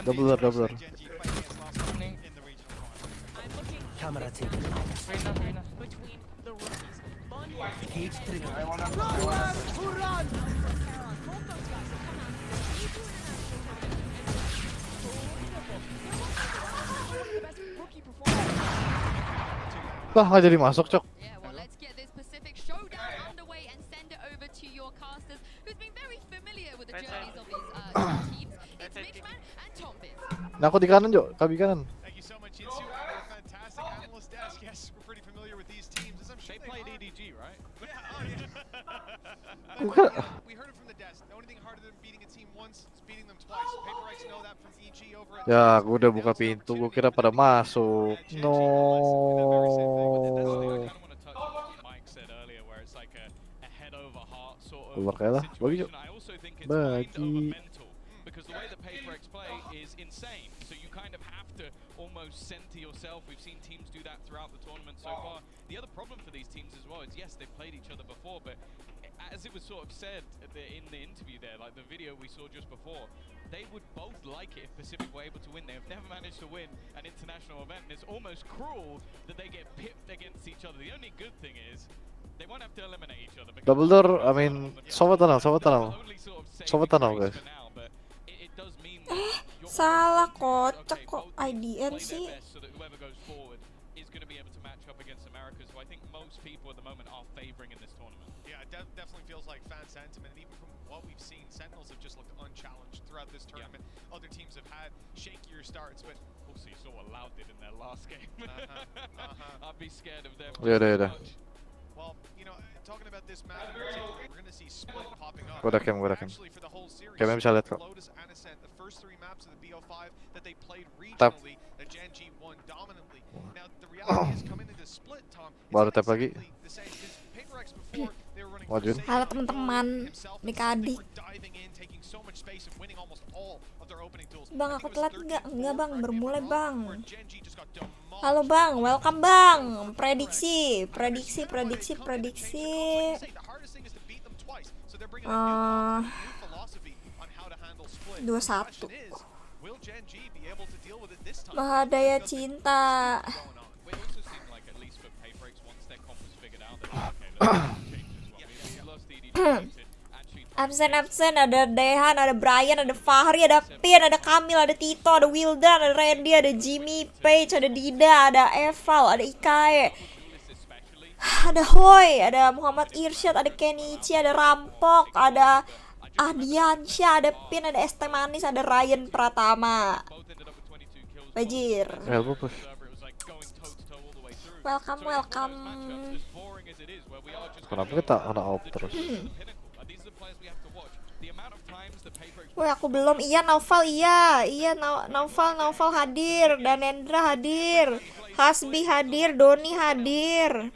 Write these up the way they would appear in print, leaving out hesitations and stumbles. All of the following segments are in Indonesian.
Double door. Camera taken. Cage trigger. Wah, nggak jadi masuk, Cok. Nah, aku di kanan, Jo. Kabi kanan. Ya, gue udah buka pintu. Gue kira pada masuk. No. Keluar kayak lah. Bagi, Jo. Bagi. Because the way that PaperX play is insane, so you kind of have to almost center yourself. We've seen teams do that throughout the tournament so far. The other problem for these teams as well is, yes, they've played each other before, but as it was sort of said in the interview there, like the video we saw just before, they would both like it if Pacific were able to win. They've never managed to win an international event, and it's almost cruel that they get pipped against each other. The only good thing is they won't have to eliminate each other. Double door, I mean, sobat tunnel, guys. Salah, kocak kok IDN sih. Definitely feels like fan sentiment. Even from what we've seen, Sentinels have just looked unchallenged throughout this tournament. Other teams have had shakier starts, but also you saw what Loud did in their last game. I'd be scared of them. Yeah. Well, you know, talking about this map in particular, we're going to see Split popping up. Gue udah cam. Actually, for the whole series, Camnya bisa lihat kok. Lotus and Ascent, the first 3 maps of the BO5 that they played regionally, that Gen G won dominantly. Now, the reality is coming into Split, Tom, Baru tap lagi. the same, because PaperX before, they were running Waduh. Halo teman-teman, Mika-adik. diving in, taking so much space and winning almost all of their opening duels. Bang, aku telat nggak? Enggak bang, bermulai bang. Where Gen G just got demolished. Halo bang, welcome bang. Prediksi. 21. Mahadaya cinta. Absen ada Dehan, ada Brian, ada Fahri, ada Pin, ada Kamil, ada Tito, ada Wildan, ada Randy, ada Jimmy, Page, ada Dida, ada Eval, ada Ikae, ada Hoy, ada Muhammad Irsyad, ada Kenichi, ada Rampok, ada Ahdiansyah, ada Pin, ada ST Manis, ada Ryan Pratama. Bajir. Welcome. Kenapa kita anak op terus? Woi, aku belum. Iya, Naufal, iya. Naufal hadir, Danendra hadir, Hasbi hadir, Doni hadir,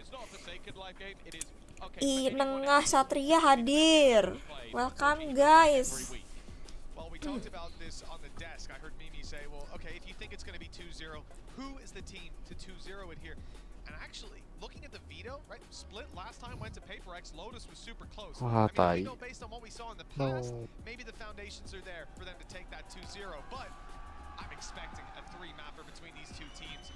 Nengah Satria hadir. Welcome guys. Looking at the veto, right? Split last time went to PaperX. Lotus was super close. Wah, tai. Based on what we saw in the past, maybe the foundations are there for them to take that 2-0. But I'm expecting a 3-mapper between these two teams.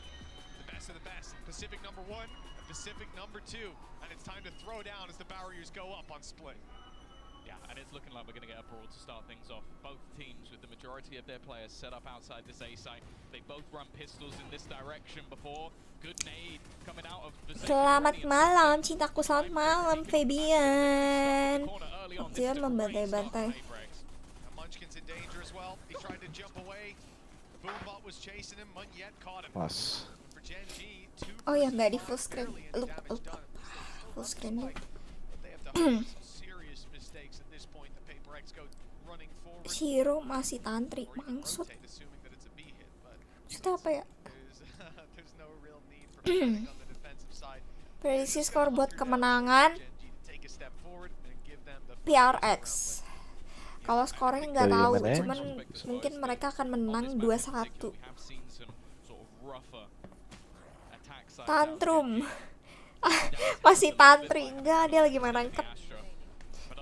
The best of the best. Pacific number 1, and Pacific number 2, and it's time to throw down as the barriers go up on Split. Yeah, and it's looking like we're going to get a brawl to start things off. Both teams with the majority of their players set up outside this A site. They both run pistols in this direction before. Good nade coming out of the Selamat malam, cintaku, selamat malam, Fabian. Dia membantai-bantai. Mas. Oh ya, nggak di full screen. Lupa. Full screen dulu. Hero masih tantri, maksud apa ya? Prediksi skor buat kemenangan PRX. Kalau skornya nggak tahu, cuman mungkin mereka akan menang 2-1. Tantrum. Masih tantri, enggak, dia lagi main ranked.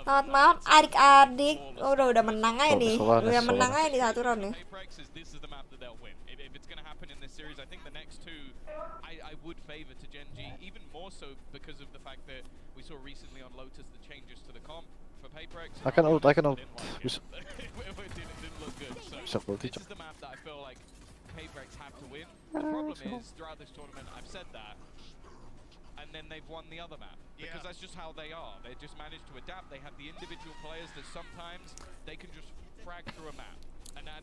Selamat malam adik-adik. Udah menang aja nih. Soal, Udah soal. menang aja di satu round nih. Paybreaks is this is the map that they'll win. If it's going to happen in this series, I think the next two I would favor to Gen G, even more so because of the fact that we saw recently on Lotus the changes to the comp for Paybreaks. I can ult. Bisa. It didn't look good. So Bisa ulti, this is the map that I feel like Paybreaks have to win. The problem is throughout this tournament, I've said that, and then they've won the other map because that's just how they are. They just manage to adapt. They have the individual players that sometimes they can just frag through a map. And that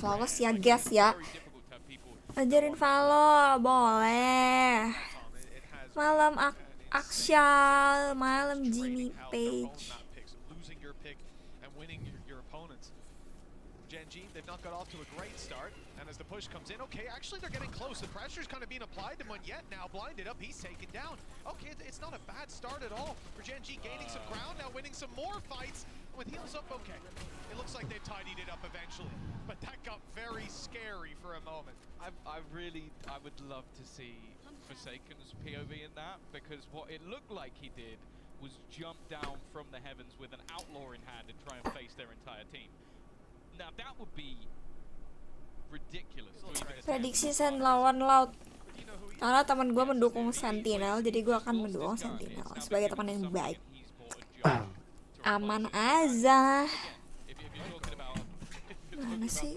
Flawless ya guys ya. very difficult to have people. Ajarin Valo, boleh. Malam Akshal, malam Jimmy Page. Losing your pick and winning your opponents. Gen G, they've not got off to a great start, and as the push comes in, okay, actually they're getting close. The pressure's kind of being applied to Munyet now, blinded up, he's taken down. Okay, it's not a bad start at all for Gen G, gaining some ground, now winning some more fights. With heals up, okay. It looks like they've tidied it up eventually, but that got very scary for a moment. I would love to see Forsaken's POV in that, because what it looked like he did was jump down from the heavens with an outlaw in hand and try and face their entire team. Now that would be ridiculous. Prediksi Sen lawan Laut. Karena teman gue mendukung Sentinel, jadi gue akan mendukung Sentinel sebagai teman yang baik. Aman aja. Mana sih?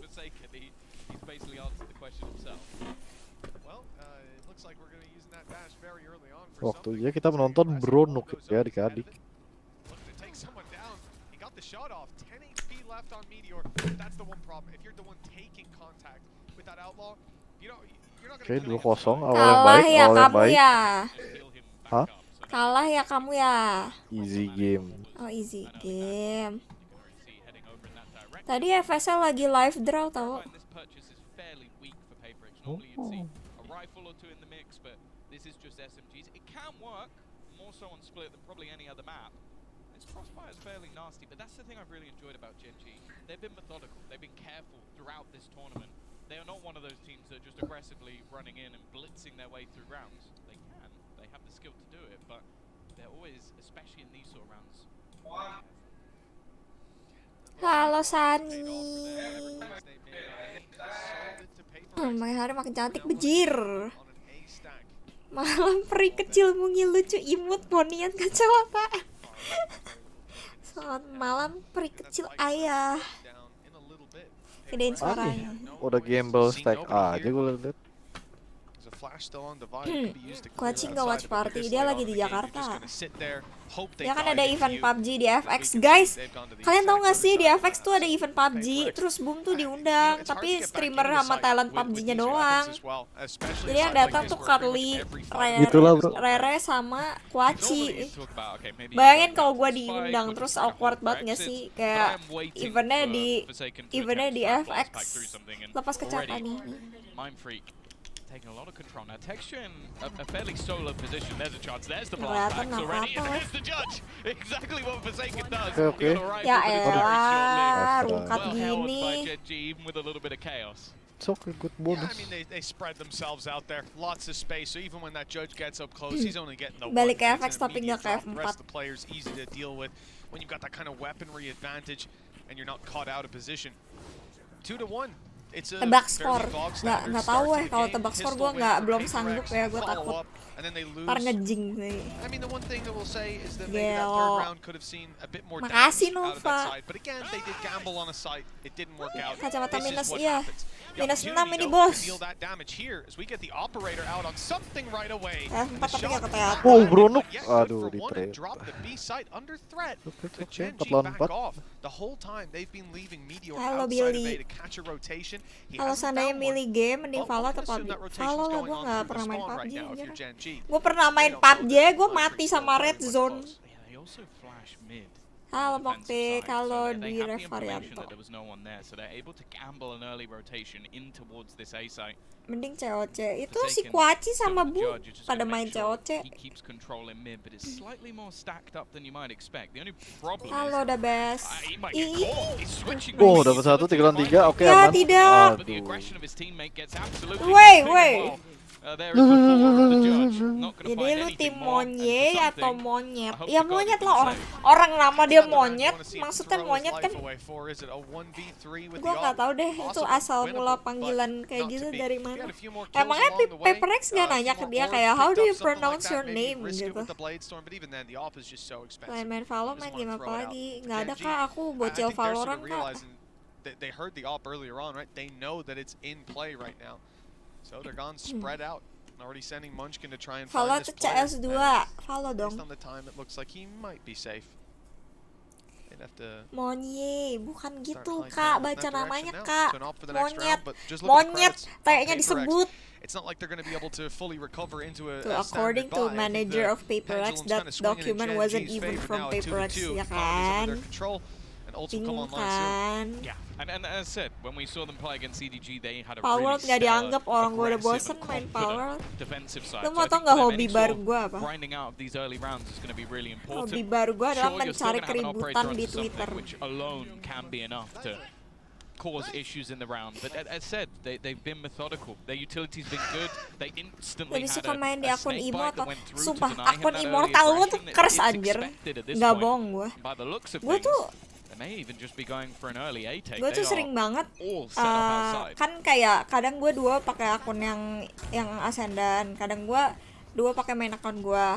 Waktu dia kita menonton Bronuk ya adik-adik. Oke, 2-0 awal yang Kalah baik, ya awal yang kamu baik. ya. Hah? Kalah ya kamu ya. Easy game. Oh easy game. Tadi FSL lagi live draw tau. Crossfire is fairly nasty, but that's the thing I've really enjoyed about Gen G. They've been methodical, they've been careful throughout this tournament. They are not one of those teams that are just aggressively running in and blitzing their way through rounds. They can, they have the skill to do it, but they're always, especially in these sort of rounds. Halo Sani. Makin hari makin cantik bejir. Malam peri kecil mungil lucu imut ponian kacamata. Selamat malam peri kecil ayah. Gedein suaranya. Udah gamble stack aja gue liat. Kuaci nggak watch party, dia lagi di Jakarta. Ya kan ada event PUBG di FX, guys. Kalian tahu nggak sih di FX tuh ada event PUBG, terus Boom tuh diundang, tapi streamer sama talent PUBG-nya doang. Jadi yang datang tuh Carly, Rere sama Kuaci. Bayangin kalau gue diundang, terus awkward banget nggak sih? Kayak eventnya di FX. Lepas kecapan nih. Taking a lot of control now. Texture in a fairly solo position. There's a chance. There's the blast packs already. And there's the judge. Exactly what Forsaken does. Okay. Ya elah, rungkat gini. Even with a little bit of chaos. It's okay, good bonus. Yeah, I mean they spread themselves out there. Lots of space. So even when that judge gets up close, he's only getting the Balik one. ke FX tapi nggak ke The rest F4. of the players easy to deal with when you've got that kind of weaponry advantage and you're not caught out of position. 2-1. Tebak skor, nggak tahu kalau tebak skor gue belum sanggup ya, gue takut ntar ngejing nih. Gelo. Makasih Nova. Kacamata minus iya. Minus 6 ini bos. F4 tapi gak keteat. Oh Bronuk. Aduh di trade. Oke, 4 lawan 4. Halo Billy. Kalau seandainya milih game mending Valo atau PUBG? Valo lah, gue gak pernah main PUBG. Gue pernah main PUBG, gue mati sama Red Zone. Halo Mokte, kalau di Revarianto. Mending COC. Itu si Kuaci sama Bu pada main COC. Halo udah best. Oh dapat 1 3 lawan 3. Oke ya aman. tidak. Aduh. Wait. There is the floor of the judge. Not gonna Jadi find lu tim anything more. And monye for atau something, monyet? I hope Ya to God monyet you lah, can orang say. orang nama dia That's another monyet, round. I wanna see him maksudnya throw his monyet life kan. away for. Is it a 1v3 with Gue the nggak op? tahu deh itu Possibly asal winnable, mula but panggilan kayak not gitu to be. dari He mana. had a few more kills Emangnya along the way. Paper X A gak few nanya ke more dia boards, kayak how picked do up you something like pronounce that, your maybe name risk it gitu. with the blade storm, but even then the op is just so expensive. Selain main Valo, Just main wanna game apa throw it out. lagi? For Nggak ada Gen G, kak, aku I bocil think they're sort Valorant of kak. realizing that they heard the op earlier on, right? They know that it's in play right now. So they're gone spread out. Already sending Munchkin to try and Valo find tuh this player. CS2, Valo Based dong. on the time, it looks like he might be safe. They'd have to Monye, bukan start gitu high kak, ground in baca that namanya direction now. kak. So an op for the next Monyet, round, but just look at the monyet, credits on kayaknya Paper X. disebut. It's not like they're going to be able to fully recover into a According to standard buy. I think manager the of Paper X, pendulum's that kinda swinging in document Gen wasn't G's even favor from now at Paper X, 2-2. ya Economy's under kan? their control, and ults will come Bingung online soon. kan? Yeah, and as I said, when we saw them play against CDG, they had a Power really nggak dianggap, stellar, orang gue udah aggressive bosen and main confident Power. defensive side. Lu So mau I tau think nggak for them, hobi any baru sort of gue apa? grinding out of these early rounds is going to be really important. Hobi baru gue adalah Sure, you're still mencari gonna have an operator keributan di onto something Twitter. which alone can be enough to cause issues in the round. But as said, they've been methodical. Their utility's been good. They instantly Lebih had suka main di a akun snake Imo bite atau that went through to sumpah deny him akun that early immortal gue tuh aggression. kers It's anjir. expected at this Nggak point. bohong gue. By the looks of Gue things, tuh they may even just be going for an early A take. gue They tuh sering are banget all set up outside. kan kayak kadang gue dua pakai akun yang ascendant, kadang gue dua pakai main akun gue.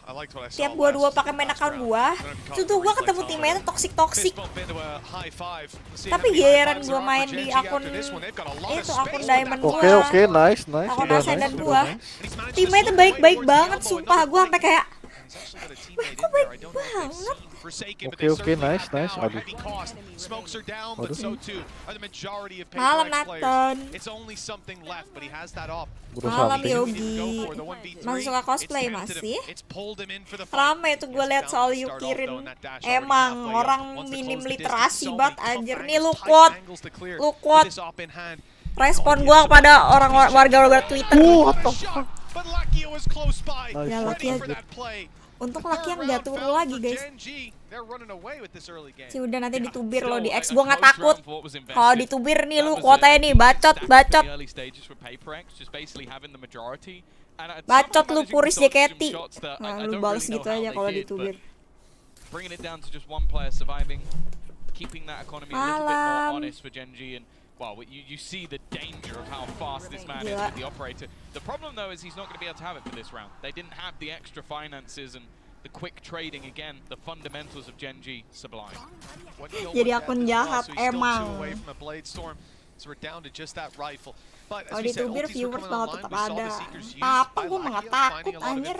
I liked what I saw Tiap gue dua last- pakai main last akun round. gue, itu tuh gue ketemu teammate toxic. Fist bump into a high five. Let's see Tapi how many giliran high fives gue there are main for di Gen G akun after this one. They've got a lot of itu space akun with diamond that gue. Oke, oke, nice, nice. Akun Udah ascendant nice, gue, udah nice. And he's managed to teammate slip baik-baik away towards the banget, elbow. sumpah Another gue sampai flank. kayak He's actually got a teammate kok in there. I don't know if they've banget. seen Forsaken, but Oke, they oke, certainly nice, have nice. now. Aduh. Heavy cost. Smokes are down, but Aduh. so too are the majority of Malam, Paper X players. Nathan. It's only something left, but he has that op. Udah Malam something. Yogi. Masih suka cosplay masih? Rame tuh gue liat soal Yukirin. Emang orang minim literasi banget anjir. Nih lu quote respon gue kepada orang warga Twitter. What the fuck? Ya laki Untung laki yang gak turun lagi guys. Si udah nanti ditubir lo di X. Gue gak takut. Kalau ditubir nih lu kuotanya nih bacot. Bacot lu puris JKT. Nah, lu balas gitu aja kalau ditubir. Bringing it down to just one player surviving, keeping that economy a little bit more honest for Gen G, and well, you see the danger of how fast this man is with the operator. The problem though is he's not going to be able to have it for this round. They didn't have the extra finances and the quick trading again. The fundamentals of Gen G sublime. Jadi akun jahat emang. So we're down to just that rifle. But Kalau ditubir viewers bakal tetap ada. Apa gue mah gak takut anjir.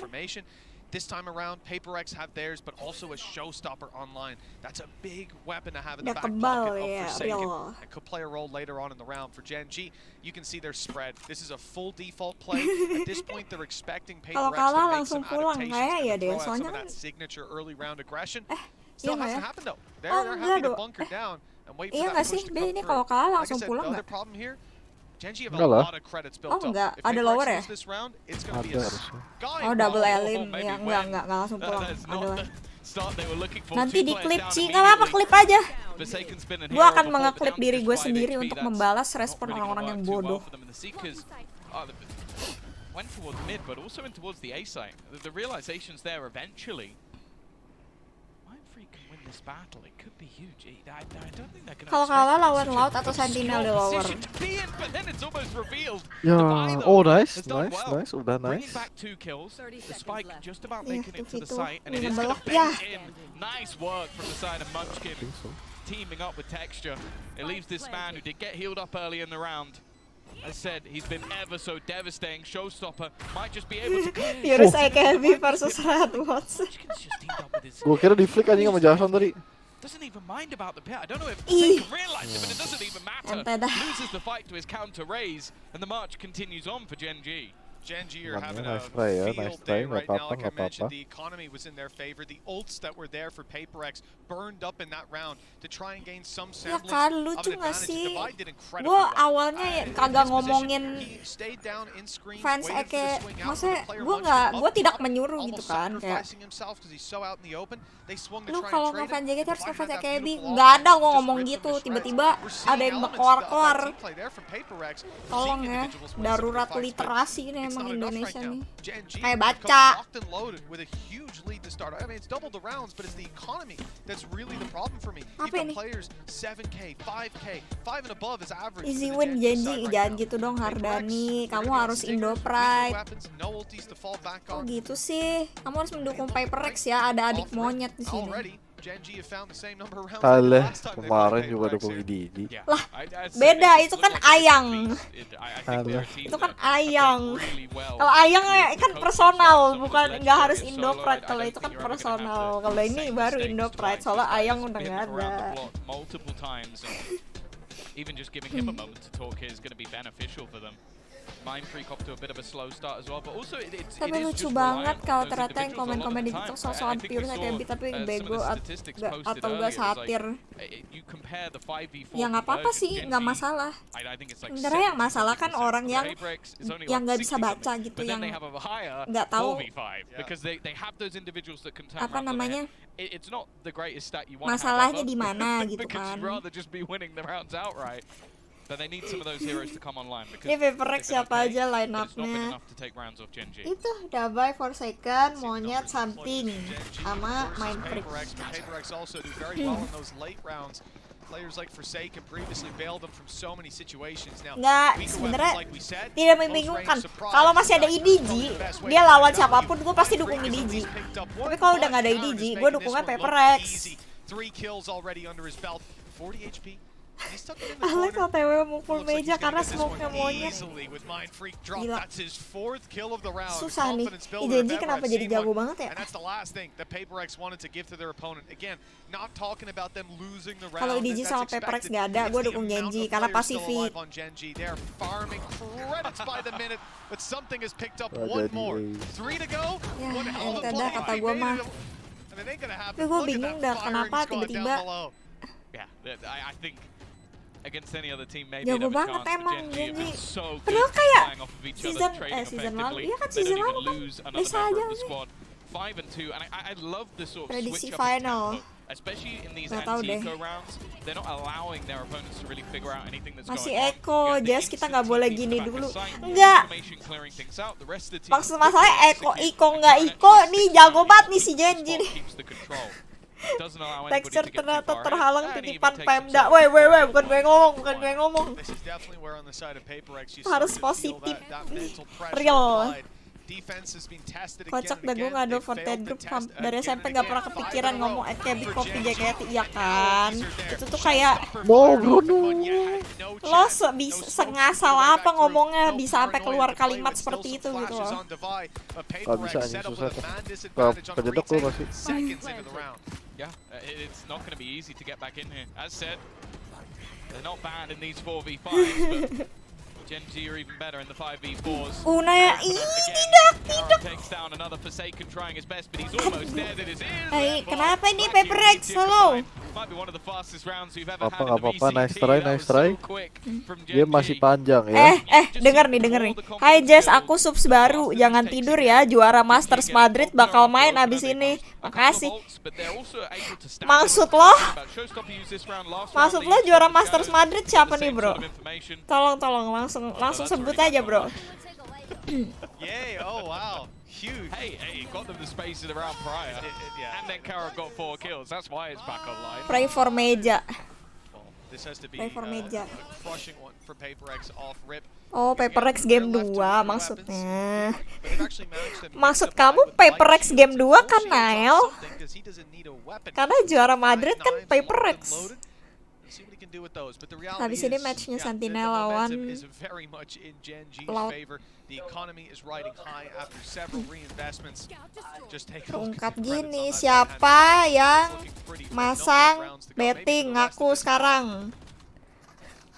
This time around, Paper X have theirs, but also a showstopper online. That's a big weapon to have in the back pocket of Forsaken. And could play a role later on in the round. For Gen G, you can see their spread. This is a full default play. At this point, they're expecting Paper X to make some adaptations and throw out some of that signature early round aggression. Still hasn't happened though. They're happy to bunker down and wait for that push to come through. Kalau kalah Like I langsung said, pulang the other nggak? problem here, Gen G have a Enggak lah. lot of credits built up. Enggak, If ada Paper lower X ya? lose this round, it's going to be Ada a harusnya. Oh double elim ya enggak langsung pulang. Adalah. Nanti di klip sih, nggak apa-apa klip aja. Gue akan mengeklip diri gue sendiri untuk membalas respon orang-orang yang bodoh. Went towards mid, but also in towards the A site. The realizations there eventually. Mindfreak can win this battle. It could be huge. I don't think they're gonna. Kalau kalah lawan Laut atau Sentinel di lower. Ya, oh nice, nice, udah Bringing nice. back 2 kills. The spike just about Iya, making it to the begitu. site, and it Ini is going belok, to ya. bend in. Nice work from the side of Munchkin, I think so. teaming up with Texture. It leaves this man who did get healed up early in the round. As said, he's been ever so devastating. Showstopper might just be able to. Virus AKB versus Red Watch. Munchkin's just teamed up with his. Gue kira di flick anjing sama Jason tadi. Doesn't even mind about the pit. I don't know if Ih. they can realize it, but it doesn't even matter. Ente dah. Loses the fight to his counter raise, and the march continues on for Gen G. Gen G are having Nice a try ya, field nice day try, right nggak now. apa-apa, Like I nggak mentioned, apa-apa. the economy was in their favor. The ults that were there for Paper X burned up in that round to try and gain some Ya semblance kan, of lucu an gak advantage. sih? Divide did incredibly Gue well. awalnya In kagak his ngomongin position, he stayed down in screens, fans waited for the Eke, swing out, maksudnya the player gue Munchkin gue up tidak top, menyuruh gitu almost kan, kayak sacrificing himself 'cause he's so out in the open. They swung to lu try kalau and trade ngefans it. JKT harus Divide ngefans had that AKB, beautiful nggak ada offense, gue just ngomong ripped gitu, them to shreds. tiba-tiba We're seeing ada yang elements of that berkoar-koar. team play there from Paper X. Tolong Seeing ya, individuals win some darurat fights, but literasi nih it's that's emang not enough Indonesia right now. nih. Gen G Kayak come baca. locked and loaded with a huge lead to start. I mean, it's doubled the rounds, but it's the economy that's really the problem for me. Apa You've got ini? players 7K, 5K, 5 and above is average. Easy for the win Gen G janji, side right jangan now. gitu dong PaperX, Hardani. they're Kamu gonna be on harus stingers, Indo weaker Pride. weapons, no ultis to fall back Oh on. gitu sih. Kamu harus mendukung PaperX ya. Ada adik monyet di sini. Already, Gen G have found the same number of rounds Alah, last time they kemarin played juga PaperX dukung here. IDG. Lah, beda, itu kan Ayang. Itu kan Ayang. Kalau Ayang kan personal, bukan nggak harus Indo Pride. Kalau itu kan personal. Kalau ini baru Indo Pride, soalnya Ayang udah nggak ada. Even just giving him a moment to talk here is going to be beneficial for them. Mind Freak off to a bit of a slow start as well, but also Tapi lucu banget kalau ternyata yang komen-komen di TikTok soal pure saya kayak tapi bego atau enggak satir. Ya nggak apa-apa sih, nggak masalah. Sebenarnya yang masalah kan orang yang nggak bisa baca gitu, yang nggak tahu apa namanya, masalahnya di mana gitu kan. But they need some of those heroes to come online because Ini PaperX siapa aja line up-nya? Itu Dabai, Forsaken, Monyet, Something, sama Mind Freak. PaperX also do very well in those late rounds. Players like Forsaken previously bailed them from so many situations. Now, Nggak, sebenarnya tidak membingungkan. Kalau masih ada IDG, dia lawan siapapun, gue pasti dukung IDG. Tapi kalau udah nggak ada IDG, gue dukungnya PaperX. 3 kills already under his belt. 40 HP. Alex OTW mukul meja karena smoke-nya monyet. Gila. Susah nih. IDG kenapa jadi jago banget ya? Kalau IDG sama PaperX gak ada, gue dukung Genji karena Pacific. Ya, ente dah kata gue mah. Tapi gue bingung dah kenapa tiba-tiba jago banget emang Genji. Padahal kayak season lalu, iya kan season lalu kan bisa aja nih. Prediksi final. Gak tau deh. Masih Eko, Jazz kita gak boleh gini dulu. Enggak. Maksud masalahnya Iko gak Iko nih, jago banget nih si Genji nih. Texture ternyata terhalang titipan Pemda. Woi, bukan gue ngomong. Harus positif, real. Kocak dah, gue ngadu Fortnite Group dari SMP gak pernah kepikiran ngomong KB copy JKT, iya kan? Itu tuh kayak No Bruno, lo sengasal apa ngomongnya bisa sampai keluar kalimat seperti itu gitu loh. gak bisa anjing, susah tuh. Kalau kejedok lu masih. Yeah, it's not going to be easy to get back in here. As said, they're not banned in these 4v5s, but Gen G are even better in the 5v4s. Unaya, tidak. Takes down another Forsaken trying his best, but he's almost dead. It is Kenapa ini PaperX solo? Might be one of the fastest rounds we've ever had Gak in the apa-apa, nice VCT. try. Dia masih panjang ya. Denger nih. Hai Jess, aku subs baru. Jangan tidur ya, juara Masters Madrid bakal main abis ini. Makasih. Maksud lo juara Masters Madrid siapa nih bro? Tolong langsung sebut aja bro. Yay, oh wow. Huge. Hey, got them the space in around prior. And then Kara got 4 kills. That's why it's back online. Pray for meja. This has to be Pray for meja. a crushing one for PaperX off rip. Oh, PaperX game 2 maksudnya. Maksud kamu PaperX game 2 kan, Nael? Karena juara Madrid kan PaperX. Habis ini matchnya Sentinel lawan Ungkap gini, siapa yang masang betting ngaku sekarang?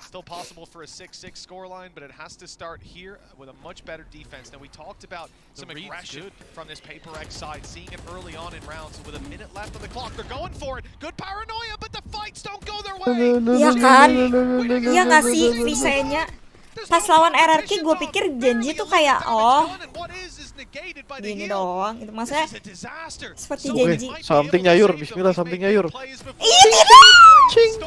Still possible for a 6-6 scoreline, but it has to start here with a much better defense. Now we talked about some aggression from this PaperX side, seeing it early on in rounds. So with a minute left on the clock, they're going for it. Good paranoia, but the fights don't go their way. Iya kan? Iya nggak sih visenya? Pas lawan RRQ gue pikir Genji tuh kayak gini doang. Itu maksudnya seperti Genji. Something nyayur, bismillah something nyayur. Iya tidak. Cing.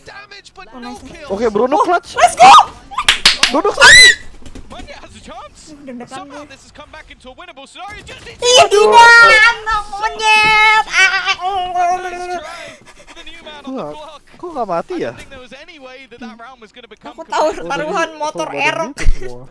Damage, but no kill. Oke, Bruno clutch. Let's go. Bruno clutch. Deg-degan Somehow gue. this has come back into a winnable scenario. Just needs Ih, gila, anak monyet. nice try for the new man on the block. Kok nggak mati I ya? didn't think there was any way that that round was going to become Aku tahu competitive. taruhan motor erok.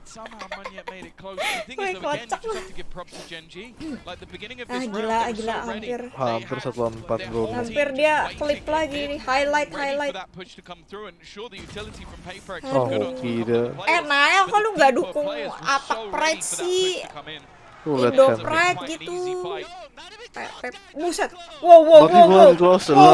Somehow Munyet made it close. The thing is, though, again, you just have to give props to Gen G. Like the beginning of this round, Gila, they were gila, so ready. hampir. Hampir 1-4 Their bro. whole Hampir team dia just klip waiting. lagi nih, highlight. Ready for that push to come through, and sure, the utility from Paper X was Oh, good onto a couple gila. of the players, Nael, but kok the lu nggak P4 dukung players were Atak so Pride ready for that sih? push to come in. Tuh lihat Indo kan. Pride Quite an gitu. easy fight. Buset. Wow. Bagi gua close lah.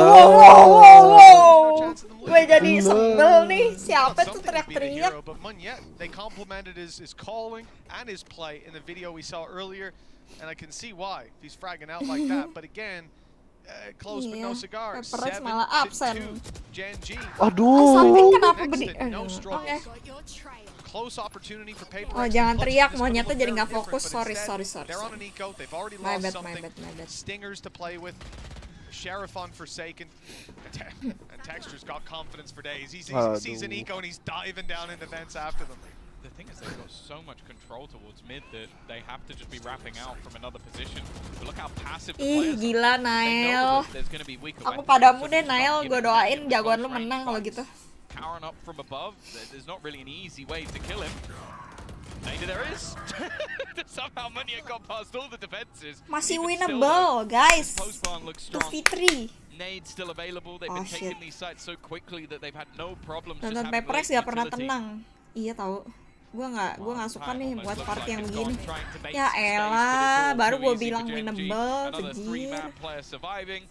Gue jadi sebel nih. Siapa tuh teriak-teriak? But Munyet, they complimented his calling and his play in the video we saw earlier, and I can see why he's fragging out like that. But again, close but no Iya, cigar. Pepper X 7-2 malah absen. Gen G. Aduh. Something kenapa Next bedi? to no struggle. Oke. Close opportunity for Paper Oh, X to jangan punch teriak, this monyetnya little jadi very nggak fokus. different, but Sorry. instead, they're on an eco. They've already My lost bad. something. Stingers to play with. Sheriff on Forsaken. And Texture's got confidence for days. He sees an eco and he's diving down into vents after them. The thing is, they've got so much control towards mid that they have to just be wrapping out from another position. But look how passive the Ih, players are. gila They know Nael. that there's going to be weaker Aku weapons, padamu so deh just Nael, start gue giving doain them jagoan close lu range menang kalau fights. gitu. Powering up from above, there's not really an easy way to kill him. Maybe there is. Somehow Munyet got past all the defenses. Masih Even still, winnable, guys. though, Postbarn looks strong. 2v3. Nade still available. They've Oh, been shit. taking these sites so quickly that they've had no problems. Nonton just having Pepper X late gak pernah utility. tenang. Iya tahu. Gue nggak suka nih Almost buat looks part like yang it's begini. gone, trying to make Ya some space, but it's elah, all baru too gue easy for bilang Gen G. winnable, Another kejir. three-man player surviving.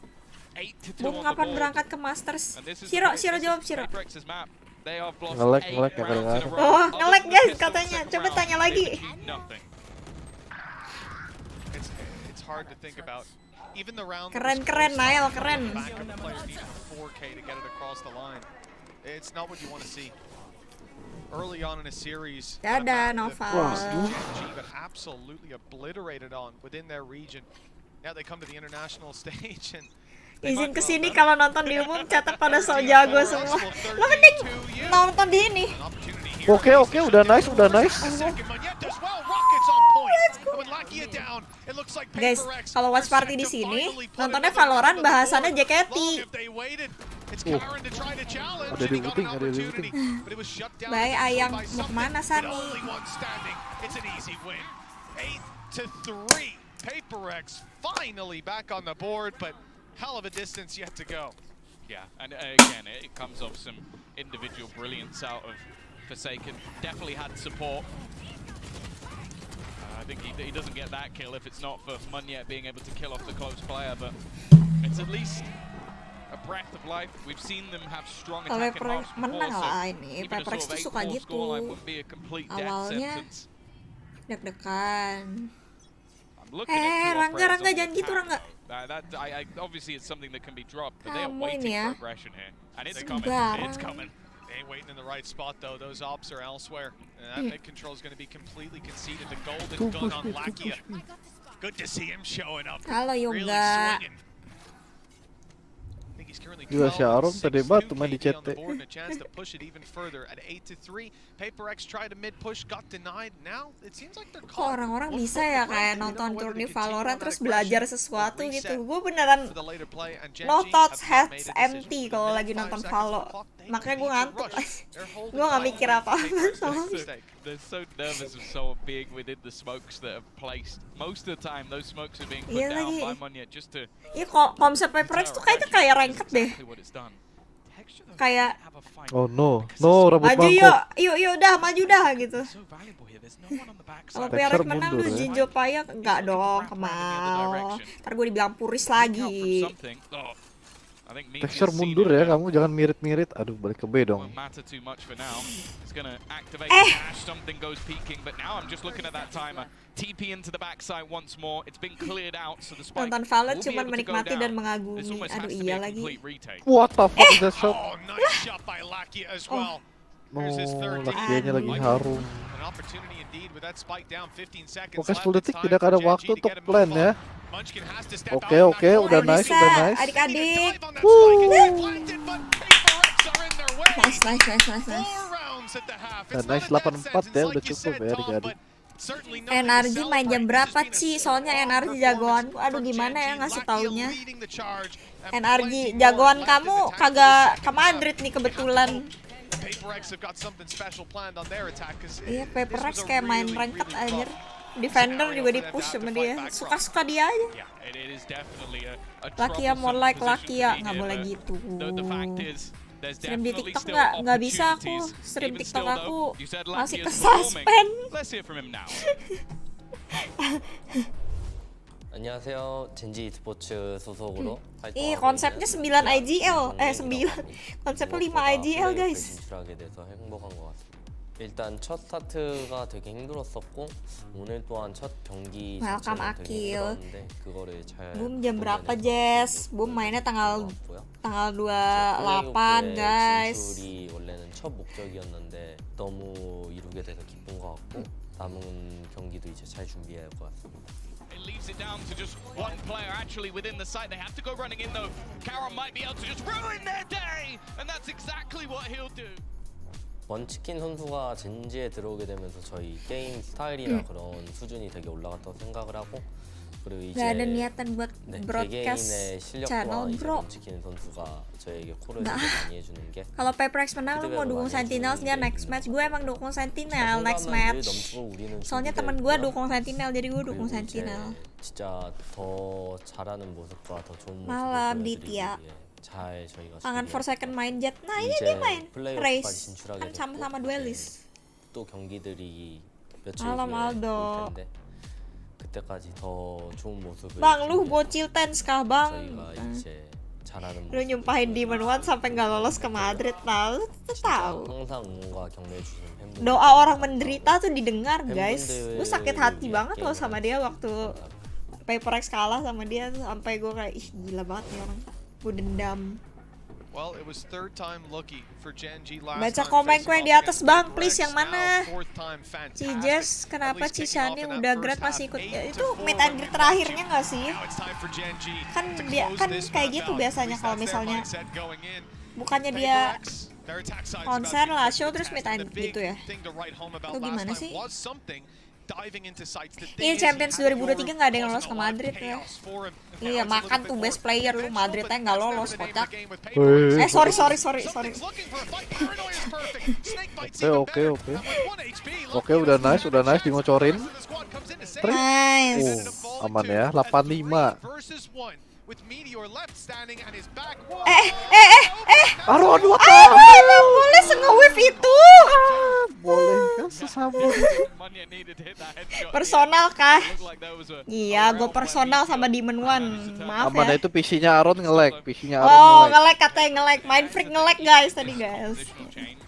8-2 Bung on the kapan board. berangkat ke Masters? And this is Shiro the- jawab this is Shiro. Paper X's map. They have lost Nge-lag, 8 nge-lag, rounds in a nge-lag. row. Oh, Other nge-lag, than the guys, pistol katanya. second Coba round, tanya they've lagi. achieved nothing. It's hard to think about. Even the round Keren, Nael, keren. back of the player needing a 4K to get it across the line. It's not what you want to see. Early on in a series, Dadah, Nova. Gen G got absolutely obliterated on within their region. Now they come to the international stage and they Izin might kesini well kalau nonton di umum catat pada so jago semua. Lo mending nonton di ini. an opportunity here. Oke, udah nice. Second Munyet does well. Rockets on point. And with Lakia down, it looks like Guys, Paper X kalau watch are party di set to sini, finally put nontonnya another Valorant, round on the bahasannya board. JKT. Long if they waited. It's Karen to try to challenge, Ada and he di got booting, an ada di opportunity, but it was shut down. Bye, eventually Ayang. by Mau something, kemana, with Sani? only one standing. It's an easy win. 8-3. Paper X finally back on the board, but hell of a distance yet to go. Yeah, and again, it comes off some individual brilliance out of Forsaken. Definitely had support. I think he doesn't get that kill if it's not for Munyet being able to kill off the close player, but it's at least a breath of life. We've seen them have strong Kalau attacking Pepper marks menang before, so lah ini. even a Pepper X sort of tuh suka 8-4 gitu. scoreline wouldn't be a complete death Awalnya sentence. deg-degan. I'm looking at two Rangga, operators on the jangan gitu, attack, Rangga. though. Obviously it's something that can be dropped, but they are Kamu waiting ini ya. for aggression here. And it's Sembarang. coming, it's coming. They ain't waiting in the right spot though. Those ops are elsewhere. And that mid control is going to be completely conceded. The golden gun on Lakia. Good to see him showing up. Halo Really Yoga. swinging. I think he's currently Gila, 12 si Aron and tadi 6-2 batu main di KD on the CT. board and a chance to push it even further at 8-3. Paper X tried a mid push, got denied. Now it seems like they're Kok caught. orang-orang One bisa foot ya in front. kayak They don't nonton know whether turni to continue Valorant on that terus aggression belajar or sesuatu reset gitu. Gue beneran for the later play, and Gen no G thoughts have not heads made a decision. empty With kalau a lagi minute, nonton 5 seconds on Valo. the clock, they Makanya need gue to ngantuk. rush. They're holding Gue gak tight. mikir apa-apa. Paper X soalnya. makes a mistake. They're so nervous of so being within the smokes that have placed. Most of the time, those smokes are being put Iya down lagi. by Munyet just to Iya kok konsep Pepper X tuh kayaknya kayak ranked deh. exactly what it's done. Texture, though, Kayak doesn't have a fight. Oh no, Because no, it's rambut maju mangkok. yuk dah maju dah gitu. so valuable here. There's no one on the Kalau backside. PRX Texture menang mundur lu ya. Jinjo Paya enggak dong, kemal. Ntar gue dibilang puris Look out lagi. for something. Oh, I think Meteor's Texture seen mundur it ya, now. kamu jangan mirit-mirit. Aduh, balik ke B dong. Won't matter too much for now. It's gonna activate the dash. Something goes peeking, but now I'm just looking at that timer. TP into the backside once more. It's been cleared out, so the spike Nonton Valo will be cuman able to go menikmati dan down. mengagumi. This almost Aduh has to be iya a lagi. complete retake. What the fuck is that shot? Oh, nice shot by Lakia as well. No, Here's his third Lakianya lagi game. harum. An opportunity indeed with that spike down 15 seconds Oke, left. 10 It's detik time tidak for ada Gen G waktu to untuk get a move plan on. ya. Munchkin has to step Oke, out oke, on that udah corner. nice, Bisa. udah nice. Adik-adik. Dive on that spike and get planted, but Paper X are in their way. Nice. 4 rounds at the half. Nah, It's nice, not a death 8-4 ya, sentence udah like you cukup said, ya, Tom, adik-adik. but Certainly not NRG gonna main jam celebrate. berapa This has been Ci? a Soalnya strong NRG performance jagoanku. Aduh for gimana ya Gen G. ngasih Lakia taunya. leading the charge and NRG plenty more jagoan left in kamu the tank for the kagak second ke half. Madrid nih We have to kebetulan. hope PaperX have got something special planned on their attack, 'cause Iya, this PaperX was a kayak main really, ranked really anjir. rough Defender scenario juga for di them to push have to sama fight dia. back from. Suka-suka dia aja. Yeah, it is definitely a Lakia more troublesome like position to Lakia, be nggak here, boleh but gitu. the fact is there's Stream di definitely TikTok still nggak bisa aku. opportunities. Stream Even TikTok still, aku though, you said masih Lakia's kesuspend. performing. Let's hear from him now. 안녕하세요. 젠지 e스포츠 소속으로 Ih, 활동하고 konsepnya 9 IGL. 9. konsepnya 5 IGL, guys. 진출하게 돼서 행복한 것 같습니다. 일단 첫 스타트가 되게 힘들었었고 오늘 또한 첫 경기 Welcome, 자체는 되게 Akil. 힘들었는데 그거를 잘 Boom jam berapa, 보면서 Jess? Boom mainnya tanggal 좋았고요. 28, guys. 진출이 원래는 첫 목적이었는데 너무 이루게 돼서 기쁜 것 같고 남은 경기도 이제 잘 준비해야 할 것 같습니다. It leaves it down to just one player actually within the site. They have to go running in though. Karon might be able to just ruin their day, and that's exactly what he'll do. 먼치킨 선수가 젠지에 들어오게 되면서 저희 게임 스타일이나 그런 수준이 되게 올라갔다고 생각을 하고 그리고 이제 Gak ada niatan buat 네, broadcast 개개인의 실력과 channel, 이제 bro. 먼치킨 선수가 저에게 콜을 Nggak. 되게 많이 해주는 게 Kalau PaperX menang, lu mau dukung Sentinels dia next match. Gue emang dukung Sentinel next match. Soalnya temen gue dukung Sentinel, jadi gue dukung Sentinel. 진짜 더 잘하는 모습과 더 좋은 모습을 Malam, 보여드리기 Ditya. 위해 잘 저희가 Tangan for second main jet. Nah ini 이제 dia main 플레이오프까지 race. 진출하게 Kan 됐고, sama-sama 이제 duelist. 또 경기들이 며칠 Malam, 뒤에 Aldo. 올 텐데 그때까지 더 좋은 모습을 Bang, lu 준비해서 bocil tens kah bang? 저희가 이제 잘하는 Lu nyumpahin Demon One sampai nggak lolos ke Madrid, tahu? Tuh tahu. 항상 응원과 격려해 주시는 팬분들 Doa orang menderita tuh didengar, guys. Gue sakit hati banget loh sama dia waktu PaperX kalah sama dia tuh, sampai gue kayak ih gila banget nih orang. Gue dendam. Well, it was third time lucky for Gen G last Baca time komenku facing yang di off atas, against Bang, PaperX. please, yang mana? Now, fourth time Si fantastic. Jess, At kenapa least si kicking off Shani in that udah first grad half, masih ikut? 8 Itu to 4 meet and greet terakhirnya nggak sih? Now it's time for Gen G Kan to dia close kan this kayak map gitu out. biasanya At least kalau that's their misalnya mindset going in. bukannya dia PaperX, their attack side is konser about lah, to be show terus meet contested. and The big gitu ya. thing to write home about Itu last gimana time sih? was something diving into sites. The Ini thing is, Champions he had 2023 nggak ada yang lolos causing ke a lot of Madrid ya. chaos for him. Iya, Now it's a little makan bit tuh more best player lu, conventional, Madrid but aja nggak that's never lolos, the name of kocak. the game with Wih. PaperX. Sorry. Something's looking for a fight. Paranoia is perfect. Snake bites even Oke. better. And with 1 HP, Oke, udah nice di ngocorin. The squad comes in to save. Trik. Nice. Aman ya, 85. Versus 1 with Meteor left standing and his back. Aron, what Ah, emang boleh se-nge-wave itu? boleh kan sesabun. Munya needed to hit that headshot. Personal kah? Looked like there was a Iya, gue real plan personal B sama shot. Demon One. Maaf Aman ya. itu PC-nya Aron nge-lag, PC-nya Aron Oh, nge-lag. nge-lag katanya nge-lag. Mind freak nge-lag guys tadi guys. Positional change.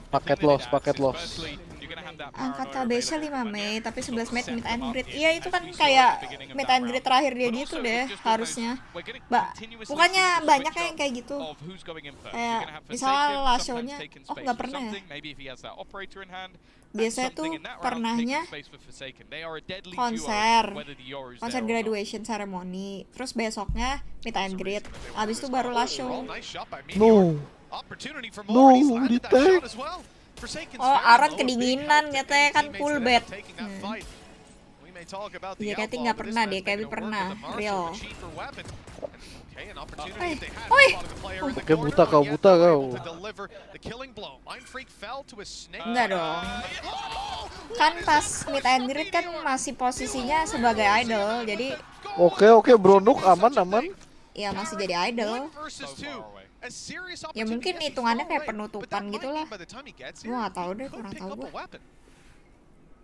Paket The thing loss, that paket adds is loss. firstly, you're gonna have that Angkat paranoia KBC 5 available, Mei, but tapi yeah, 11 Mei set meet them and up greet. here, Iya, itu as kan we saw kayak at the beginning of meet that and greet round. terakhir dia But gitu also, deh, it's just almost- harusnya. we're gonna Mbak, continuously bukannya see the banyak switch yang up kayak gitu. of who's going in first. Kayak, You're gonna have misalnya Forsaken, lah sometimes show-nya, taking oh, space nggak for pernah ya? something, maybe if he has that operator in hand, and Biasanya something tuh in that round pernahnya taking space for Forsaken. They are a deadly konser, duo, whether the Yoru's konser there or not. graduation ceremony, terus besoknya meet and greet, abis itu baru lah show. Nice shot by Meteor. No. Opportunity for No, more. He's landed that di-tag. shot as well. Forsaken's Oh, very Aaron low, a big kedinginan help to katanya, any kan teammates full that end bed. up taking that fight. We may talk about the Iya, Katy outlaw, nggak but this pernah man's deh, making Katy it work pernah, with the Marshall, real. the cheaper weapon. Okay, an opportunity Oi, if they have oi. spotted the player in the Oke, corner, buta kau, but yet buta they're kau. able to deliver the killing blow. Mind Freak fell to a snake. Enggak dong. Oh, Kan what is pas this meet versus and greet kan Meteor? masih posisinya sebagai idol, jadi Oke, Bronuk aman. ya masih jadi idol. One versus So two. far away. A serious Ya opportunity. mungkin Yes, he's hitungannya far kayak away, but penutupan that might gitu mean lah. by the time he gets Gua here, nggak tahu he deh, could kurang pick tahu up gua. a weapon.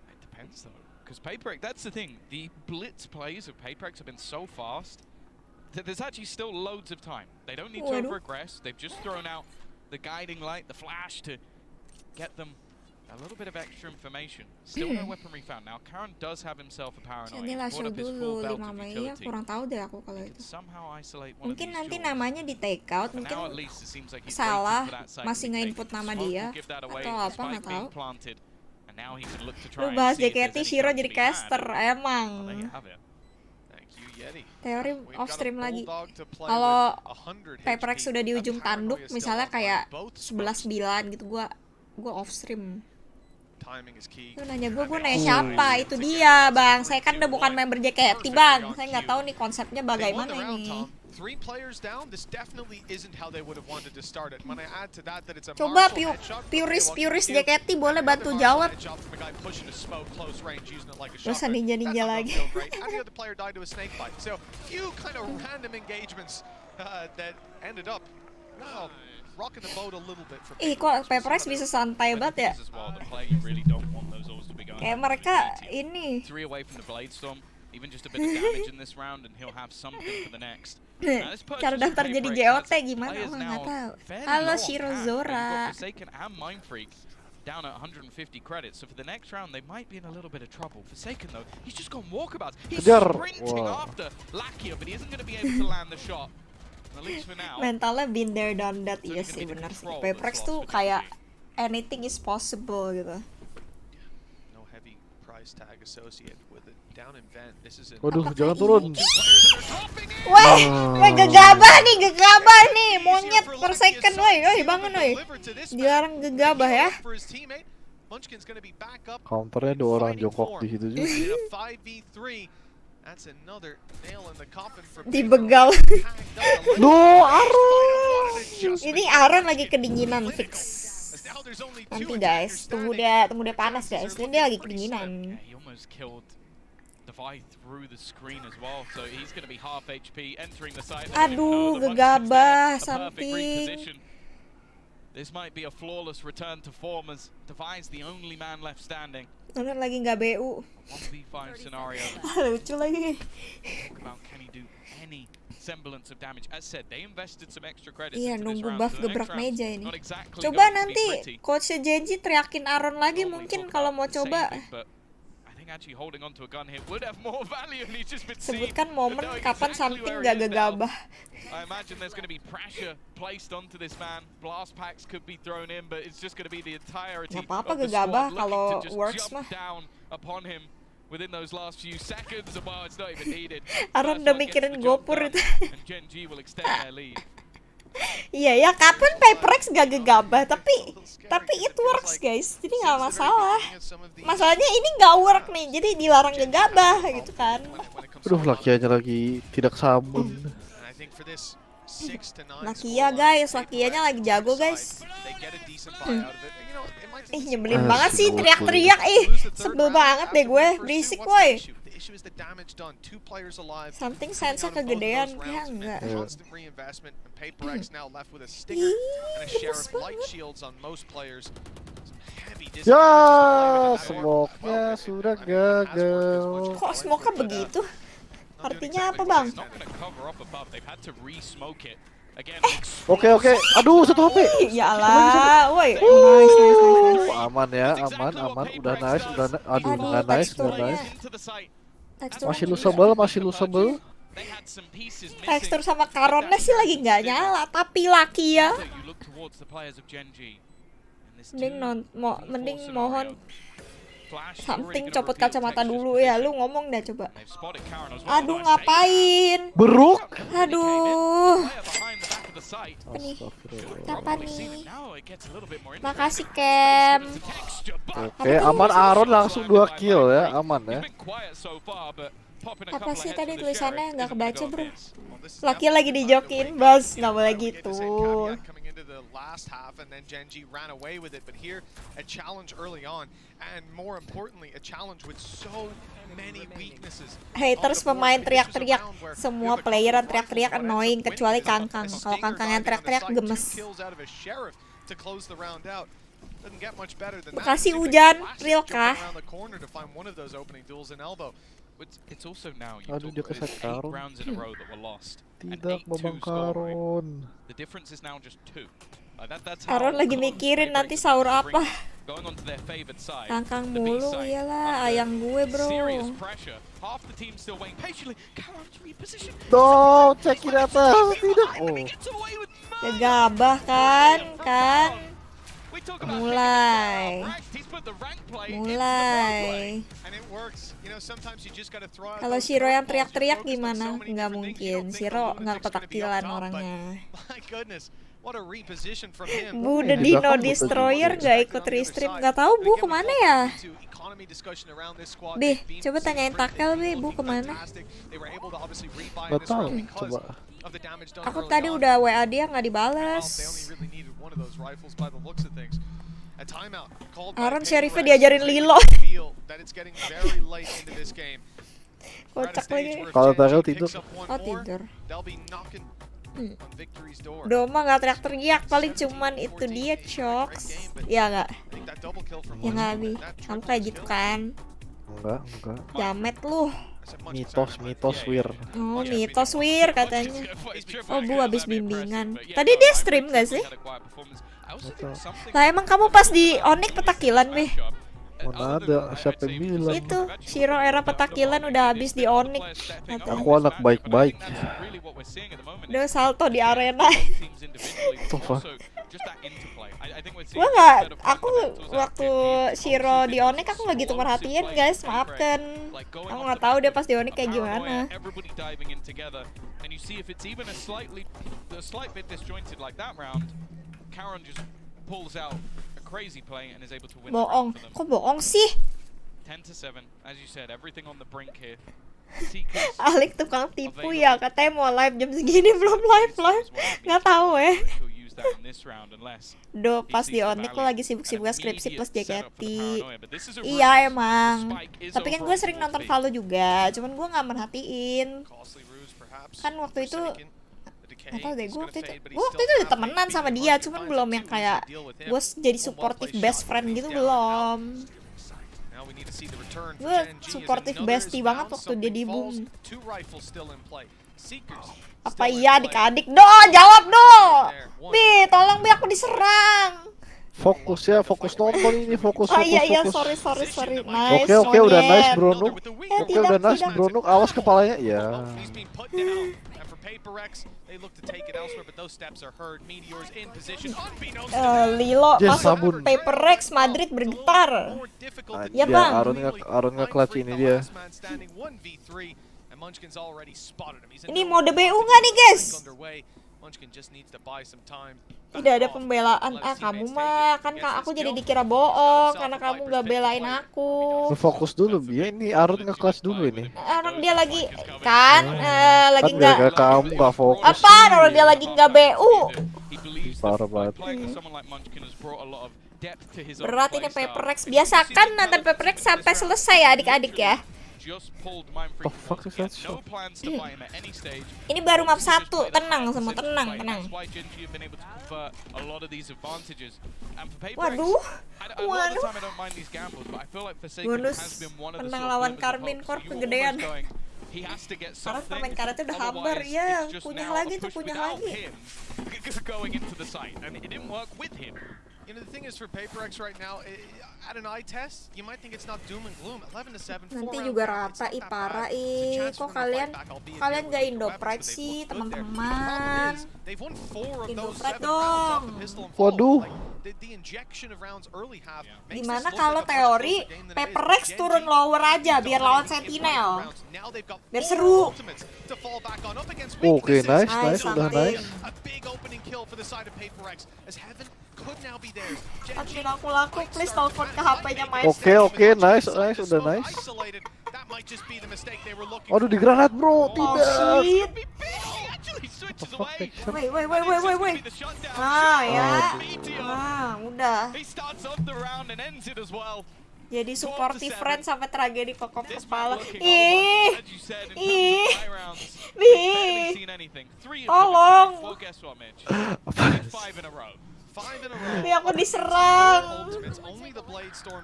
It depends though, because PaperX, that's the thing. The blitz plays of PaperX have been so fast that there's actually still loads of time. They don't need to Waduh. over-aggress. They've just thrown out the guiding light, the flash to get them a little bit of extra information. Still no weaponry found. Now, Karon does have himself a paranoia. Jadi He's lah brought show up his dulu full belt 5 of Mei ya, utility. kurang tahu deh aku kalau He itu. can somehow isolate one of Mungkin these nanti jewels. namanya di take out, For now, at mungkin least, it seems like he's salah, waiting for that side masih to be nge-input taken. nama Smoke dia, will give that away, atau the apa, spike nggak being tahu. planted. And now he can look to Lu try and bahas see if there's JKT, any Shiro chance jadi to be had. caster, emang. Well, there you have it. Thank you, Yeti. Teori We've off got a stream lagi. bulldog to play Kalau with 100 PaperX HP. sudah di That ujung paranoia tanduk, still misalnya up kayak on both 11-9 gitu, gua off stream. timing is key. Lu nanya gue nanya siapa? Itu dia bang, saya kan udah bukan member JKT bang. Saya nggak tahu nih konsepnya They won bagaimana the round, ini. Tom. 3 players down. This definitely isn't how they would have wanted to start it. When I add to that it's a Coba Marshall headshot, puris okay, JKT boleh another bantu Marshall jawab. headshot from a guy pushing a smoke close range, using it like a Terus shotgun. ninja That's not lagi. feel great. And the other player died to a snake bite. So few kind of random engagements that ended up rocking the boat a little bit for Ih kok Pepres bisa santai banget ya? As well, the player you really don't want those ores to be going Kayak after mereka the ini 3 away from the blade storm, even just a bit of damage in this round and he'll have something for the next. Now, this purchase cara from daftar jadi Paper X JOT has gimana? players Wah now nggak tahu. fairly Halo low on Shiro cash. They've Zora. got Forsaken and Mindfreak down at 150 credits, so for the next round they might be in a little bit of trouble. Forsaken though, he's just gone walkabouts. He's Kejar. sprinting Wah. after Lakia, but he isn't going to be able to land the shot. At least for now. Mentalnya been there done that, iya sih benar sih. Peprex tuh kayak anything is possible gitu. no heavy price tag associated with it. Down in vent, this is a Waduh, jangan turun. Weh, gegabah nih, monyet per second, woi bangun woi. Dilarang gegabah ya. Munchkin's gonna be back up. Counternya 2 orang jongkok di situ juga. In a 5v3. That's another nail in the coffin for Dibegal. Duh, Aron. Ini Aaron lagi kedinginan fix. Nanti guys, tunggu dia panas guys. Ini dia lagi kedinginan. Yeah, he almost killed Devi through the screen as well, so he's going to be half HP entering the site. Aduh, gegabah, A perfect samping. reposition. This might be a flawless return to form as Devi's the only man left standing. Aaron lagi nggak BU. 1v5 scenario. Lucu lagi. Talk about can he do any semblance of damage. As said, they invested some extra credits Iya, into this nunggu round, buff so the next gebrak round's meja ini. not exactly Coba going to be nanti pretty. coachnya Genji teriakin Aaron lagi Normally mungkin talk kalau about mau coba. saving, but I think actually holding onto a gun here would have more value, and he's just been Sebutkan seen momen knowing kapan exactly something where gak he is now. gegabah. I imagine there's going to be pressure placed onto this man. Blast packs could be thrown in, but it's just going to be the entirety Nggak apa-apa of the gegabah squad kalau looking to just works jump mah. down upon him within those last few seconds. Well, it's not even needed. Aaron First udah one gets mikirin the job gopur done, itu. and Gen G will extend their lead. Iya ya, kapan Peprex gak gegabah, tapi it works guys, jadi nggak masalah. Masalahnya ini nggak work nih, jadi dilarang gegabah gitu kan. Aduh, lakianya lagi tidak sambun. Lakia guys, Lakianya lagi jago guys. Nyebelin banget sih teriak-teriak, sebel banget deh gue, berisik woi. Something sense-nya kegedean, kayak enggak. Ya, smoke-nya sudah gagal. Kok smoke-nya begitu? Artinya apa bang? Oke, aduh, 1 HP. Ya Allah, woi. Nice. Aman ya, aman. Udah nice, aduh, nggak nice. Masih losable. Tekstur sama Karonnya sih lagi nggak nyala, tapi Lakia. Mending mohon something copot kacamata dulu ya, lu ngomong dah coba. Aduh ngapain? Beruk. Aduh. Apa nih? Makasih Kem. Oke, aman. Aaron langsung 2 kill ya, aman ya. Apa sih tadi tulisannya nggak kebaca bro? Laki lagi dijokin bos, nggak boleh gitu. The last half and then Genji ran away with it, but here a challenge early on and more importantly a challenge with so many weaknesses. Haters pemain teriak-teriak, semua player teriak-teriak annoying kecuali Kangkang. Kalau Kangkang yang teriak-teriak gemes. Makasih hujan, real kah? Aduh, dia keset Karon. Tidak, Babang Karon. Aaron lagi mikirin nanti sahur apa. Kangkang mulu, iyalah ayang gue bro. No, cekin atas, tidak. Oh. Gegabah kan. Mulai. Kalau Shiro yang teriak-teriak gimana? Nggak mungkin, Shiro nggak ketaktilan orangnya. What a reposition from him. Bu The Di Dino belakang Destroyer gak ikut restream. Gak tahu Bu kemana ya? Be, coba tanyain Takel Be, Bu kemana? Gak tahu, coba. Aku tadi udah WA dia nggak dibales. Aaron Sheriffnya diajarin Lilo. Kocak lagi. Kalau Takel tidur. Oh tidur. Doma nggak teriak-teriak, paling cuman itu dia Cox. Ya nggak? Ya nggak Bi. Kamu kayak gitu kan? Enggak. Jamet lu. Mitos wir. Oh mitos wir katanya. Oh Bu habis bimbingan. Tadi dia stream gak sih? Lah emang kamu pas di Onyx petakilan Be? Mana ada, siapa yang bilang? Itu Shiro era petakilan udah habis di Onyx. Aku anak baik-baik. Udah salto di arena. Tuh, Gua nggak, aku waktu Shiro di Onyx aku nggak gitu merhatiin guys, maafkan. Aku nggak tahu dia pas di Onyx kayak gimana. Bohong, kok bohong sih? 10-7, as you said, everything on the brink here. Alik tukang tipu ya, katanya mau live jam segini belum live. Nggak tahu Do pas di Onyx lo lagi sibuk-sibuk skripsi plus JKT. Iya emang. Tapi kan gue sering nonton Valo juga, cuman gue nggak merhatiin. Kan waktu itu nggak tahu deh, gue waktu itu udah temenan sama dia, cuman belum yang kayak gue jadi supportive best friend gitu belum. Gue supportive bestie banget waktu dia di boom. Apa iya adik-adik? Jawab Do. Bi, tolong Bi, aku diserang. Fokus nonton ini, fokus. Oh iya, sorry. Nice. Oke, udah nice Bronuk. Tidak, Udah nice tidak. Bronuk, awas kepalanya. Ya. Lilo Yes, masuk sabun. Paper Rex, Madrid bergetar. Ya Dia bang. Aaron nge-clutch ini dia. Ini mode BU nggak nih guys? Tidak ada pembelaan. Kamu mah kan aku jadi dikira bohong karena kamu nggak belain aku. Fokus dulu, dia ini Aaron nge-clutch dulu ini. Orang dia lagi kan lagi Kan nggak. gara-gara kamu nggak fokus. Apa? Orang dia lagi nggak BU. Parah banget. Berat ini Paper Rex. Biasakan nonton Paper Rex sampai selesai ya adik-adik ya. The fuck is that shot? Ini baru map 1. Tenang semua, tenang. Waduh. Bonus menang lawan Karmin Corp kegedean. Karena permain karetnya udah hambar ya. Punya lagi. You know, the thing is for PaperX right now, at an eye test, you might think it's not doom and gloom. 11-7. Nanti juga rata parah kok kalian gak Indopride sih teman-teman. Indopride dong. Waduh. Gimana kalau teori Paper-Rex turun lower aja biar lawan Sentinel, biar seru. Oke, nice, udah nice. Admin aku laku, please telepon ke HP-nya main. Oke, nice, udah nice. Aduh, di granat bro, tidak. Shit. Wait. Ya. Udah. Jadi supportive friend sampai tragedi kokok kepala. Ih. Tolong. Tapi aku diserang.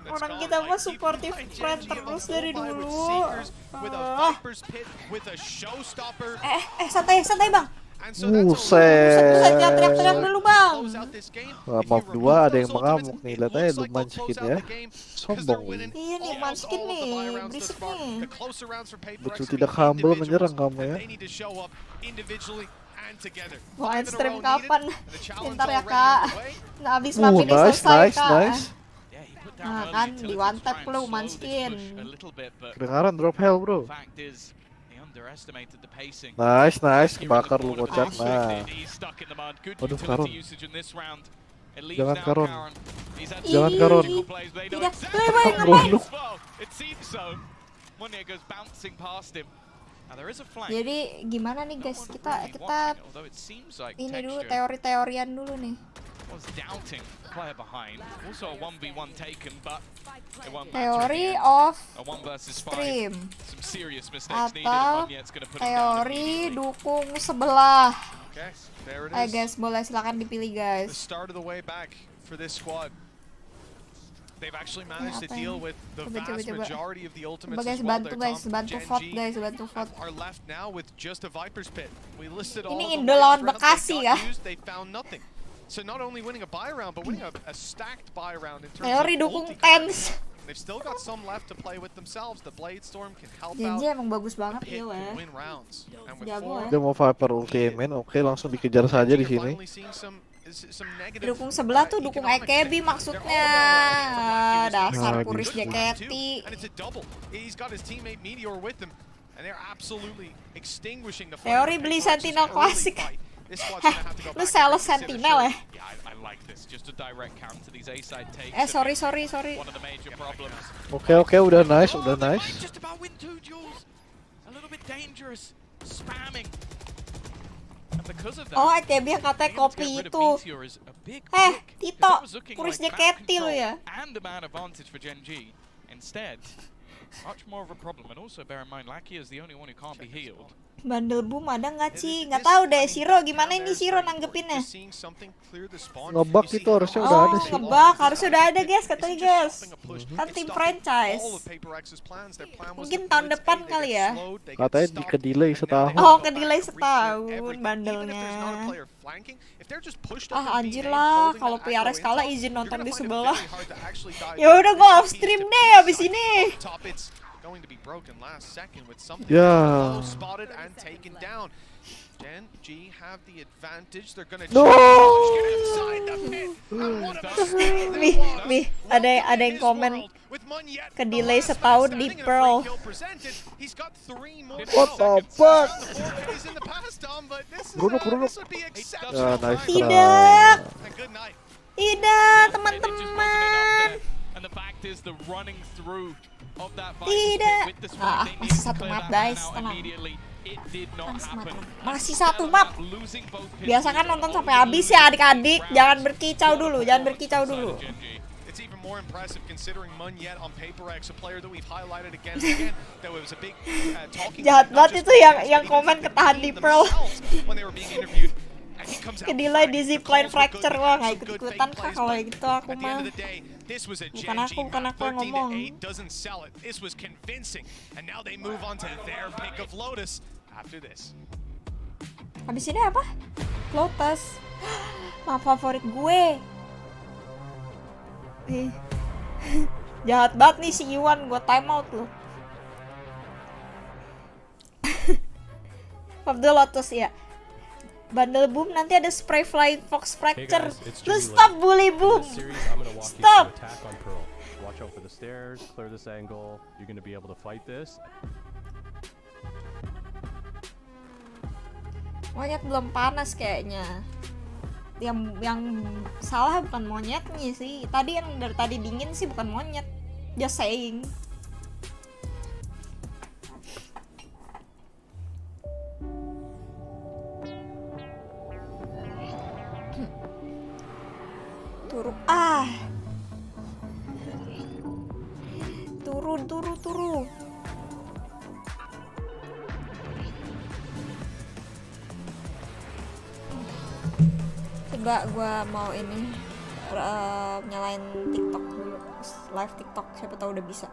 Orang kita mah supportive friend terus dari dulu. Santai bang. Buset. Jangan teriak-teriak dulu bang. Map 2 ada yang mengamuk nih, lihat aja lu manskin ya. Sombong ini. Iya nih manskin nih, berisik nih. Betul tidak humble menyerang kamu ya. Mau end stream kapan? Ntar ya kak. Nah abis map ini selesai kak. Nice. Nah kan di one tap lu manskin. Kedengaran drop hell bro. underestimated the pacing. Nice, nice. Here in the Kebakar lu corner, kocak. but Nah. he's stuck in the mud. Good Waduh, utility Karon. usage in this round. It leaves Jangan now Karon. Karon. He's had Jangan some Karon. physical plays, but they know Tidak. exactly Boy, where ngapain? he is. Well, it seems so. Monia goes bouncing past him. Now there is a flank. Jadi gimana nih No guys? one Kita really kita watching it, although it seems like ini dulu Texture teori-teorian dulu nih. was doubting the player behind. Also a 1v1 taken, but it won't matter in Teori the end. of A 1 versus 5. stream Some serious mistakes needed, and atau Moniet's gonna put him down teori immediately. dukung sebelah. Okay, there it Ayo is. guys, boleh silakan dipilih The guys. start of the way back for this squad. They've actually managed to apa deal ini? with the Coba, coba, vast coba. majority of the ultimates Coba guys, as well. bantu guys, bantu Gen vote G guys, bantu vote. are left now with just a Viper's Pit. We listed all Ini of the Indo ways lawan rounds Bekasi they got ya. used, they found nothing. So not only winning a buy round, but winning a stacked buy round in terms Teori of dukung ulti TENS. combinations. They've still got some left to play with themselves. The Blade Storm can help Genji out. emang bagus banget Pit heal ya. can win rounds. And with Jago ya. four, Dia mau Viper ulti main. Oke, langsung dikejar saja di You're sini. finally seeing some negative, Dukung sebelah tuh dukung economics AKB there. maksudnya. They're all about Dasar Nah, puris gitu. JKT. And it's a double. He's got his teammate Meteor with him, and they're absolutely extinguishing the Teori flame. beli Paper X is Sentinel an early klasik. fight. This squad's gonna have to go Lu back and sales reconsider, Sentinel sure. ya? Yeah, I like this. Just a direct counter to these A-side takes. Sorry. One of the major problems. Oke, udah nice, Oh, udah they nice. might just about win 2 duels. A little bit dangerous. Spamming. And because of that, Oh, AKB yang katanya being able to kopi get rid of itu. Meteor is a big Eh, pick, 'cause Tito, that was looking puris like map JKT lu control ya. and the man advantage for Gen G. Instead, much more of a problem. And also bear in mind, Lakia is the only one who can't be healed. Bandel boom ada nggak Ci? Nggak tahu deh. Shiro gimana ini Shiro nanggepinnya? Ngebug itu harusnya udah Oh, ada sih. ngebug harusnya udah ada guys katanya guys. Kan tim franchise. Mungkin tahun depan kali ya. Katanya di ke-delay setahun. Oh, ke-delay setahun bandelnya. Ah anjir lah, kalau PRS kalah izin nonton di sebelah. Ya udah gua off stream deh abis ini. Going to be broken last second with something Yeah. spotted and taken down. Gen G have the advantage. They're gonna No! get inside the pit. And what about Nih, ada yang komen ke delay setahun di Pearl. What the fuck? Geruduk. Ya, nice Tidak. try. Tidak, It just wasn't enough teman-teman. there. And the fact is the running through of that Tidak. with the spike, they Masih needed to satu clear map that guys, one out tenang. immediately. It did not happen. Masih satu map. Losing both pits Biasa kan was nonton the sampai only habis ya adik-adik. round. Jangan berkicau dulu, jangan berkicau dulu. Gen G. It's even more impressive considering Munyet on Paper X, a player that we've highlighted again and again. There was a big talking Jahat point, not banget just itu from yang the komen team ketahan di Pearl. themselves when they were being interviewed. And he comes out Kedelay di firing. The zipline calls were good, fracture. they Wah, had nggak some good ikut-ikutan fake kah plays, kalau but gitu aku at the mah. end of the day, this was a Gen Bukan G aku map. yang ngomong. 13-8 doesn't sell it. This was convincing. And now they move on to their pick of Lotus after this. Habis ini apa? Lotus. Map favorit gue. Ih. Jahat banget nih si Iwan, gue time out loh. Map the Lotus ya. Bandel boom nanti ada spray flying fox fracture. Lu stop bully boom. Stop. Attack on Pearl. Watch out for the stairs, clear this angle. You're going to be able to fight this. Monyet belum panas kayaknya. Yang salah bukan monyetnya sih. Tadi yang dari tadi dingin sih bukan monyet. Just saying. Turu turu. Coba gua mau ini nyalain TikTok dulu, live TikTok, siapa tahu udah bisa.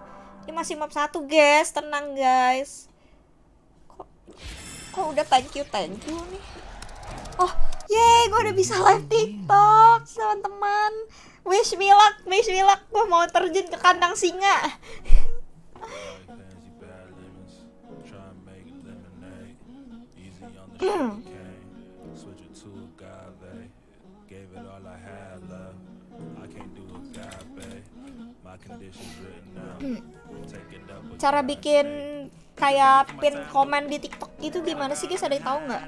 Ini masih map 1 guys, tenang guys. Kok udah thank you nih. Oh, yeay, gua udah bisa live TikTok, teman-teman. Wish me luck, gua mau terjun ke kandang singa. Cara bikin kayak pin komen di TikTok gitu gimana sih guys? Ada yang tahu nggak?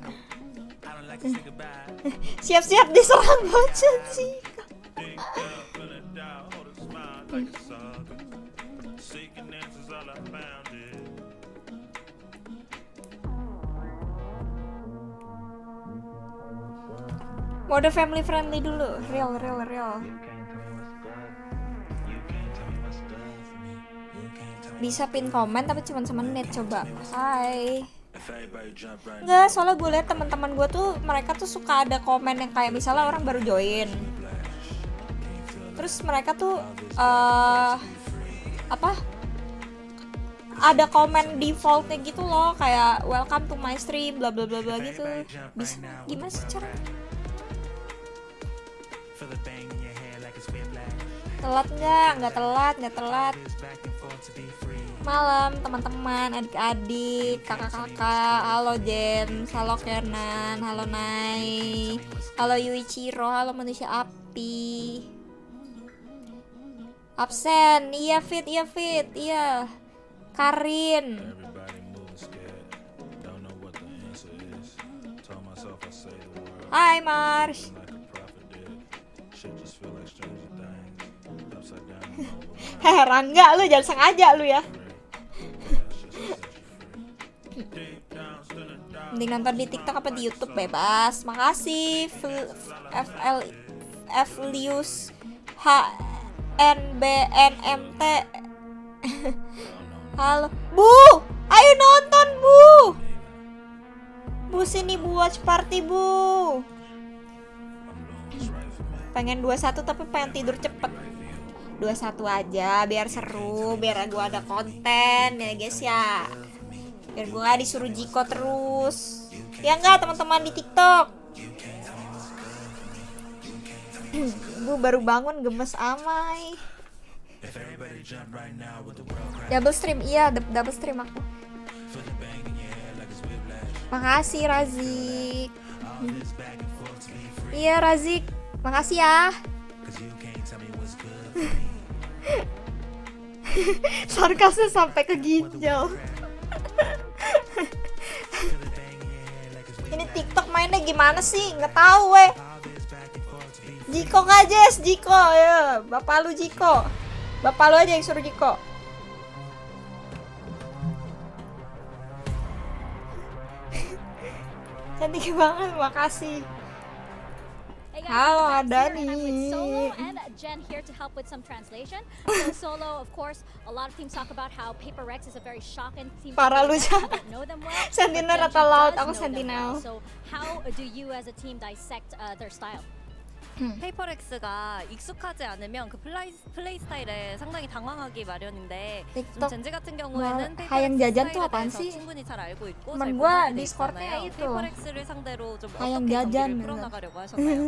Siap-siap diserang bocah sih. Mode family friendly dulu, real. Bisa pin komen tapi cuma semenit, coba. Hai. Enggak, soalnya gue liat teman-teman gue tuh mereka tuh suka ada komen yang kayak misalnya orang baru join. Terus mereka tuh ada komen defaultnya gitu loh, kayak welcome to my stream bla bla bla bla gitu. Bisa gimana sih caranya? Telat nggak telat. Malam teman-teman, adik-adik, kakak-kakak, halo James, halo Kenan, halo Nai, halo Yuichiro, halo manusia api. Absen, iya fit, iya. Karin. Hai Mars. Rangga, lu jangan sengaja lu ya. Mending nonton di TikTok apa di YouTube bebas. Makasih Flius HNBNMT. Halo Bu, ayo nonton Bu. Bu sini Bu, watch party Bu. Pengen 21 tapi pengen tidur cepet. 21 aja biar seru, biar gue ada konten ya guys ya. Biar gue gak disuruh Jiko terus. Ya enggak teman-teman di TikTok. Gue baru bangun gemes amai. Double stream, iya double stream aku. Makasih Razik. Iya Razik, makasih ya. Sarkasnya sampai ke ginjal. Ini TikTok mainnya gimana sih? Nggak tahu weh. Jiko nggak Jess? Jiko ya, bapak lu Jiko. Bapak lu aja yang suruh Jiko. Cantik banget, makasih. Halo Adani. Solo and Jen here to help with some translation. So Solo, of course, a lot of teams talk about how Paper Rex is a very shocking team. Para lu know them well. Sentinel atau laut? Aku Sentinel. So how do you as a team dissect their style? 페이퍼렉스가 익숙하지 않으면 그 플레이 스타일에 상당히 당황하기 마련인데 TikTok 젠지 같은 경우에는 hayang jajan tuh 스타일에 apaan 대해서 sih? 충분히 잘 알고 있고 Temen 잘 gua 분석이 돼 Discordnya 있잖아요. itu 페이퍼렉스를 상대로 좀 hayang 어떻게 jajan 경기를 풀어나가려고 하셨나요?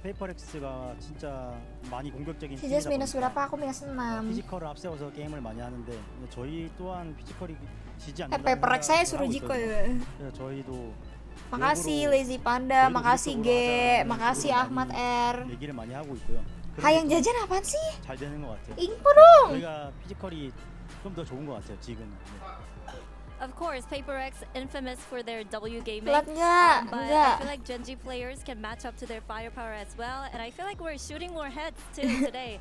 페이퍼렉스가 진짜 많이 공격적인 Si Jess 팀이다 minus 보니까 berapa? Aku minus 6. 피지컬을 앞세워서 게임을 많이 하는데 저희 또한 피지컬이 지지 않는다는 Paper Rex saya suruh 생각을 Jiko 하고 ya. 있거든요. 그래서 저희도 Makasih Lazy Panda, makasih G, makasih Ahmad R. 얘기를 많이 하고 있고요. Hayang jajan apaan sih? 잘 되는 것 같아요. Info dong. 저희가 피지컬이 좀 더 좋은 것 같아요 지금. Of course, PaperX infamous for their W gaming. Telat nggak? But Nggak. I feel like Gen G players can match up to their firepower as well, and I feel like we're shooting more heads too today.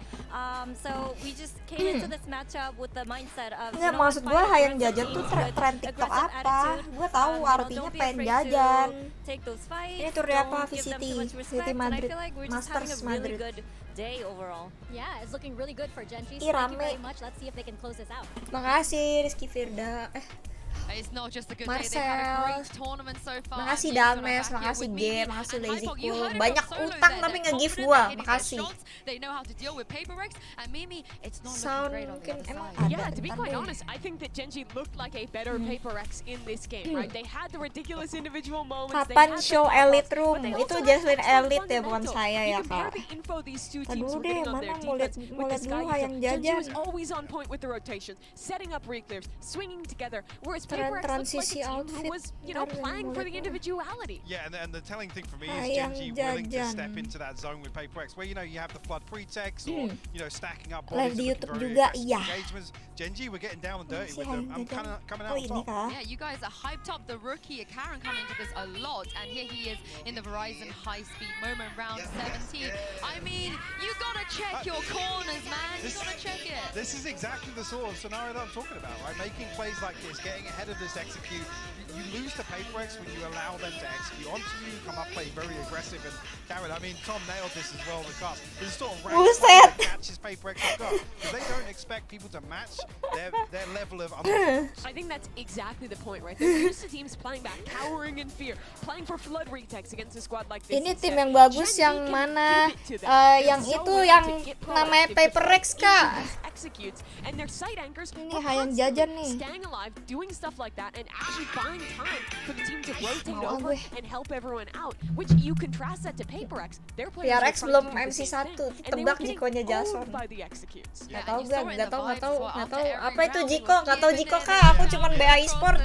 So we just came into this matchup with the mindset of. Nggak, maksud gue hayang jajan tuh tren TikTok apa? Gue tahu artinya pengen jajan. Ini turnya apa? VCT Madrid, Masters Madrid. Day overall. Yeah, it's looking really good for Gen G. Ih, Thank you rame. very much. Let's see if they can close this out. Makasih Rizky Firda. It's not just a good Marcel. day, they've had a great tournament so far. Makasih And Dalmes, James makasih are back G, here with me. makasih And Lazy Hypog, you Cool. heard it Banyak from Solo utang there. tapi They're nge-give confident, gua, they're hitting their makasih. shots. They know how to deal with Paper Rex, and Mimi, it's not Sound looking great on the mungkin other emang side. ada. Yeah, to be Bentar quite deh. honest, I think that Gen G looked like a better Paper Rex in this game, right? They had the ridiculous individual moments. they Kapan had the show pop-ups, Elite but Room? they Itu also Jaslyn had some Elite ya, bukan fundamental. saya You ya compare kak. the info these two Tadi teams dulu were deh, getting on their mana mau lihat defense mau with lihat this dulu guy. hayang Gen G was jajan. always on point with the rotation, setting up reclaves, swinging together, whereas Paper Keren Paper X looks like transisi a team who outfit. was, you know, playing for the individuality. Yeah, and the telling thing for me is Ayang Genji willing to jajan. step into that zone with Paper X, where you know you have the flood pretext or you know stacking up Live bodies di and YouTube very juga, aggressive iya. engagements. Genji, we're getting down and dirty Si with them. Ayang I'm kind jajan. of coming Oh out ini on top. kah? Yeah, you guys are hyped up the rookie Karen coming into this a lot, and here he is in the Verizon high-speed moment, round 17. I mean, you gotta check your corners, man. You gotta check it. This is exactly the sort of scenario that I'm talking about, right? Making plays like this, getting ahead of this execute. You lose to Paper X when you allow them to execute onto you, come up, play very aggressive, and Karen, I mean, Tom nailed this as well in the cast. This is sort of rank play that catches Paper X off guard, because they don't expect people to match their level of I think that's exactly the point, right? They're used to teams playing back, cowering in fear, playing for flood retakes against a squad like this. Ini tim yang bagus yang mana? Yang itu yang namanya Paper X kak. And their side anchors Ini Hayang jajan nih. staying alive, doing stuff like that, and actually buying time for the team to rotate Mau over gue. and help everyone out. Which you contrast that to Paper X. Their players PRX were trying belum to do the MC1, same thing, and they tebak were getting Jikonya Jason. owned by the executes. Nggak tahu gue, nggak tahu. Apa itu Jiko? Nggak tahu Jiko kak. Aku cuman BA e-sport.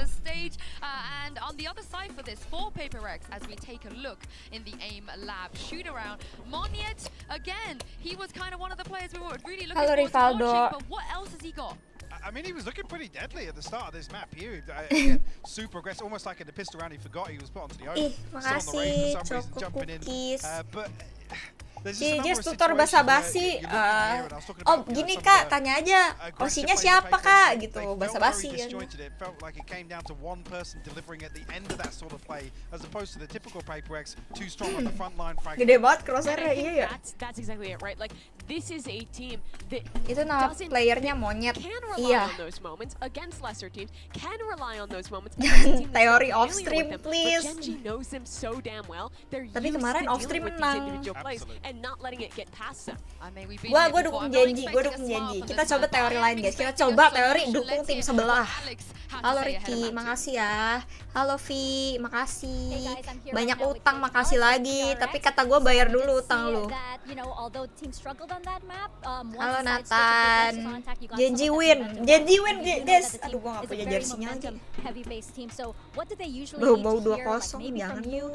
And on the other side for this, for Paper X, as we take a look in the AIM lab shoot around, Monyet, again, he was kind of one of the players we were really looking Halo, forward to Rivaldo. watching, but what else has he got? I mean, he was looking pretty deadly at the start of this map here. Again, super aggressive, almost like in the pistol round. He forgot he was put onto the open. Ih, makasih. Choco cookies. But Just tutor basa-basi. Oh gini kak, tanya aja Osinya siapa kak gitu, basa-basi kan. It felt like it came down to one person delivering at the end of that sort of play, as opposed to the typical Paper X, too strong on the front line. Gede banget crosshair-nya, iya ya. That's exactly it, right? Like this is a team that Itu nama playernya Monyet. Iya. those moments against lesser teams, can rely on those moments. Teori off stream please. Genji knows them so damn well. They're Tapi used kemarin to off stream dealing with these menang. individual plays and not letting it get past them. Gue dukung Genji, Kita coba teori lain guys. Kita coba teori dukung tim sebelah. Halo Ricky, makasih ya. Halo Vi, makasih. Banyak utang, makasih lagi. Tapi kata gue bayar dulu utang lu. Halo Nathan. Genji win guys. Aduh gue gak punya jersinya lagi. Bau 2-0 jangan yuk.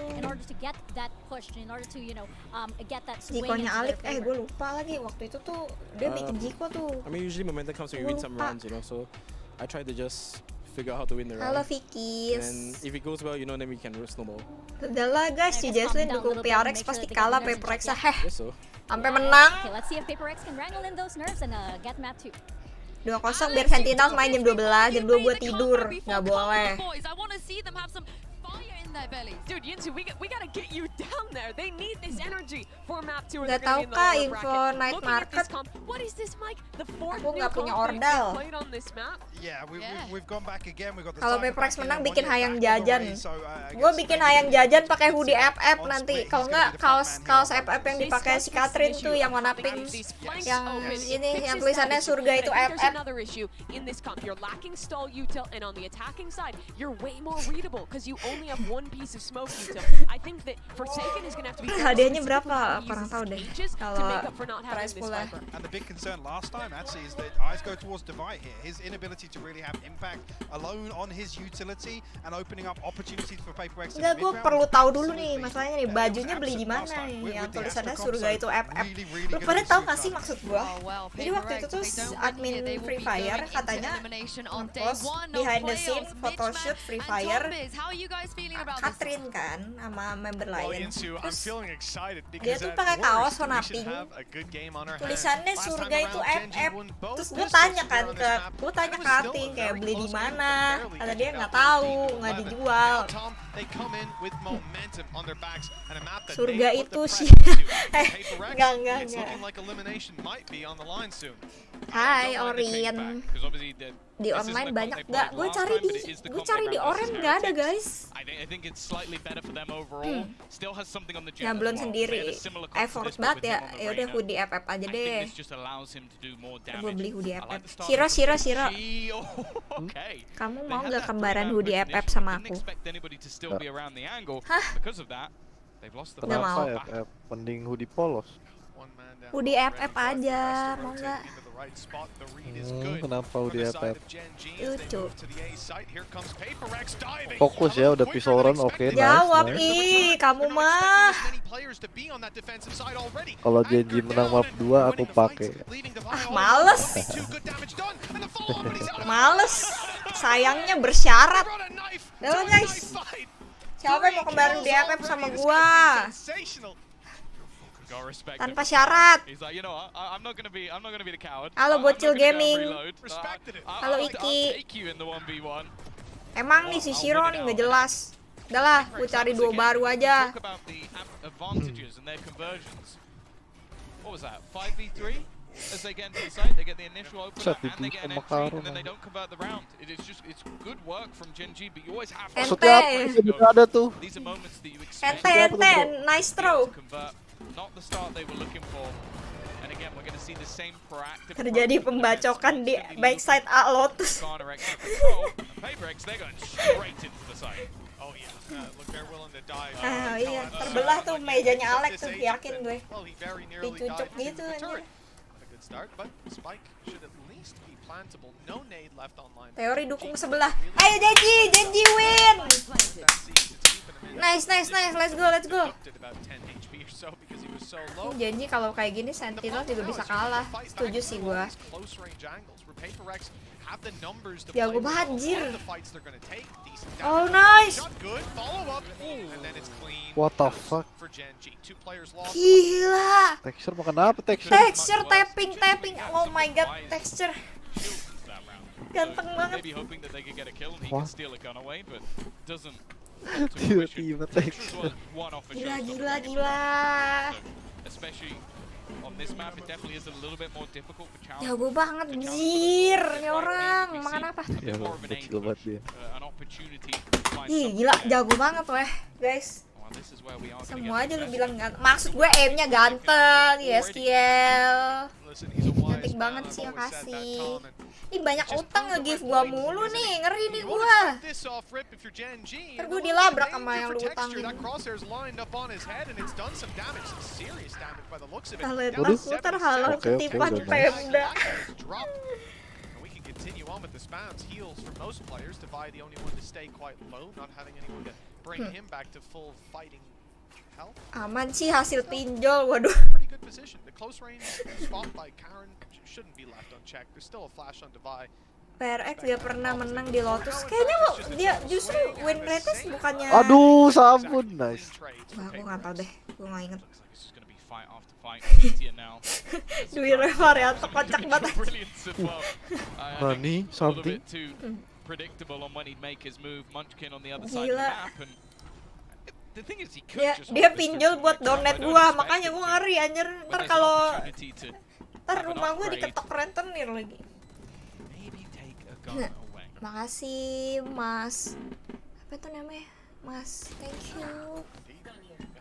Jikonya Alik, gue lupa lagi waktu itu tuh dia bikin Jiko tuh. I mean usually momentum comes when you win some rounds, you know. So I try to just figure out how to win the round. Halo Vikis. And if it goes well, you know, then we can snowball. Udahlah guys, si Jaslyn dukung PRX pasti kalah Paper X heh. Yes, so. Sampai menang. 2-0 biar Sentinels main jam 12, jam 2 gue tidur. Nggak boleh. Dude, Yinsu, we gotta get you down there. They need this energy for map 2. Nggak tahu kah info night market? What is this, Mike? The fourth Aku nggak punya comp ordal. played on this map. Yeah, we've gone back again. We've got the Kalau cycle Paper X back in menang and bikin Monyet hayang back all the jajan. way, so, I Gue guess bikin maybe hayang we jajan can pakai see hoodie that FF on nanti. split, Kalau he's nggak gonna be the front kaos man here. FF yang dipakai si Catherine tuh yang warna pink, yang ini yang tulisannya surga itu There's FF. another issue in this comp. You're lacking stall util, and on the attacking side, you're way more readable because you only have one piece of smoke util. I think that Forsaken is gonna have to be Hadiahnya berapa? Kurang tahu deh. Kalau prize pool-nya. And the big concern last time actually is that eyes go towards Divide here. His inability to really have impact alone on his utility and opening up opportunities for Paper X. Enggak, gue perlu tahu dulu nih masalahnya nih, bajunya beli di mana nih yang tulisannya surga itu FF. Lu pada tahu nggak sih maksud gue? Jadi waktu itu tuh admin Free Fire katanya ngepost behind the scene photoshoot Free Fire Catherine kan sama member lain. Terus dia tuh pakai kaos warna pink, tulisannya surga itu FF. Terus gue tanya kan ke Kating kayak beli di mana, kata dia nggak tahu, nggak dijual. Surga itu sih. Enggak. Hai Orien. Di online banyak nggak? Gue cari di Oren nggak ada guys. Ya belum sendiri. Effort banget ya. Ya udah hoodie FF aja deh. Gue beli hoodie FF. Shiro. Kamu mau nggak kembaran hoodie FF sama aku? Hah? Nggak mau. Kenapa FF? Mending hoodie polos. Hoodie FF aja, mau nggak? right spot. The read is good. Kenapa From the dia side tap? of Gen G as they Lucu. move to the A site. Here comes PaperX diving. Fokus ya, udah pisoran, oke, nice, Jawab nice. ih, kamu They're not mah. expecting as many players to be on that defensive side already. Kalau Genji Anchor menang down map and 2 aku winning the fights, pakai. leaving the Ah, Vile males. 1v2, good damage done, and the follow-up, and he's out of Males. Sayangnya bersyarat. Run a knife Udah to a guys. knife fight. Siapa yang mau kembali di FF sama gua? Sensational. Gotta respect Tanpa him. syarat. He's like, you know what? I'm not gonna be the coward. Halo, I'm Bocil not gonna go and Gaming. reload. Respected it. Halo, I'll Iki. take you in the 1v1. Emang nih si Shiro nih nggak jelas. Udahlah, gue cari duo baru aja. Talk about the advantages and their conversions. What was that? 5v3? As they get into the site, they get the initial opener and they get an entry, and then they don't convert the round. It's good work from Gen G, but you always have to. Maksudnya apa? Tidak ada tuh. These are moments that you expect Ente, nice throw. to convert. Not the start they were looking for. And again, we're going to see the same proactive. Terjadi pembacokan di backside A Lotus. PaperX, they're going straight into the site. Oh yeah, look, they're willing to dive. Ah iya, terbelah tuh mejanya Alex tuh, yakin gue. Well, he very nearly Dicucuk dived gitu into the anjir. turret. Not a good start, but Spike should at least be plantable. No nade left online. Teori dukung sebelah. Ayo Genji win. Nice, let's go. Did about 10 HP or so because he was so low. Genji kalau kayak gini Sentinel juga bisa kalah. Setuju sih gua. Close range angles where PaperX have the numbers to Jago play banget, with. anjir. All the fights they're gonna take. Decent Oh, damage. nice. Shot good. Follow up. And then it's clean. What the fuck? For Gen G. 2 players lost. Gila. Texture makan apa texture? Texture tapping. Oh my god, texture. Ganteng banget. Maybe hoping that they could get a kill and he What? can steal a gun away, but doesn't. Tiba-tiba texture. Gila. Especially on this map, it definitely is a little bit more difficult for challenge. Jago banget, jir. Ini orang makan apa? Ya, kecil banget dia. An opportunity to find Ih, something gila, there. jago banget weh, guys. Well, this is where we are gonna Semua get aja the lu best. bilang ganteng. Maksud gue aimnya ganteng, SQL. Listen, he's a wise Cantik man. banget I've sih, always said that, makasih. Tom, and Ini banyak utang nge-give gua mulu nih, ngeri nih you won't gua. expect this off rip if you're Gen G. Ntar And gua the dilabrak danger sama yang for lu texture, utangin. That crosshair's lined up on his head and it's done some damage, some serious damage by the looks of it. Talenta Down to ku terhalang 77. ketipan udah nice. Pemda. Drop. And we can continue on with the spams. Heals for most players. Divide the only one to stay quite low, not having anyone to bring him back to full fighting health. Aman sih hasil pinjol, waduh. Pretty good position. The close range spot by Karen shouldn't be left unchecked. There's still a flash on Divide. PRX gak pernah menang di Lotus. Kayaknya dia justru win rate bukannya. Aduh, sabun, nice. Wah, aku nggak tahu deh, gue nggak inget. Looks like it's just gonna be fight after fight. Meteor now. Duit varianto kocak banget. Brilliant as well. I Nani, think a little something. bit too predictable on when he'd make his move. Munchkin on the other side of the Gila. map, and the thing is he could just Dia hold this pinjol for buat some donate example. I don't gua, expect makanya him gua to, ngeri anjir. but Ntar there's an kalau opportunity to ntar have an rumah gua upgrade. diketok rentenir lagi. Maybe take a gun away. Makasih, Mas. Apa itu namanya? Mas, thank you.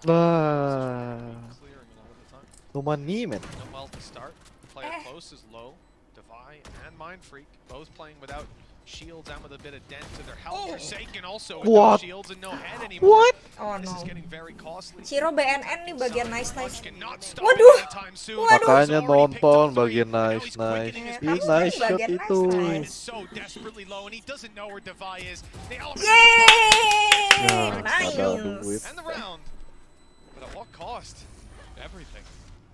Nah, Clearing a lot of the time. no money, man. Done well to start. Player close is low. Divide and Mind Freak both playing without shields and with a bit of dent to their health. Forsaken also with no What? shields and no head anymore. What? Oh This is no. getting very costly. Ciro BNN nih bagian nice. Cannot stop Waduh. anytime soon. Makanya He's already picked nonton up three. bagian Now nice. he's quickening his Ih, pace. nice shot bagian itu. nice. Is so desperately low and he doesn't know where Divide is. The element Yeay, Ya, nice. ada duit. and the round. But at what cost? Everything.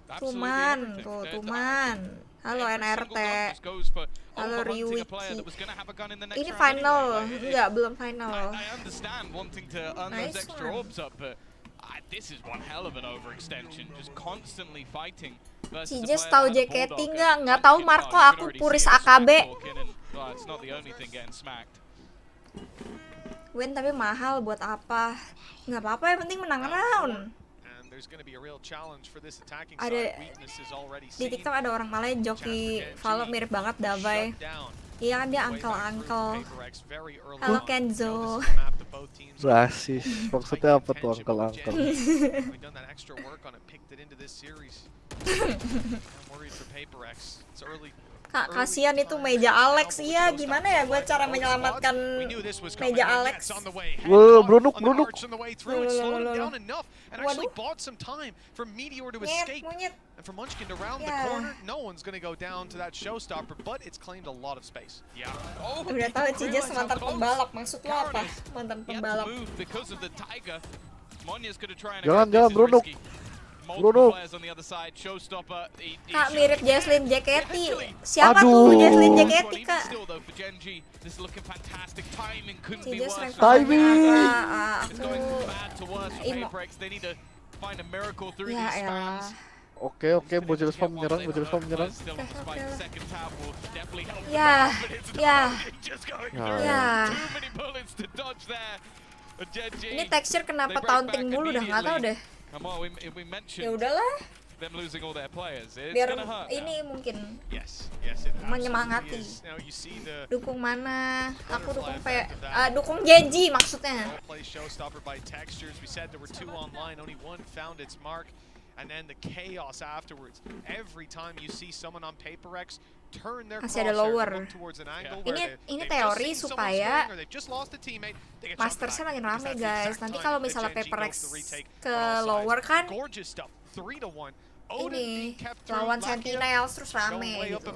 Absolutely Tuman, everything. tuh, There's Tuman. Halo every single NRT. gun just goes for Halo overhunting a player Riwiki. that was gonna have a gun in the next Ini round final, anyway. Like, enggak belum final. I understand wanting to earn Nice those extra one. orbs up, but this is one hell of an overextension. Just constantly fighting versus a Cijas player tahu that has JKT Bulldog nggak? and Nggak tahu Munchkin. Marco, You can aku already puris see the AKB. smack walking and, it's not the only thing getting smacked. Win tapi mahal buat apa? Nggak apa-apa, yang penting menang round. And there's going to be a real challenge for this attacking Ada- side. Weakness is already Di seen. TikTok ada orang Malay joki Valo mirip banget Davai. Shut down. Iya kan dia Way back through uncle-uncle. PaperX very early Halo on. Kenzo. Now this is the map that both teams are Rasis. Maksudnya apa tuh uncle-uncle? We've done that extra work on it, picked it into this series. I'm worried for PaperX. It's early Kak, kasihan itu meja Alex. Iya, gimana ya gue cara menyelamatkan meja Alex? Brunuk. Monyet. And for Munchkin to round the corner, no one's going to go down to that showstopper, but it's claimed a lot of space. Yeah. Oh, Udah tahu Cijas mantan pembalap, maksud lo apa? Mantan pembalap. Jangan, Brunuk. Kak, mirip Jesslyn Jaketi. Siapa tuh Jesslyn Jaketi, Kak? Cijas Timing. Aku ya elah. Oke, Bojol Spam menyerang. Ya. Ini texture kenapa taunting mulu dah nggak tahu deh. Ya udahlah. Biar ini mungkin menyemangati. Dukung mana? Aku dukung Genji maksudnya. And then the chaos afterwards. Every time you see someone on Paper X turn their masih ada lower. Ini teori supaya Mastersnya makin rame guys. Nanti kalau misalnya Paper X ke lower kan ini lawan Sentinels terus rame gitu.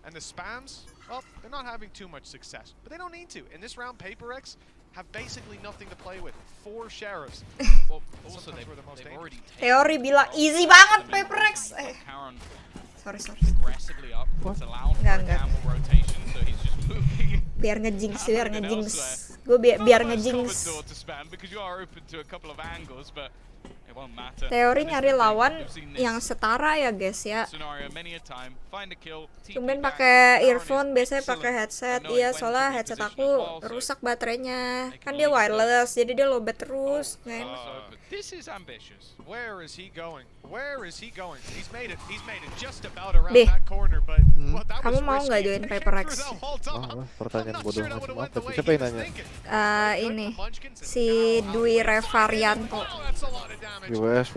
And the spams, well, they're not having too much success, but they don't need to. In this round, Paper X have basically nothing to play with. 4 sheriffs. Well, also they've already teori bilang easy banget Paper X. Sorry. Enggak. Biar ngejinx. Gue biar ngejinx. Teori nyari lawan yang setara ya guys ya. Tumben pakai earphone, biasanya pakai headset. Iya, soalnya headset aku rusak baterainya. Kan dia wireless, jadi dia lowbat terus. Nggak enak. Deh, kamu mau nggak join Paper X? Pertanyaan bodoh macam apa? Siapa yang nanya? Ini si Dwi Revarianto. US,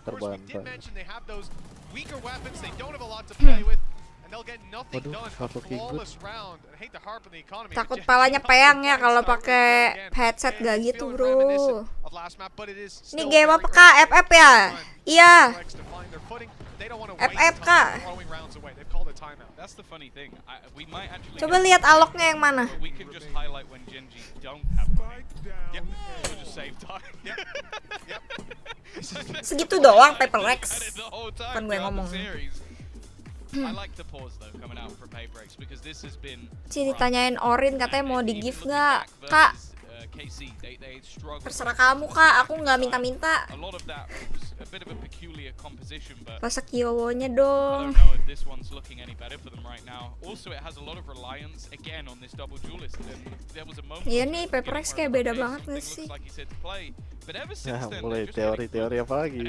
terbantah. Waduh, satu kinggut. Takut palanya peyang ya kalau pakai headset gak gitu bro. Ini game apa kak? FF ya? Iya. FF kak. Coba lihat aloknya yang mana. Segitu doang Paper X. Kan gue ngomong. Ditanyain Orin katanya mau di give nggak kak? Terserah kamu kak, aku nggak minta-minta. Pasak Kyowo-nya dong. Iya nih, Paper X kayak beda banget nggak sih? Ya, mulai teori apa lagi?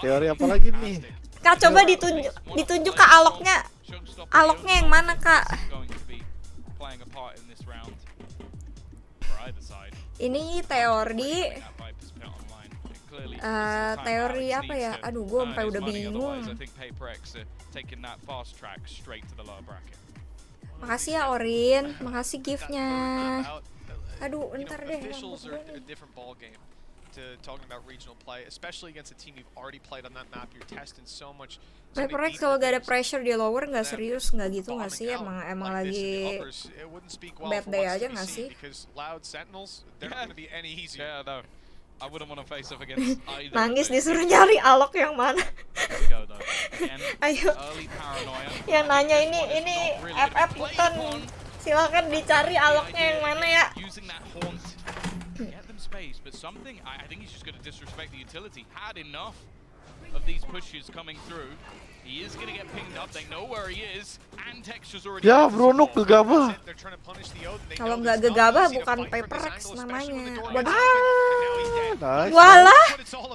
Teori apa lagi nih? Kak, coba ditunjuk kak aloknya. Aloknya yang mana kak? Ini teori teori apa ya? Aduh, gue sampai udah bingung. Makasih ya Orin, makasih gift-nya. Aduh, ntar deh. Paper X kalau gak ada pressure di lower nggak serius, nggak gitu nggak sih? Emang lagi bad day aja nggak sih? Nangis disuruh nyari alok yang mana? Ayo, yang nanya ini FF bukan. Silakan dicari aloknya yang mana ya? Ya, Brunuk gegabah. Kalau nggak gegabah bukan Paper X namanya. Nice. Walah.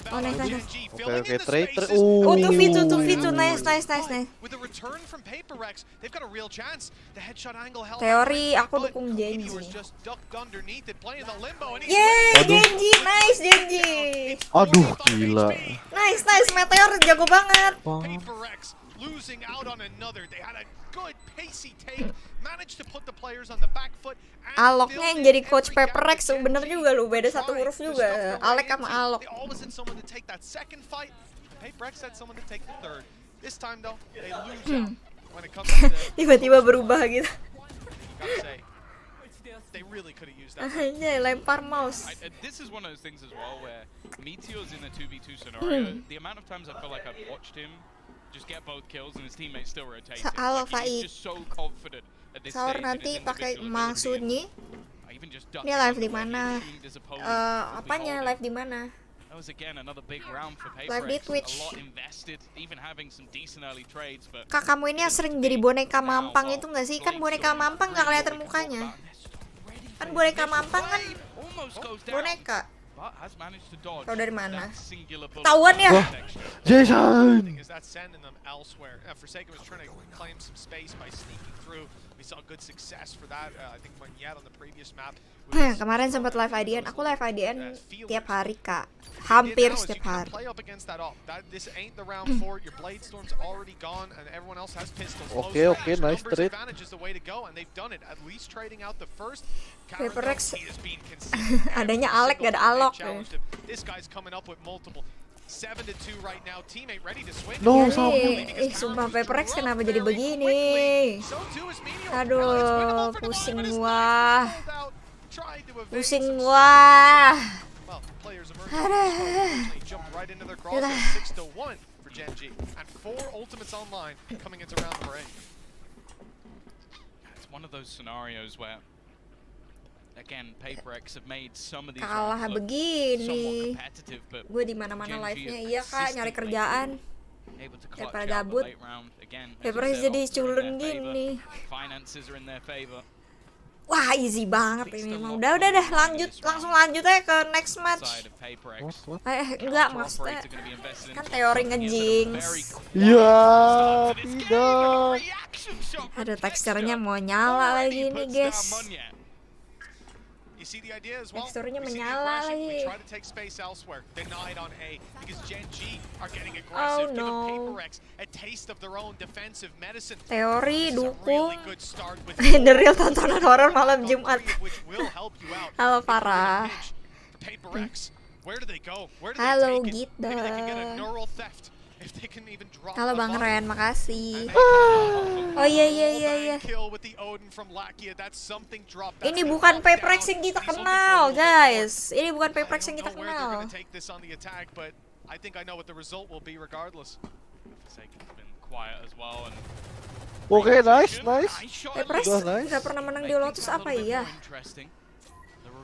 Oh, nice. Oke, trade. 2v2, nice. return from Paper Rex, they've got a real chance. The headshot angle held Teori out, aku but dukung Genji. Meteor's just ducked underneath it, playing the limbo, and he's Yeay, winning. Genji, nice Genji. Aduh, gila. Nice, Meteor jago banget. Paper Rex losing out on another. They had a good pacey take, managed to put the players on the back foot. Aloknya yang jadi coach Paper Rex bener juga lu, beda satu huruf juga. Alek sama Alok. They always had someone to take that second fight. Paper Rex had someone to take the third. This time though, they lose out when it comes to Tiba-tiba berubah gitu. gotta say, they really could have used that. Anjay, lempar mouse. This is one of those things as well where Meteor's in a 2v2 scenario. The amount of times I feel like I've watched him just get both kills and his teammates still rotating. Halo, Like, he's Faik. just so confident at this Sahur stage in nanti his pakai individual maksudnya. ability. Even just Dia live di mana? Apanya live di mana? That was again another big round for Live di Paper Rex. Twitch. A lot invested, even having some decent early trades, but Kak, kamu ini yang sering jadi boneka mampang itu nggak sih? Kan boneka mampang nggak kelihatan mukanya. Kan boneka mampang kan almost goes down. boneka. But has managed to dodge Tahu dari mana? that singular bullet. Ketahuan ya? Wah, Jason. Is that sending them elsewhere? Forsaken was trying to claim some space by sneaking through. We saw good success for that. I think when Yad on the previous map. Kemarin sempat live IDN. Aku live IDN tiap hari, Kak. Hampir setiap hari. Play up against that off. This ain't the round 4. Your blade storm's already gone, and everyone else has pistols. Okay, nice Numbers trade. advantage is the way to go, and they've done it. At least trading out the first. Paper Rex. He has been consistent. Adanya Alek, gak ada Alok. This guy's coming up with multiple. 7-2 right now. Teammate ready to swing. No, Sumpah Paper Rex kenapa jadi begini? Aduh, pusing gua. Pusing gua. Aduh. For Genji, and 4 ultimates online coming into round 3. It's one of those scenarios where, again, Paper Rex have made some of these Kalah rounds look begini. somewhat competitive, but Gue di mana-mana Genji live-nya have iya, Kak, nyari consistently kerjaan. able to clutch Daripada out the gabut. late round. Again, as Paper we Rex said, jadi odds are in culun their favor. gini. Finances are in their favor. Wah, easy banget ini mah. Udah, lanjut, langsung lanjut aja ke next match. Side of Paper Rex. Enggak, maksudnya kan teori ngejinx. Ya, tidak. Aduh, teksturnya mau nyala lagi nih, guys. You see the idea as well? Teksturnya We see the menyala aggression. We lagi. try to take space elsewhere. Denied on A because Genji are getting Oh aggressive. Give no. Paper Rex a taste of their own defensive medicine. Teori This is a really dukung. good start with The real tontonan horor malam Jumat. which will help you out. Halo parah. Paper Rex, where do they go? Where do Halo they take it? Gita. Maybe they can get a neural theft if they can even drop Halo a Bang bomb. Ren, makasih. Oh iya. Kill with the Odin from Lakia. That's something dropped. Ini bukan Paper Rex yang kita kenal, guys. Ini bukan Paper Rex yang kita Where they're kenal. gonna take this on the attack, but I think I know what the result will be regardless. Forsaken's been quiet as well, and Oke, nice. Paper Rex Udah nice. nggak pernah menang di Lotus apa iya?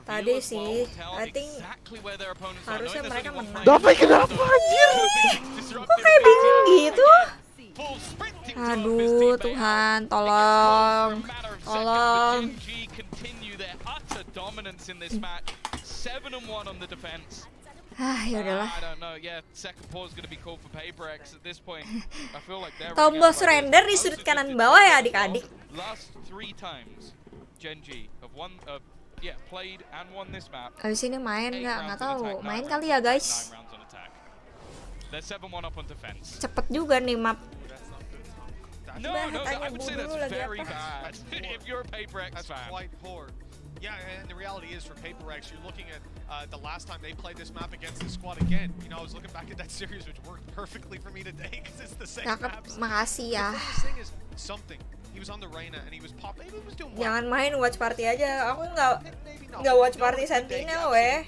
Tadi sih, I think harusnya mereka menang. Dapat kenapa anjir? Kok kayak bingung gitu? Aduh, Tuhan, tolong. Tolong. Ya udahlah. Tombol surrender di sudut kanan bawah ya adik-adik. Abis ini main nggak tahu. Main kali ya guys. Cepet juga nih map. No, I would say that's very bad if you're a Paper Rex fan. Quite poor. Yeah, and the reality is for Paper Rex, you're looking at the last time they played this map against the squad again. You know, I was looking back at that series, which worked perfectly for me today because it's the same maps. Makasih ya. The funniest thing is something. He was on the Reyna and he was popping. He was doing well. Jangan main watch party aja. Aku nggak watch party Sentinel weh.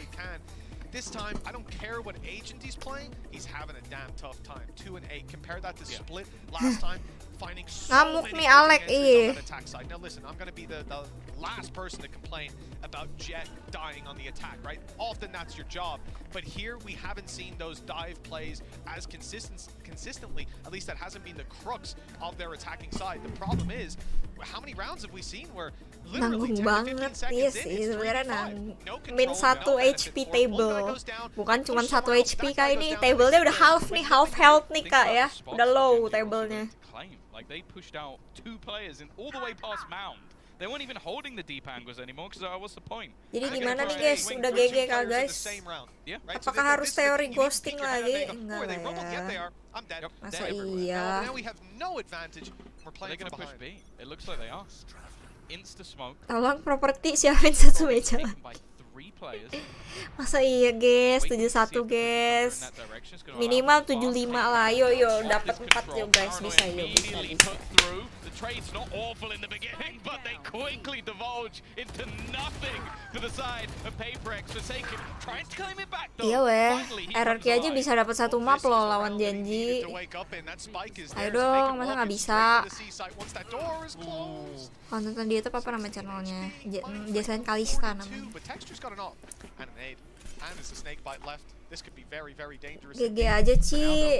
This time, I don't care what agent he's playing, he's having a damn tough time. 2 and 8. Compare that to Split last time, finding so Ngamuk many nih Alek, on that attack side. Now listen, I'm gonna be the last person to complain about Jet dying on the attack, right? Often that's your job. But here we haven't seen those dive plays as consistently. At least that hasn't been the crux of their attacking side. The problem is, how many rounds have we seen where literally 10 to 15 seconds in, it's 3-5. No Min 1 HP table. Bukan cuma 1 HP kak, ini tablenya udah half nih, half health nih kak ya. Udah low tablenya. Like they pushed out 2 players in all the way past Mound. They weren't even holding the deep angles anymore because what's the point? Jadi gimana nih guys? Udah GG kah guys? Apakah harus teori ghosting lagi? Enggak lah ya. Masa iya? They're gonna push B. It looks like they are. Insta smoke. Tolong properti siapin satu meja. Masa iya guys, 71 guys. Minimal 75 lah. Yo dapat 4 yo guys, bisa yo bisa. Trade's not awful in the beginning, but they quickly divulge into nothing for the side of Paperex. Forsaken trying to claim it back though. Iya weh, RRQ aja bisa dapat 1 map loh lawan Genji. Ayo dong, masa nggak bisa? Konten dia tuh apa nama channelnya? Jason Kalista namanya. GG aja Ci.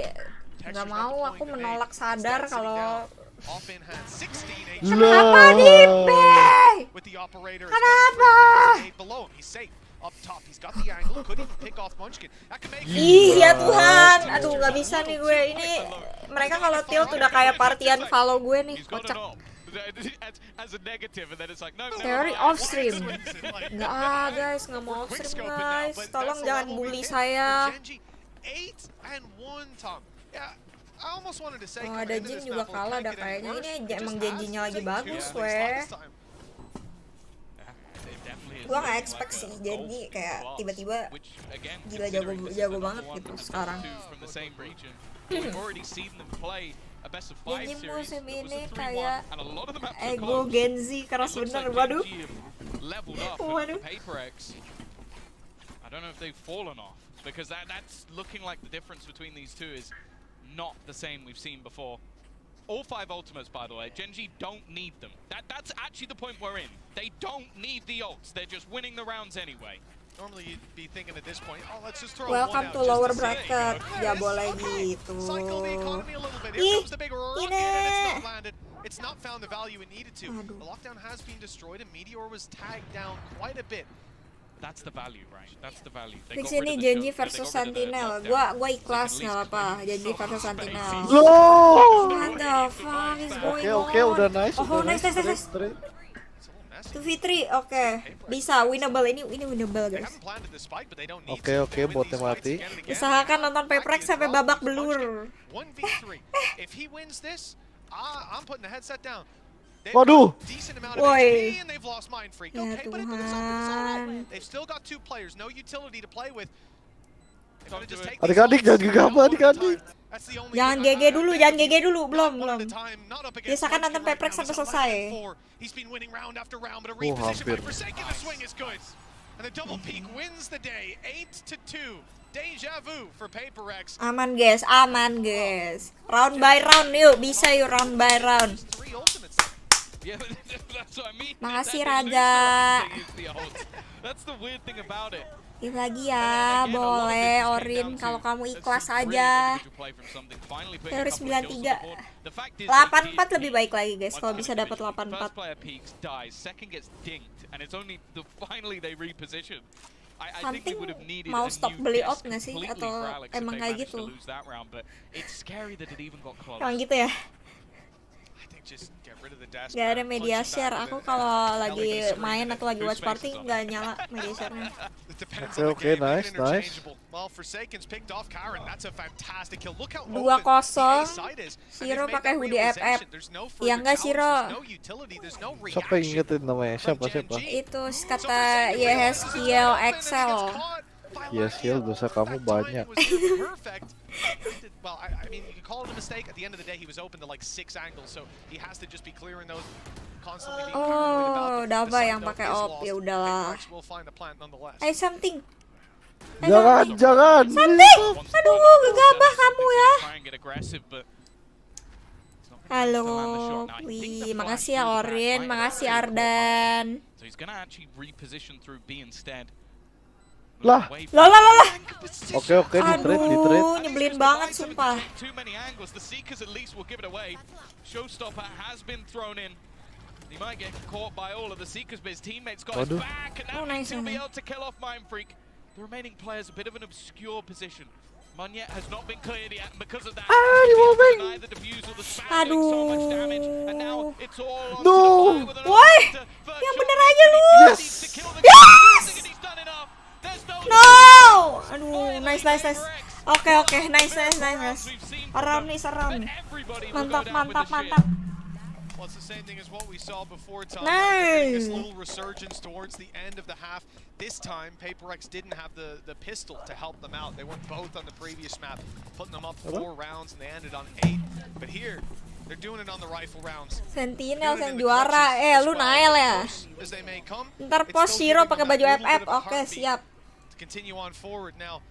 Nggak mau, aku menolak sadar kalau kenapa Dipe? Kenapa? Ih ya Tuhan, aduh nggak bisa nih gue. Ini mereka kalau tilt udah kayak partian follow gue nih, kocak. Teori off stream. Nggak guys, nggak mau off stream guys. Tolong jangan bully saya. Oh ada Jin juga kalah dah kayaknya. Ini emang janjinya lagi bagus weh. Gua nggak expect sih Genji kayak tiba-tiba gila jago banget gitu sekarang. Genji musim ini kayak ego Genji keras bener, waduh. Waduh. I don't know if they've fallen off because that's looking like the difference between these two is not the same we've seen before. All 5 ultimates, by the way. Genji don't need them. That's actually the point we're in. They don't need the ults. They're just winning the rounds anyway. Normally you'd be thinking at this point, oh let's just throw Welcome to lower bracket. Ya boleh gitu. Ih, ini. It's not found the value it needed to. The lockdown has been destroyed and Meteor was tagged down quite a bit. That's the value, right? That's the value. Di sini Genji versus Sentinel. Gua ikhlas nggak apa. Genji versus Sentinel. What the fuck is going on? Oke, udah nice. Oh, nice. 2v3, oke. Bisa winnable, ini winnable guys. Oke, botnya mati. Usahakan nonton Paperex sampai babak belur. Waduh. Woi. Ya Tuhan. Adik-adik jangan gegabah adik-adik. Jangan GG dulu, belum. Usahakan nonton Paperex sampai selesai. Oh, hampir. Aman guys. Round by round yuk, bisa yuk round by round. Makasih Raja. Lagi ya, boleh Orin kalau kamu ikhlas aja. Teori 93. 84 lebih baik lagi guys kalau bisa dapat 84. Something mau stop beli out nggak sih atau emang kayak gitu? Emang gitu ya? Gak ada media share. Aku kalau lagi main atau lagi watch party nggak nyala media share-nya. Oke, nice. 2-0. Siro pakai hoodie FF. Ya enggak Siro. Siapa yang ingetin namanya? Siapa? Itu kata Yeskiel Excel. Yeskiel, dosa kamu banyak. Well, I mean, you can call it a mistake. At the end of the day, he was open to like 6 angles, so he has to just be clearing those constantly. Oh, Dava yang pakai op, ya udahlah. Hey, something. Jangan. Something. Aduh, gegabah kamu ya. Halo, wih, makasih ya Orin, makasih Ardan. Lah. Oke, di trade. Aduh, nyebelin banget sumpah. Waduh. Oh, nice. Munyet has not been cleared yet, and because of that, Di-wallbang. neither defuse or the spam doing so much damage, and now it's all onto No. the fire with an Why? Arctic to Yang virtual bener aja lu. infinity. Yes. Needs to kill the Yes. guy, and he's done enough. There's no No. Aduh, nice. Oke, nice. Around nih, Mantap. Well, it's the same thing as what we saw before, Tom. Nice. This little resurgence towards the end of the half. This time, PaperX didn't have the pistol to help them out. They went both on the previous map, putting them up 4 rounds, and they ended on 8. But here, they're doing it on the rifle rounds. Sentinel yang juara. Lu Nael ya. Ntar post Shiro pakai baju FF. Oke, siap. To continue on forward now.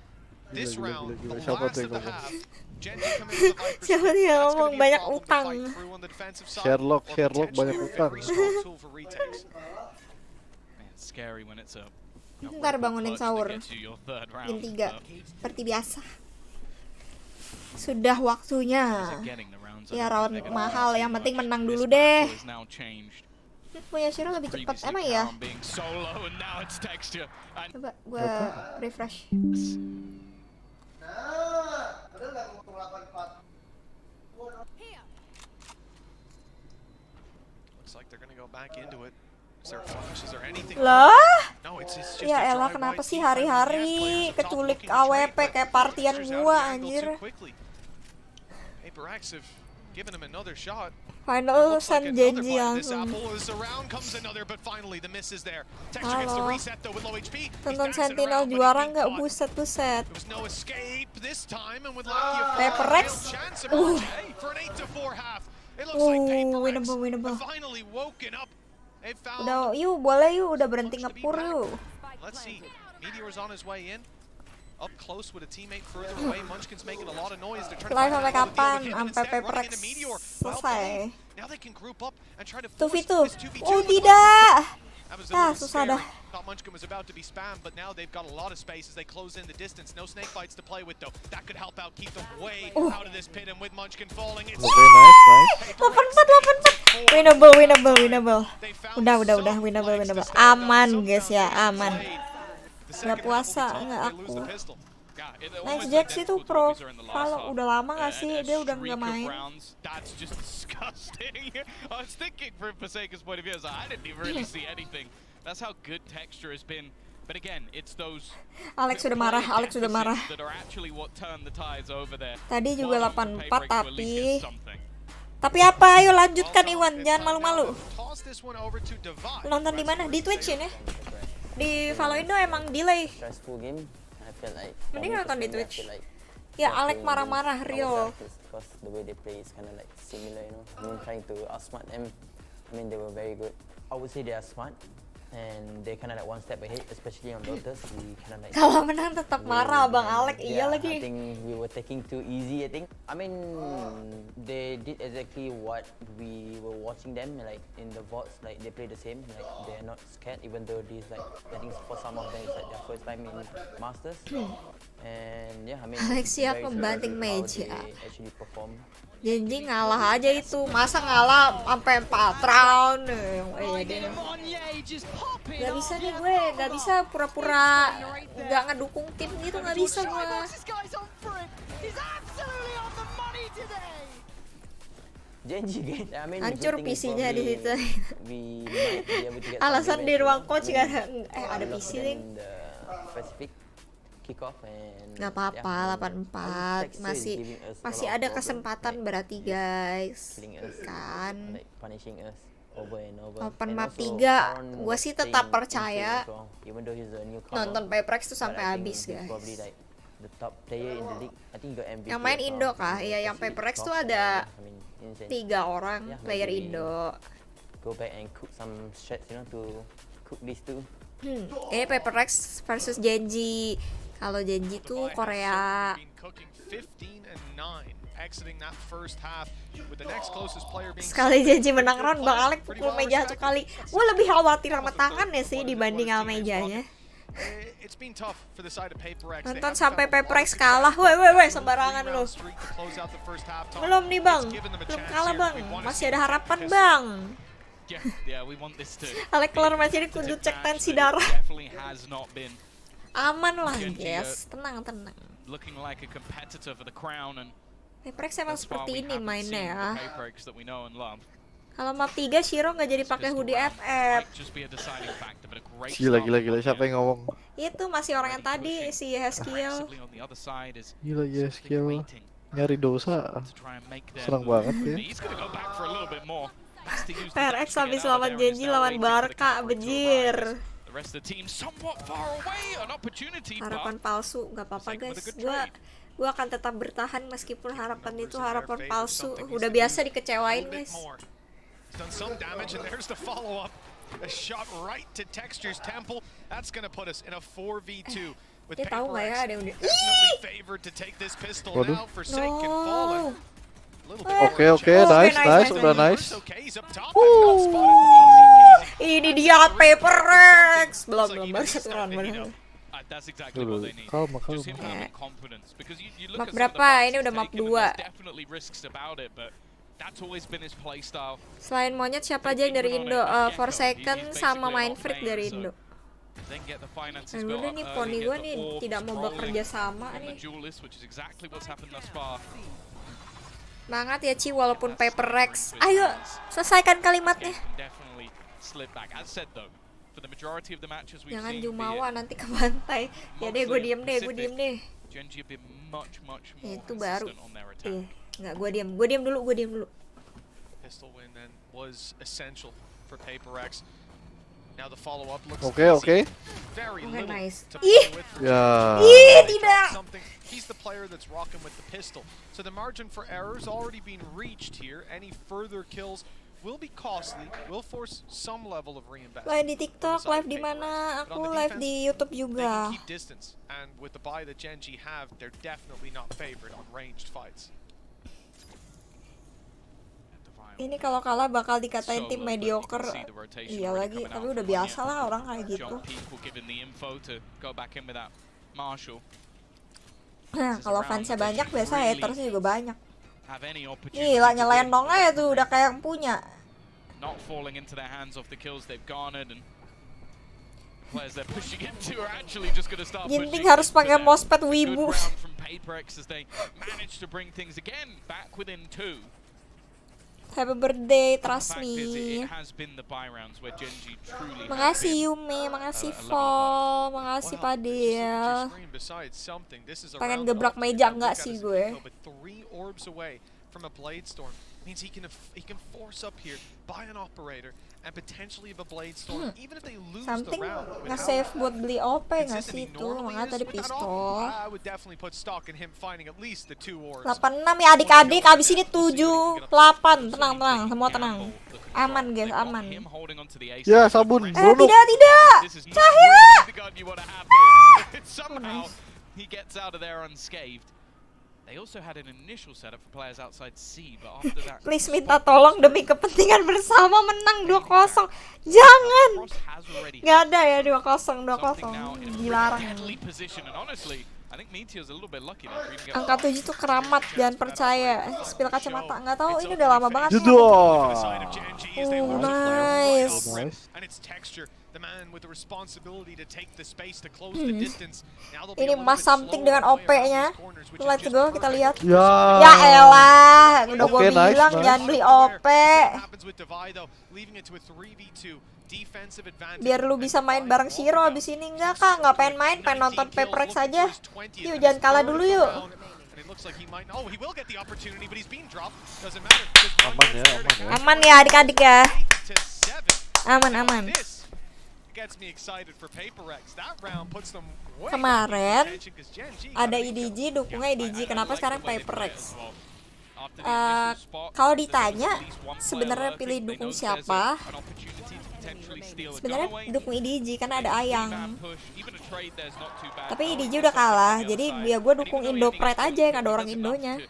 This round, the Siapa last tuh of the yang ngomong? half. Genji coming with the Viper Siapa suit. dia That's ngomong gonna be a banyak problem to utang. fight through on the defensive side, Sherlock or banyak potentially a utang. very strong tool for retakes. Man, it's scary when it's a Ntar bangunin sahur. gets you your third round. Jam 3. Seperti biasa. Sudah waktunya. Ya round mahal, yang penting menang dulu deh. Punya Shiro lebih cepat emang ya? Coba gue refresh. Looks like they're gonna go back into it. Is there a flash? Is there anything? Lah? No, it's just Ya a elah, dry kenapa white sih team fight. hari-hari Yeah, players are top keculik looking to trade, AWP but kayak partian Sixers out gua of the angle anjir. too quickly. PaperX have given him another shot. Final Looks like send another Genji bite. This langsung. apple is around, comes another, but finally the miss is there. Texture gets the Halo. reset though with low HP. He's Tonton dancing Sentinel around, but juara he's nggak? being caught. Buset. There was no escape this time, and with lucky PaperX. chance emerged for an 8-4 half. It looks like PaperX winnable. have finally woken up. They found. Udah, yuk boleh yuk, udah berhenti ngepur yuk. Let's see. Meteor's on his way in. Up close with a teammate further away. Munchkin's making a lot of noise. They're trying to Live find sampai out how to deal kapan? with him, and Sampai instead running PaperX into Meteor. selesai. Now they can group up and try to 2v2. force this 2v2 Oh with tidak. That was a Ah, little susah scary. dah. Thought Munchkin was about to be spammed, but now they've got a lot of space as they close in the distance. No snake bites to play with though. That could help out, keep them way out of this pit, and with Munchkin falling, it's Oke, nice. 84. Winnable. Udah, winnable. Aman guys ya, aman. Gak puasa, nggak aku. Nice Jax itu pro. Kalau udah lama nggak sih? Dia udah nggak main. That's just disgusting. I was thinking from Forsaken's point of view, I didn't even really see anything. That's how good Texture has been. But again, it's those Alex sudah marah. that are actually what turn the tides over there. Tadi juga Well done for 84 PaperX to at least get something. Tapi apa? Ayo lanjutkan Iwan, jangan malu-malu. Nonton di mana? Di Twitch ini. Di Follow Indo emang delay. Stressful game. I feel like Mending nonton di personally, I Twitch. feel like Ya, we have Alex to marah-marah, be real. ourselves because the way they play is kind of like similar, you know. I mean, trying to outsmart them. I mean, they were very good. I would say they are smart, and they kind of like one step ahead, especially on Lotus. We kind of like. Kalau menang tetap marah, Bang Alex. Iya I lagi. think we were taking too easy. I think. I mean, they did exactly what we were watching them like in the VODs. Like they play the same. Like they're not scared, even though these like I think for some of them it's like their first time in Masters. And yeah, I mean. Alex siap very membanting surprised meja. how they actually perform. Genji ngalah aja itu. Masa ngalah sampai 4 round? Gak bisa deh gue, gak bisa pura-pura gak ngedukung tim gitu, gak bisa gue. Genji, I mean, Hancur good thing is PC-nya di probably situ. we might be able to get some Alasan di revenge, ruang you know. coach I gak mean, ada PC deh. in the Pacific kickoff and Gak apa-apa, 84 masih ada kesempatan berarti guys. Kan like punishing us over and over. open And map also 3 Aaron gue was sih playing tetap insane percaya as well, even though he's a newcomer, nonton PaperX tuh but sampai I think habis he's guys. probably like the top player in the league. I think he got MVP Yang main as well. Indo kah? Iya, yang Especially PaperX tuh top, ada I mean, insane. 3 orang Yeah, player maybe Indo. Go back and cook some strats, you know, to cook these two. Kayaknya PaperX versus Genji. Kalau Genji tuh Korea. Sekali Genji menang round, Bang Alex pukul meja 1 kali. Gue lebih khawatir sama tangannya sih dibanding sama mejanya. Nonton sampai PaperX kalah. Woi, sembarangan lu. Belum nih Bang, belum kalah Bang. Masih ada harapan Bang. Alex kelar match ini kudu cek tensi darah. Aman lah guys, tenang. looking like a competitor for the crown, and Paperex emang thus far seperti we ini haven't mainnya seen ya. the Paperex that we know and love. Kalau map 3 Shiro nggak jadi pakai hoodie FF. Might just be a deciding factor, but a great Gila start gila from siapa yang ngomong? Itu masih orang yang tadi si Heskiel. aggressively on the other side is Gila ya something skill waiting nyari dosa. to try and make their Senang move. banget ya. He's gonna go back for a little bit more. Has to use the PRX dash to habis get out of lawan there, and is Genji now lawan waiting for the Barca, counter to bejir. arrive. The rest of the team somewhat far away, an opportunity, Harapan but palsu, nggak apa-apa Mistake with guys. a good Gua trade. gua akan tetap bertahan meskipun harapan itu harapan palsu. Udah biasa dikecewain guys. He's done some damage, and there's the follow-up. A shot right to Texture's temple. That's going to put us in a 4v2 with Dia tahu nggak ya Paperex ada yang definitely favored to take this pistol Waduh. now. Forsaken fallen. Oke, nice, udah nice. Okay, he's up top and not spotted. Ini dia Paperex. Belum baru satu round bener. that's exactly what they need. Kalma, Just him kalma. having confidence, because you look Map at some of the berapa? fights Ini he's udah map taken, and 2. there's definitely risks about it, but that's always been his play style. Selain monyet siapa aja yang dari Indo? Forsaken sama Mindfreak dari Indo. Then get the finances Aduh, built up nih early, poni get gue the nih orbs tidak mau rolling bekerja sama from the nih. duelist, which is exactly what's happened thus far. Semangat ya Ci walaupun Paperex. Ayo selesaikan kalimatnya. Definitely slip back. As said though, for the majority of the matches we've Jangan seen, jumawa nanti kebantai. Ya deh gue diem deh. Genji have been much more Itu baru. consistent on their attack. Nggak, gue diem dulu. Pistol win then was essential for Paperex. Now the follow-up looks Oke. very Oke, little nice. to play with for Ya. Genji. Tidak. Something. He's the player that's rocking with the pistol. So the margin for error's already been reached here. Any further kills will be costly, will force some level of reinvestment. Live di TikTok, live di mana? Aku live di YouTube juga. They can keep distance, and with the buy that Genji have, they're definitely not favored on ranged fights. Ini kalau kalah bakal dikatain tim mediocre. Iya lagi, tapi udah biasa lah orang kayak gitu. Nah, kalau fansnya banyak biasa hatersnya juga banyak. Gila, nyelendong aja tuh udah kayak yang punya. Ginting harus pakai mousepad wibu. Happy birthday, trust me. Makasih Yume, makasih Vol, makasih Padil. Pengen gebrak meja enggak sih gue? From a blade storm means he can force up here, buy an operator, and potentially have a blade storm, even if they lose Something the round. nge-save buat beli OP nggak sih itu? Makanya tadi pistol. I would definitely put stock in him finding at least the 2 orbs. 86 ya adik-adik, abis ini 7, 8, tenang, semua tenang. Aman guys, aman. Ya sabun, Bruno. Tidak. Cahaya. He gets out of there unscathed. They also had an initial setup for players outside C, but after that, Please minta tolong demi kepentingan bersama menang 2-0. Jangan. Gak ada ya 2-0. Dilarang. Angka 7 tuh keramat, jangan percaya. Spill kacamata, nggak tahu ini udah lama banget. Nice. Ini mas something dengan OP-nya. Let's go, kita lihat. Ya elah, udah gue bilang jangan beli OP. Biar lu bisa main bareng Shiro abis ini. Enggak kak, nggak pengen main, pengen nonton Paperex aja. Yuk jangan kalah dulu yuk. Aman ya adik-adik ya. Aman. Kemarin ada IDG, dukungnya IDG. Kenapa sekarang Paperex? Kalau ditanya sebenarnya pilih dukung siapa, sebenarnya dukung IDG karena ada Ayang. Tapi IDG udah kalah, jadi ya gue dukung Indo Pride aja yang ada orang Indonya.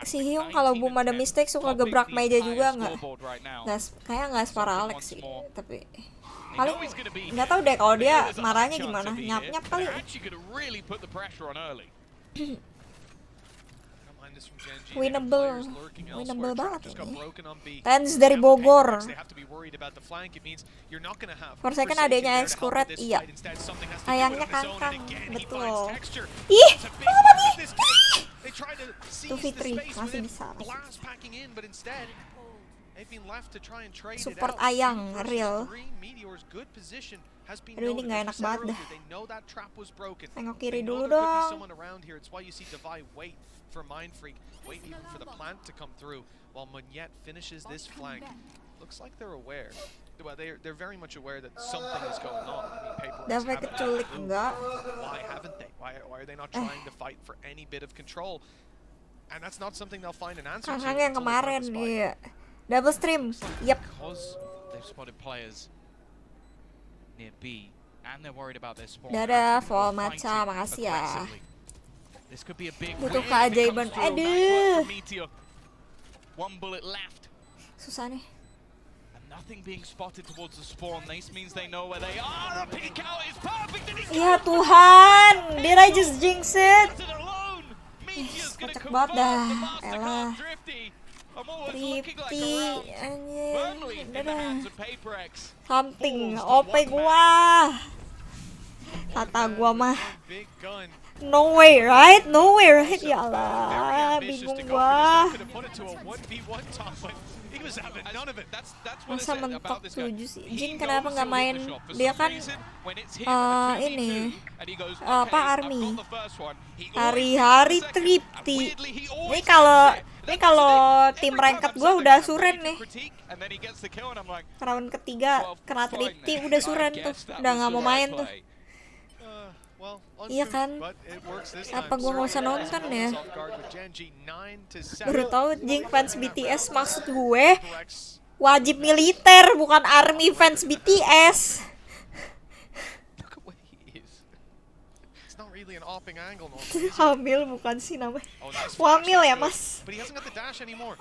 Si Hyung kalau Boom ada mistake suka gebrak meja juga kayak nggak separah Alex sih, tapi paling nggak tahu deh kalau dia marahnya gimana, nyap kali. tremendous from Gen G. Winnable. Winnable banget Just got ini. broken on B. Tens dari Now for Bogor. Paperex, they have to be worried about the flank. It means you're not gonna have For second Forsaken adanya there to help Excuret, with this iya. fight. Instead, something has to do it Ayangnya on his own, and kangkang, again, he betul. finds texture. Ih, It's a big apa map nih? in this case. They tried to seize the 2v3, space masih with bisa, him, masih blast packing in, but instead they've been left to try and trade Support it out. Ayang, 2 versus real. 3, Meteor's good position has been Aduh, ini noted. nggak As enak we said banget earlier, dah. they know that trap was broken. Tengok They kiri know dulu there could be dong. someone around here. It's why you see Divide wait for Mind Freak, wait even for the plant to come through, while Munyet finishes this flank. Looks like they're aware. Well, they're very much aware that something is going on. I mean, Paperex Dapat haven't keculik moved. enggak? Why haven't they? Why are they not trying to fight for any bit of control? And that's not something they'll find an answer to. Kangkang yang until they find kemarin, the spike. iya. Double stream. Yep. Because they've spotted players near B and they're worried about their spawn. Dadah, Actually, Vol fighting Maca, makasih ya. aggressively. This could be a big Butuh win if it keajaiban. comes through. Nice work Aduh. from Meteor. One bullet left. Susah nih. And nothing being spotted towards the spawn. This means they know where they are. A peek out is perfect. And he's Ya Tuhan, did I just jinx it? alone. Meteor's gonna Kocak banget dah. confirm the Mastercard Elah. Drifty. I'm always looking like a Ripti, round. anjing. Firmly in the Dadah. hands of Paperex. Something, OP gua. Kata gua mah. Big gun. No way, right? No way, right? Ya Allah, bingung gua. Could have put it to a 1v1 top, but he was having none of it. That's what Masa I said mentok about this guy. 7 sih. He Jin knows kenapa nggak he'll hit main? the shot. For Dia some kan reason, when it's him at a 2v2, ini and he goes, apa "Okay, I've army? got the first one." He always Hari-hari gets the second, and tripti. weirdly, he always Ini kalau gets it. ini kalau tim ranked gua udah suren nih. Critique, and then he gets the kill, and I'm like, Round ketiga kena fine tripti then. udah I suren tuh. guess that Udah was nggak the mau right main tuh. play. Well, Iya kan? but it works this Apa time. gua nggak usah Certainly nonton has ya? off guard with Gen G 9-7. Baru tahu Jing fans BTS maksud gue Paperex wajib militer bukan army fans BTS. Look at where he is. It's not really an opping angle normally, is it? Hamil bukan sih namanya. Oh, nice Wamil flash, ya, that's good. Mas. But he hasn't got the dash anymore.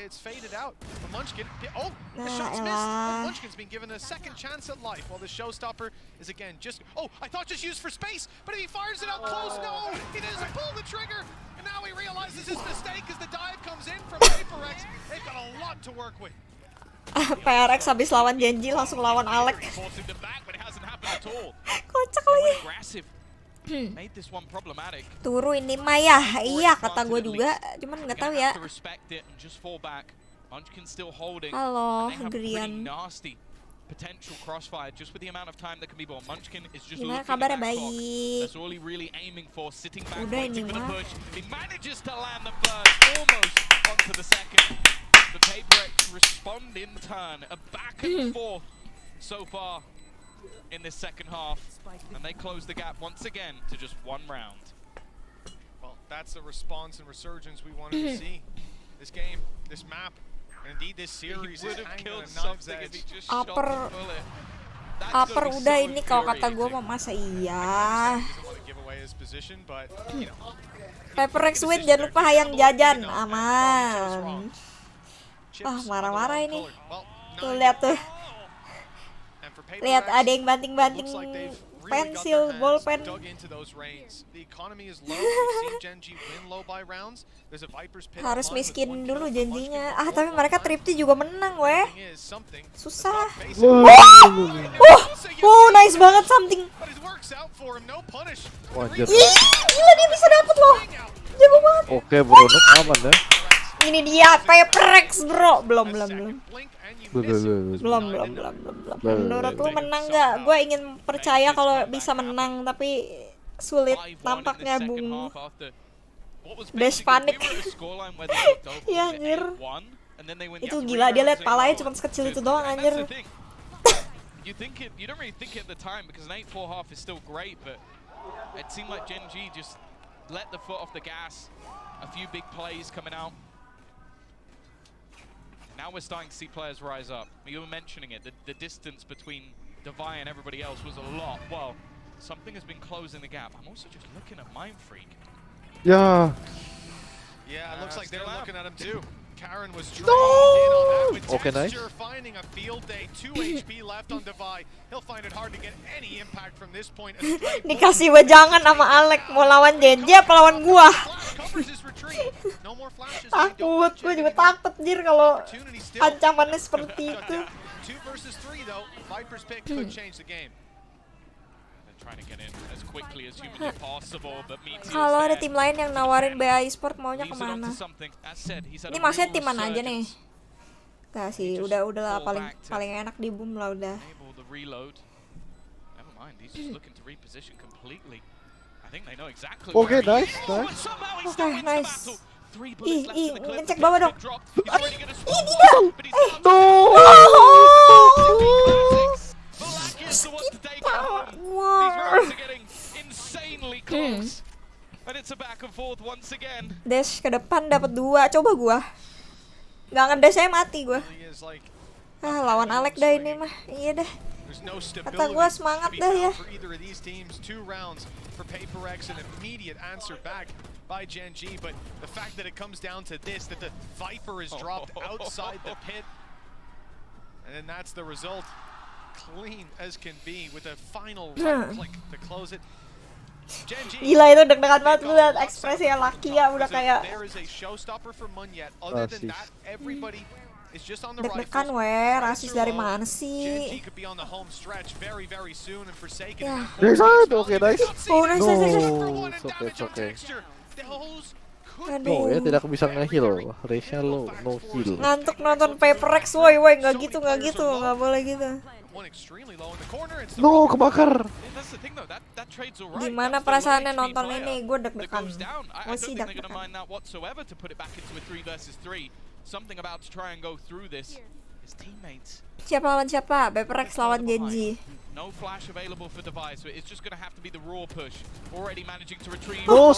It's faded out. But Munchkin, oh, the Nah, shot's missed. elah. But Munchkin's been given a second chance at life, while the showstopper is again just. Oh, I thought just used for space, but if he fires it out close, no, he doesn't pull the trigger, and now he realizes his mistake as the dive comes in from Paperex. They've got a lot to work with. PRX habis lawan Genji langsung lawan Alec. Forced him to back, but it hasn't happened at all. Kocak They lagi. were aggressive. Made this one problematic. Turu ini mah ya. Iya kata gue juga, cuman nggak tahu ya. Have to respect it and just fall back. Munchkin still holding. Halo, and they have pretty Grian. nasty potential crossfire just with the amount of time that can be born. Munchkin is just Gimana looking kabarnya? at that clock. Baik. That's all he really aiming for, sitting back, Udah waiting ini for the mah. push. He manages to land the first, almost onto the second. The Paperex respond in turn, a back and forth so far in this second half, and they close the gap once again to just one round. Well, that's the response and resurgence we wanted to see. This game, this map, and indeed this series is hanging on a knife's edge. Upper Upper udah ini kalau kata gue mah masa iya. Doesn't want to give away his position, but you know. Paperex win, jangan lupa hayang jajan. Aman. Wah, marah-marah ini. Tuh lihat tuh. Lihat ada yang banting-banting pensil, bolpen. Harus miskin dulu janjinya. Ah, tapi mereka tripti juga menang, weh. Susah. Nice banget something. Wajar. Ih, gila dia bisa dapet loh. Jago banget. Oke, bro, Nuk aman ya. Ini dia Paperex, bro. Belum. Belum. Menurut lu menang nggak? Gue ingin percaya kalau bisa menang, tapi sulit tampaknya, Bung. Dash panik. Ya anjir. Itu gila, dia liat palanya cuma sekecil itu doang anjir. You don't really think it at the time because an 8-4 half is still great, but it seemed like Gen G just let the foot off the gas. A few big plays coming out. Now we're starting to see players rise up. You were mentioning it, the distance between Devi and everybody else was a lot. Well, something has been closing the gap. I'm also just looking at Mind Freak. Ya. Yeah, it looks like they're looking at him too. Karen was trying to get on that with Okay, nice. Texture finding a field day. 2 HP left on Devi. He'll find it hard to get any impact from this point. Dikasih wejangan sama Alec, mau lawan Genji apa lawan gua? Covers his retreat. No Takut, gue juga takut jir kalau ancamannya seperti itu. 2 versus 3 though. Viper's pick could change the game. Trying to get in as quickly as humanly possible, but Meteor's Kalau ada there. tim lain yang nawarin BA Sport maunya Leaves it onto kemana? something. As said, he's had Ini a maksudnya real tim mana aja nih? resurgence. Gak sih, udah paling enak di boom lah udah. Enable the reload. Never mind, he's just looking to reposition completely. I think they know exactly Okay, where he nice, is. nice. But somehow he Oke, still wins the nice. battle. 3 bullets left in the clip. Ngecek The bawah pit's dong. been dropped. He's already gonna spawn Ini one, dong. but he's down to Black is the one to take it home. These rounds are getting insanely close. And it's a back and forth once again. Dash ke depan dapat 2. Coba gua. Gak ngedash saya mati gua. Lawan Alek dah ini mah. Iya dah. There's no Kata gua semangat dah ya. for either of these teams. 2 rounds for Paper X, an immediate answer back by Gen G, but the fact that it comes down to this, that the Viper is dropped outside the pit, and then that's the result. Clean as can be with a final right click to close it. Gen G. Gila itu deg-degan banget gue liat ekspresi Lakia udah kayak There is a showstopper for Munyet. Other than that, everybody is just on the deg-degan rasis dari mana sih? Gen G could be on the home stretch very, very soon, and Forsaken. Ya. Okay, nice. Oh, nice, No, nice, nice. it's okay. Those No, ya Aduh. tidak bisa nge-heal. Race-nya low, no heal. Ngantuk nonton Paper X, woi, nggak gitu, nggak boleh gitu. one extremely low in the corner. It's the No, kebakar. That's the thing though, that trade's alright. Gimana That's the low perasaannya HP nonton player ini? Gue that deg-degan. goes down. I Gue don't sih think they're gonna deg-degan. mind that whatsoever to put it back into a 3 versus 3. Something about to try and go through this. His teammates. Siapa lawan siapa? Paper X lawan Genji. No flash available for Device, so it's just gonna have to be the raw push. Already managing to retrieve. Oh,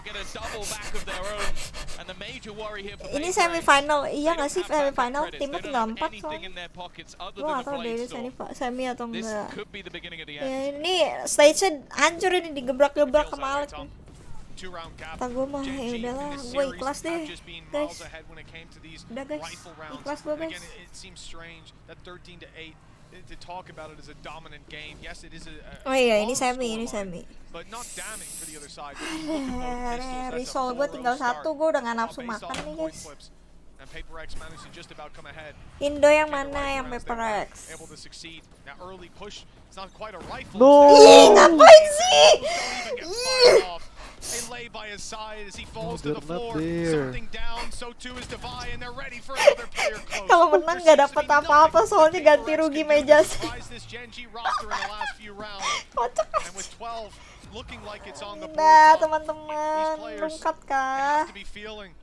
Get a double back of their own. And the major worry here for Ini Paper X, semifinal, iya they nggak don't sih have that semifinal? credits. Timnya They tinggal don't 4 have anything soalnya. in their pockets other Gue than nggak a tahu deh blade ini storm. semi atau This enggak. could be the beginning of the Ya, end. ini stage-nya hancur ini digebrak-gebrak sama Alek. 2-round gap. Kata gue mah ya udahlah, gue ikhlas deh, guys. Udah guys, ikhlas gue guys. Again, it seems strange that 13-8 to talk about it as a dominant game. Yes, it is a Oh iya, ini long semi, scoreline, but not damning for the other side. Risol gue tinggal 1, gue udah gak nafsu makan nih guys. And Paper X managed to just about come ahead. Indo yang mana yang Paper X? Able to succeed. Now early push. It's not quite a rifle. No. Ih, ngapain sih? They lay by his side as he falls Oh, to the they're not floor. there. Something down, so too is Devi, and they're ready for another player close. Kalau menang gak dapat apa-apa soalnya ganti rugi meja sih. This Gen G roster in the last few rounds. Kocak. And with 12 looking like it's on the board. Nah, top, teman-teman, lengkap they kah? have to be feeling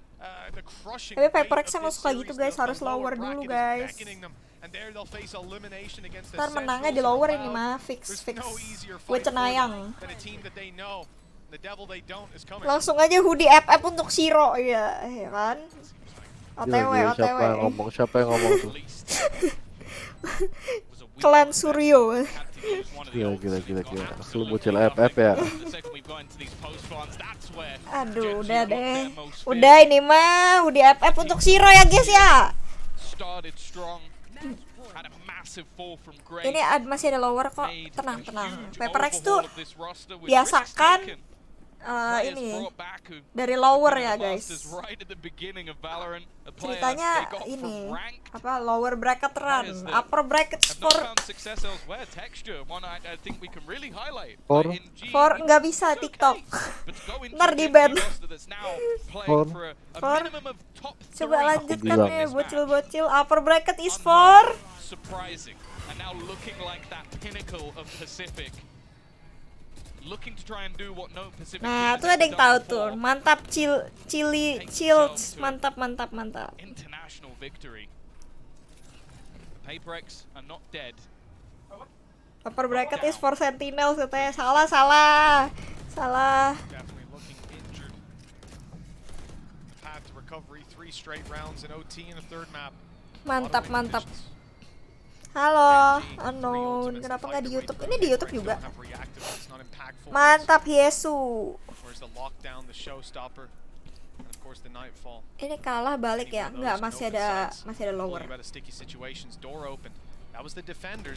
the crushing Tapi Paper weight X of emang this suka gitu series. guys, The harus lower lower dulu bracket is guys. beckoning them, and there they'll face elimination against the Ntar menangnya di Sentinels lower of ini Cloud. mah, fix. There's no easier Gue fight for them cenayang. than a team that they know. The devil they don't is coming. Langsung aja hoodie FF untuk Shiro, ya kan? OTW, Gila, siapa yang OTW. ngomong? Siapa yang ngomong tuh? Klan Suryo. Gila. Lu bocil FF ya. Aduh, udah deh. Udah ini mah hoodie FF untuk Shiro ya guys ya. Ini masih ada lower kok. Tenang. Paper X tuh biasakan ini dari lower ya guys. Ceritanya ini apa lower bracket run, upper bracket for nggak bisa TikTok. Ntar di ban. For coba lanjutkan ya bocil-bocil. Upper bracket is for and now looking like that pinnacle of Pacific. Looking to try and do what no Pacific. Nah, tuh ada yang tahu tuh. Mantap chili mantap. International victory. Paper X are not dead. Upper bracket is for Sentinels katanya. Salah. Definitely looking injured. Path to recovery, 3 straight rounds in OT in the third map. Mantap. Halo, unknown. Kenapa nggak di YouTube? Ini di YouTube juga. Mantap Yesu. Ini kalah balik ya? Enggak, masih ada lower.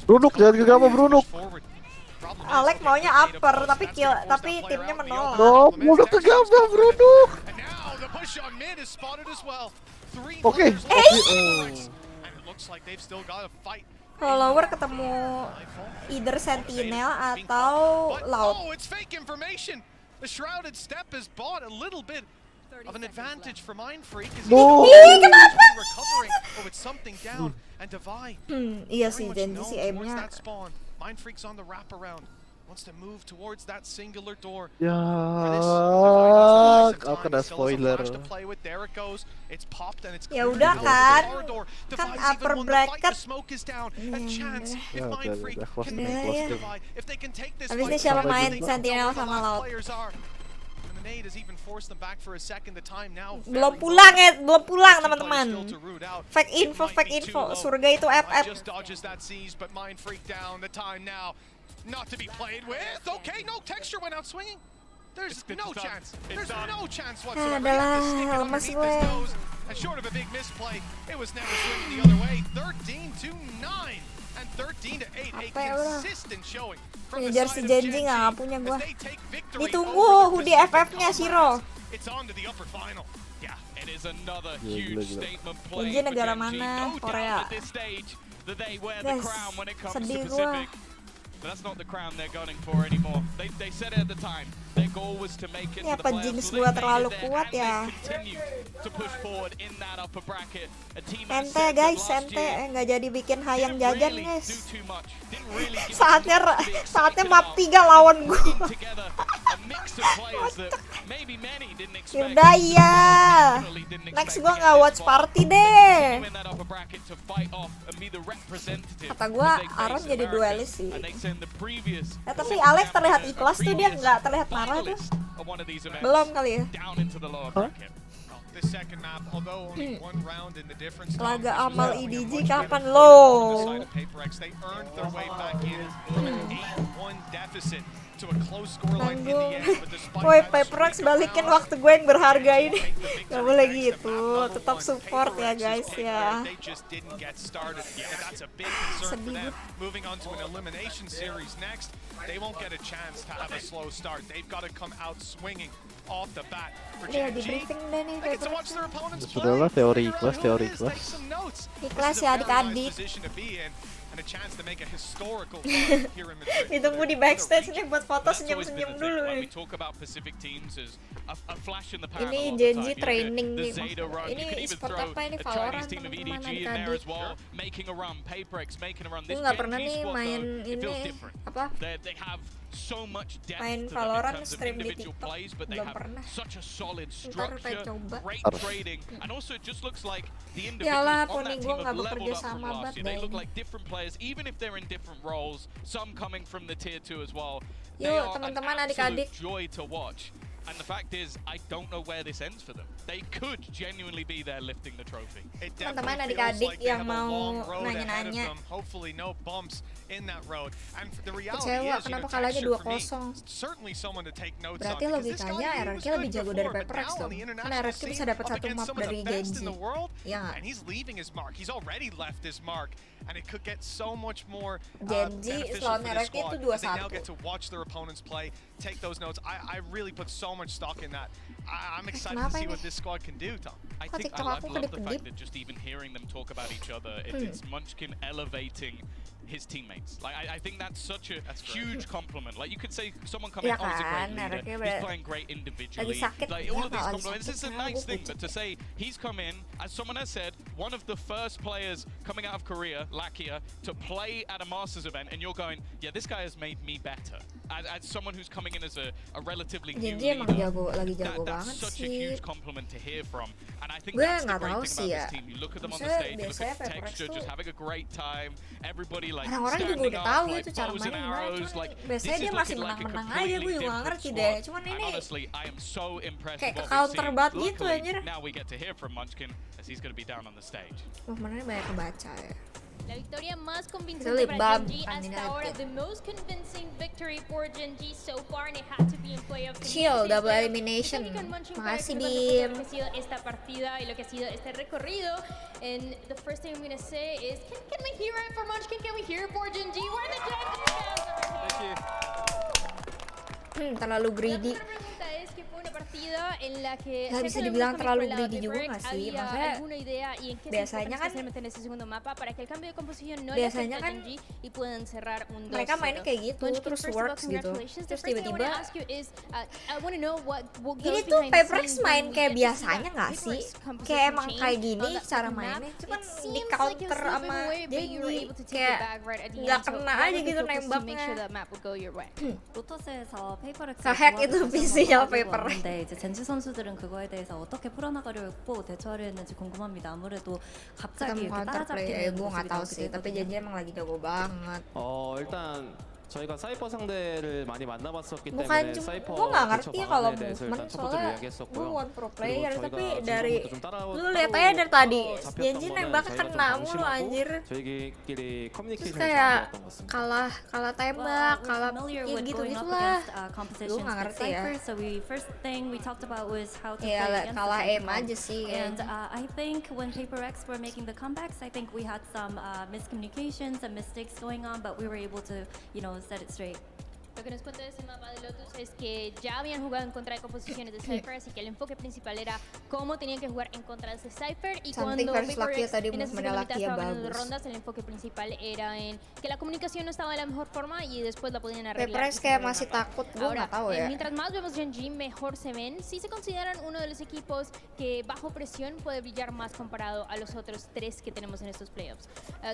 Brunuk, jangan gegabah Brunuk. Alek maunya upper tapi timnya menolak. No, udah kegabah Bruduk. And now the push on mid is spotted as well. 3 Oke. players left. And it looks like they've still got a fight. Follower ketemu either Sentinel atau Loud. Oh, it's fake information. The shrouded step has bought a little bit of an advantage for Mindfreak as he's recovering. Oh, it's something down and Divide. Iya sih, Genji sih aimnya. Mindfreak's on the wraparound. Wants to move towards that singular door. Ya, kau kena spoiler. Ya udah kan upper bracket. Ya udah, close deh. Habis ini siapa main Sentinel sama Loud? Belum pulang teman-teman. Fake info, surga itu FF. Not to be played with. Okay, no texture went out swinging. There's no chance. There's no chance whatsoever. Lemas gue. And short of a big misplay, it was never swinging the other way. 13-9 and 13-8. A consistent showing. Ngejar si Genji nggak punya gue. Ditunggu hoodie FF-nya Shiro. It's on to the upper final. Yeah, it is another huge statement play. Genji negara mana? Korea. Guys, sedih gue. But that's not the crown they're gunning for anymore. They said it at the time. Their goal was to make it to the playoffs. Jinx gua terlalu kuat ya. To push forward in that upper bracket. A team ente guys, nggak jadi bikin hayang jajan guys. Saatnya map 3 lawan gua. Yaudah iya. Next gua nggak watch party deh. Kata gua Aaron jadi duelis sih. Ya, tapi Alex terlihat ikhlas tuh, dia nggak terlihat marah tuh. Belum kali ya. Laga amal IDG kapan lo? Woi, Paperex balikin waktu gue yang berharga ini. Gak boleh gitu, tetap support ya guys ya. Sedih. Dia di briefing deh nih Paperex. Sudahlah, teori kelas. Ikhlas ya adik-adik. Ditunggu di backstage nih buat foto senyum-senyum dulu nih. Ini Genji training nih. Ini e-sport apa ini? Valorant teman-teman adik-adik. Gue nggak pernah nih main ini apa? Main Valorant stream di TikTok belum pernah. Ntar kita coba. Yalah, poni gue nggak bekerja sama banget deh. Yuk teman-teman adik-adik. And the fact is, I don't know where this ends for them. They could genuinely be there lifting the trophy. Teman-teman adik-adik yang mau nanya-nanya. Kecewa, kenapa kalahnya 2-0? Berarti logikanya RRQ lebih jago dari Paperex dong. Kan RRQ bisa dapat 1 map dari Genji. Ya nggak? Genji selawan RRQ itu 2-1. Take those notes. I really put so much stock in that. I'm excited to see what this squad can do, Tom. I love the fact that just even hearing them talk about each other, it's Munchkin elevating his teammates. Like I think that's such a huge compliment. Like you could say someone coming, oh, he's a great leader, he's playing great individually. Like all of these compliments, this is a nice thing, but to say he's come in, as someone has said, one of the first players coming out of Korea, Lakia, to play at a Masters event, and you're going, yeah, this guy has made me better. As someone who's coming in as a relatively new leader, that's such a huge compliment to hear from. And I think that's the great thing about this team. You look at them on the stage, you look at the texture, just having a great time. Everybody like standing up, like bows and arrows. Like this is looking like a completely different squad. And honestly, I am so impressed with what we've seen. Luckily, now we get to hear from Munchkin as he's going to be down on the stage. Momennya banyak kebaca ya. La victoria más convincente para Genji hasta ahora. The most convincing victory for Genji so far, and it had to be in playoffs. Chill, double elimination. Makasih Bim. Lo que ha sido esta partida y lo que ha sido este recorrido. And the first thing I'm gonna say is, can we hear it for Munchkin? Can we hear it for Genji? Where are the Genji fans? Terlalu greedy. Nggak bisa dibilang terlalu greedy juga nggak sih? Maksudnya biasanya kan mereka mainnya kayak gitu, terus works gitu. Terus tiba-tiba ini tuh Paperex main kayak biasanya nggak sih? Kayak emang kayak gini cara mainnya, cuman di counter sama Genji kayak nggak kena aja gitu nembaknya. 로터스에서 페이퍼렉스 Kehack itu PC-nya Paper. 근데 이제 젠지 선수들은 그거에 대해서 어떻게 풀어나가려고 대처를 했는지 궁금합니다. 아무래도 갑자기 ketemu 이렇게 counterplay 따라잡히는 gue nggak 모습이 tahu 나오게 sih, tapi 되거든요. Genji emang lagi jago banget. 일단 저희가 사이퍼 상대를 많이 만나봤었기 Bukan 때문에 cuma 사이퍼 gue nggak 대처 ngerti kalau 방안에 대해서 movement, 일단 첫 번째로 soalnya gue 이야기했었고요. bukan pro 그리고 player, 저희가 tapi 지금부터 dari 좀 lu lihat aja dari tadi 잡혔던 Genji 거는 nembaknya 저희가 좀 kena mulu 방심하고 anjir. 저희끼리 Terus 커뮤니케이션이 잘 kayak 되었던 것 같습니다. kalah tembak, kalah ya gitu gitulah. Gue nggak ngerti ya. So we first thing we talked about was how to play Ya against kalah the aim Cypher. aja sih. And I think when PaperX were making the comebacks, I think we had some miscommunications and mistakes going on, but we were able to, set it straight. Lo que nos cuenta de ese mapa de Lotus es que ya habían jugado en contra de composiciones de Cypher, así que el enfoque principal era cómo tenían que jugar en contra de ese Cypher. Y Something cuando versus Lucky PaperX tadi en esa movementnya segunda mitad Lucky ya estaba ganando bagus. rondas, el enfoque principal era en que la comunicación no estaba de la mejor forma y después la podían arreglar. Paperex y kayak cerrar el masih mapa. takut, gue Ahora, nggak tahu ya. mientras más vemos Genji, mejor se ven. Sí se consideran uno de los equipos que bajo presión puede brillar más comparado a los otros tres que tenemos en estos playoffs.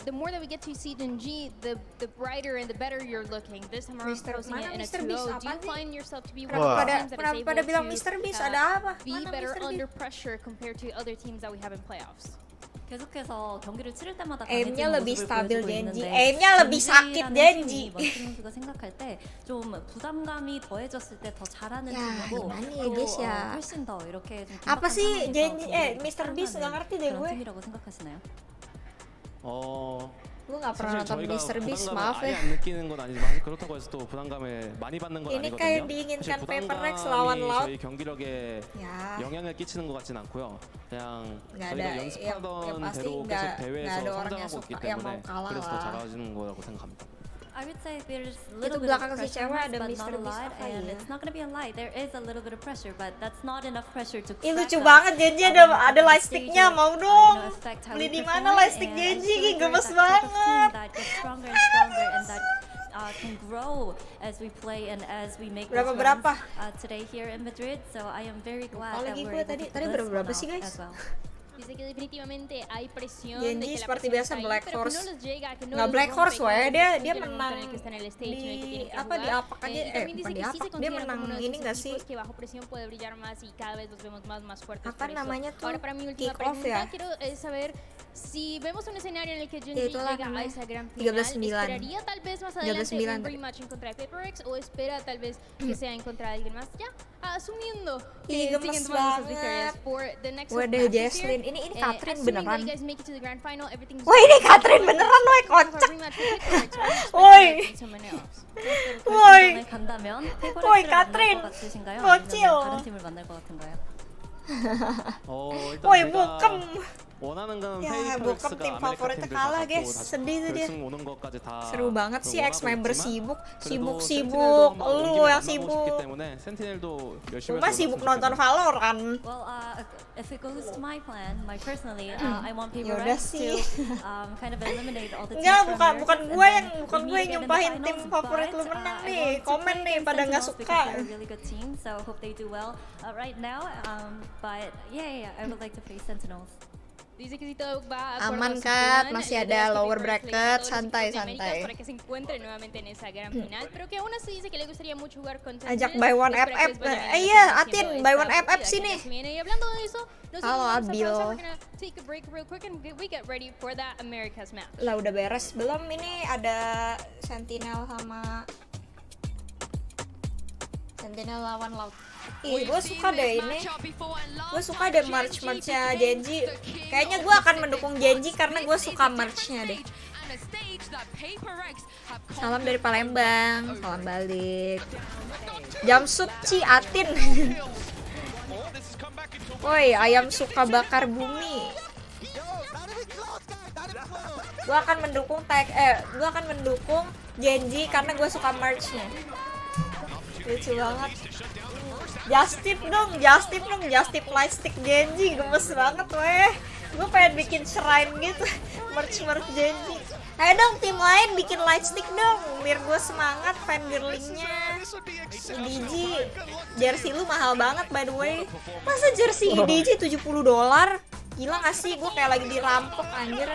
The more that we get to see Genji, the brighter and the better you're looking. This time around closing it in a 2-0. Do you find yourself to be one of the teams that is Pada able bilang to Mr. Beast ada apa? be Mana better Mr. Beast? under pressure compared to other teams that we have in playoffs? 계속해서 경기를 치를 때마다 Aimnya 강해지는 lebih 모습을 stabil 보여주고 Genji. 있는데 Aimnya lebih sakit 젠지라는 Genji. 팀이 먼트 선수가 생각할 때 좀 부담감이 더해졌을 때 더 잘하는 Ya, 팀이고 gimana ya, 또 guys, ya? 훨씬 더 이렇게 좀 Apa 긴박한 sih 상황에서 Genji 경기를 Mr. Beast nggak 살아가는 ngerti deh 그런 gue. 팀이라고 생각하시나요? Gue nggak pernah nonton 저희가 Mr. Beast, 부담감을 maaf 아예 ya. 안 느끼는 건 아니지만 그렇다고 해서 또 부담감을 많이 받는 건 Ini 아니거든요. kayak diinginkan 사실 Paperex 부담감이 lawan Loud. 저희 경기력에 Ya, 영향을 끼치는 것 같진 않고요. 그냥 nggak 저희가 ada yang 연습하던 pasti 대로 계속 nggak 대회에서 ada orang yang 성장하고 있기 suka yang mau 때문에 kalah 그래서 더 lah. 잘하시는 거라고 생각합니다. I would say there's a Itu little bit of belakang si pressure, cewek ada but Mr. not a Beast lot, apa and ya? it's not gonna be a lie. There is a little bit of pressure, but that's not enough pressure to Ih crack lucu us, banget Genji ada lightsticknya, stage mau or, dong. affect how Beli we di mana perform, lightstick and I Genji? feel like we're Gemes that type of team banget. that gets stronger and stronger and that can grow as we play and as we make those runs Berapa? today here in Madrid. So I am very glad Lupa that lagi we're gue able tadi. to Tadi pull this berapa one sih, out guys? as well. Dice que definitivamente hay presión Genji de que la seperti presión biasa está ahí, Black pero que Horse. no les llega, que no Nggak les Black rompe Horse, con weh. la Dia presión en el menang momento en el que están en el stage en el que di tienen que apa di jugar. apak aja Y también dice bukan di que sí apak, se dia consideran menang como uno de ini esos nggak sih? equipos que bajo presión puede brillar más y cada vez los vemos más fuertes Apa por eso. namanya tuh? Ahora para mi última Kick off pregunta ya? quiero saber si vemos un escenario en el que Ya Genji itulah llega a namanya. esa gran final, 13-9. ¿esperaría tal vez más adelante 13-9 un rematch en contra de Paperex o espera tal vez que sea en contra de alguien más? Ya, asumiendo Ih, que gemes siguen tomando sus banget. victorias for the next Wah, of deh, matches here. Jesslyn. Ini Catherine Assuming that beneran. you guys make it to the grand final, everything's Wah, ini Catherine beneran, woi, kocak. Woi. Woi. 이번에 간다면 Woi, 페이퍼렉스를 만날 Catherine. 것 같으신가요? Bocil. 아니면 다른 팀을 만날 것 같은가요? 일단 Woi, 제가 bukem. 원하는 건 Ya, bukem 페이퍼렉스가 tim 아메리카 favoritnya 팀들 kalah, 다 guys. 갖고 Sedih tuh dia. 결승 오는 것까지 다 Seru banget sih 원하고 ex-member 있지만 sibuk. 그래도 Sibuk. 센티넬도 한번 Lu 온 김에 yang 만나고 sibuk. 싶기 때문에 센티넬도 열심히 Cuma 해서 sibuk 올랐으면 nonton 좋겠네요. Valorant. Well, if it goes to my plan, personally, I want Yaudah PaperX sih. to kind of eliminate all the teams Enggak, from bukan America, gue and yang then bukan we gue meet yang again in the nyumpahin tim finals, favorit lu but, menang I nih. want to Komen play nih against pada nggak Sentinels suka. because they're a really good team, so hope they do well right now. But yeah, I would like to face Sentinels. Dice que si todo va acorde Aman a su Kat, plan, masih la ada idea es que lower Paperex le gane bracket, a todos los santai, equipos de América santai. para que se encuentre nuevamente en esa gran final, pero que aún así dice que le gustaría mucho jugar con Ajak Sentinels by one y espera que FF. les vaya bien Iya, haciendo Atin, esta by one partida FF que sini. ya se viene. Y hablando de eso, nosotros Halo, vamos a Abil. pausar, we're gonna take a break real quick and we get ready for that America's match. Lah udah beres belum? Ini ada Sentinel sama Sentinel lawan Loud. Ih, gue suka deh ini. Gue suka deh merch-merchnya Genji. Kayaknya gue akan mendukung Genji karena gue suka merchnya deh. Salam dari Palembang, salam balik. Jamsut Ci Atin. Woi, ayam suka bakar bumi. Gue akan mendukung Genji karena gue suka merch-nya. Lucu banget. Just tip dong, lightstick Genji, gemes banget weh. Gue pengen bikin shrine gitu, merch Genji. Ayo dong tim lain bikin lightstick dong, biar gue semangat fangirlingnya. EDG, jersey lu mahal banget by the way. Masa jersey EDG $70? Gila gak sih, gue kayak lagi dirampok anjir.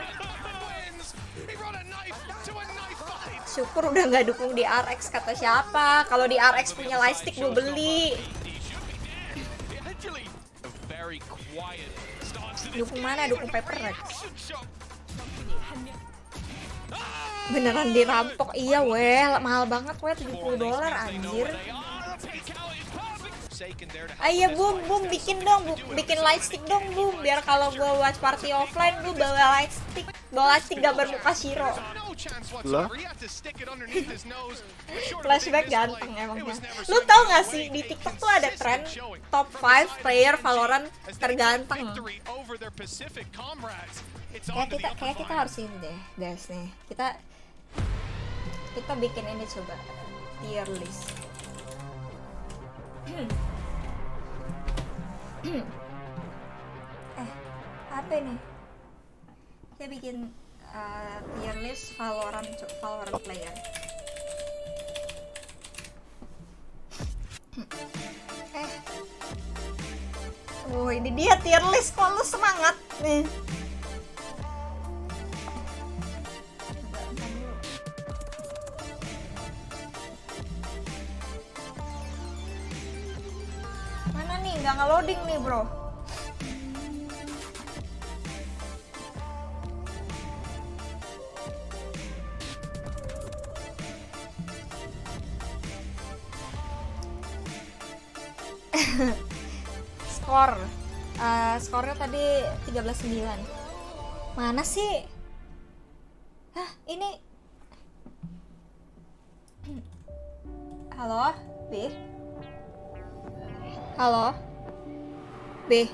Syukur udah gak dukung di RX kata siapa. Kalau di RX punya lightstick gue beli. Dukung mana? Dukung Paper Rex. Beneran dirampok, iya weh, mahal banget weh, $70 anjir. Ayo boom bikin dong, bikin lightstick dong boom, biar kalau gue watch party offline gue bawa lightstick gambar muka Shiro. Lah, Flashback ganteng emangnya. Lu tau gak sih di TikTok tuh ada tren top 5 player Valorant terganteng. Kayak kita harus ini deh guys nih. Kita bikin ini coba tier list. Apa ini? Kita bikin tier list Valorant player. Oh ini dia tier list, kok lu semangat nih. Mana nih, nggak nge-loading nih bro. Skornya tadi 13-9. Mana sih? Hah, ini. Halo, B. Halo, B.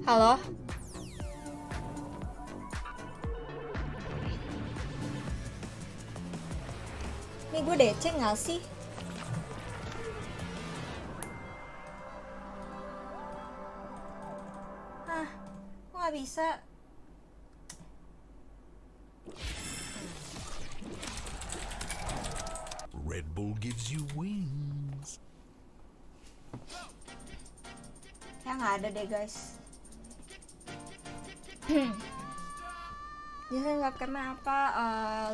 Halo. Ini gue DC nggak sih? Nggak bisa. Red Bull gives you wings. Ya nggak ada deh guys. Jadi webcamnya apa?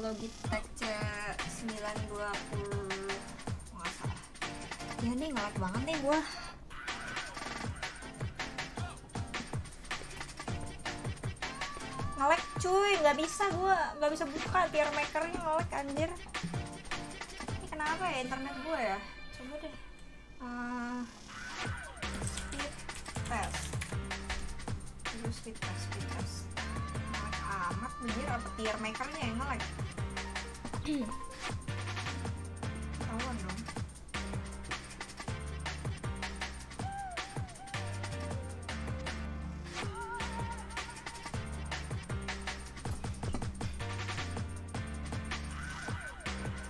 Logitech C920 nggak salah. Ya nih ngelag banget nih gua. Nge-lag cuy, nggak bisa buka tier makernya, nge-lag anjir. Ini kenapa ya internet gue ya? Coba deh speed test nge-lag amat anjir, apa tier makernya yang nge-lag? Tauan dong.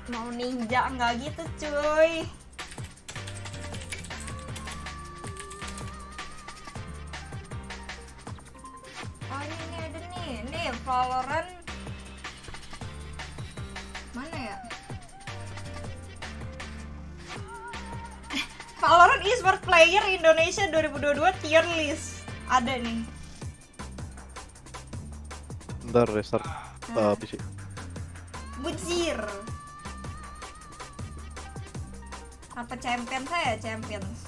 Mau ninja nggak gitu cuy. Oh ini ada nih Valorant. Mana ya? Valorant eSport Player Indonesia 2022 tier list. Ada nih. Bentar restart PC. Bujir. Apa champion saya? Champions.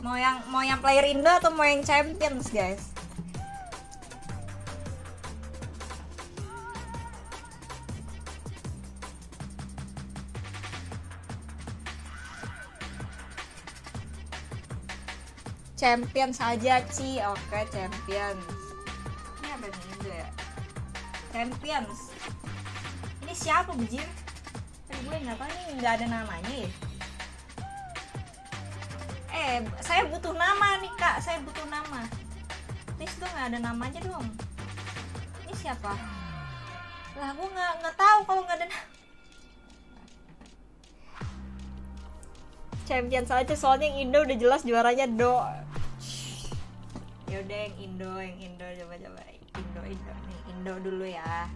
Mau yang player Indo atau mau yang champions, guys? Champions aja, Ci. Oke, champions. Ini apa nih Indo ya? Champions. Ini siapa, Bujir? Gue nggak tahu nih, nggak ada namanya ya. Saya butuh nama nih kak, saya butuh nama. Please dong, nggak ada namanya dong. Ini siapa? Lah gue nggak tahu kalau nggak ada. Champions aja soalnya yang Indo udah jelas juaranya Do. Yaudah yang Indo coba Indo nih Indo dulu ya.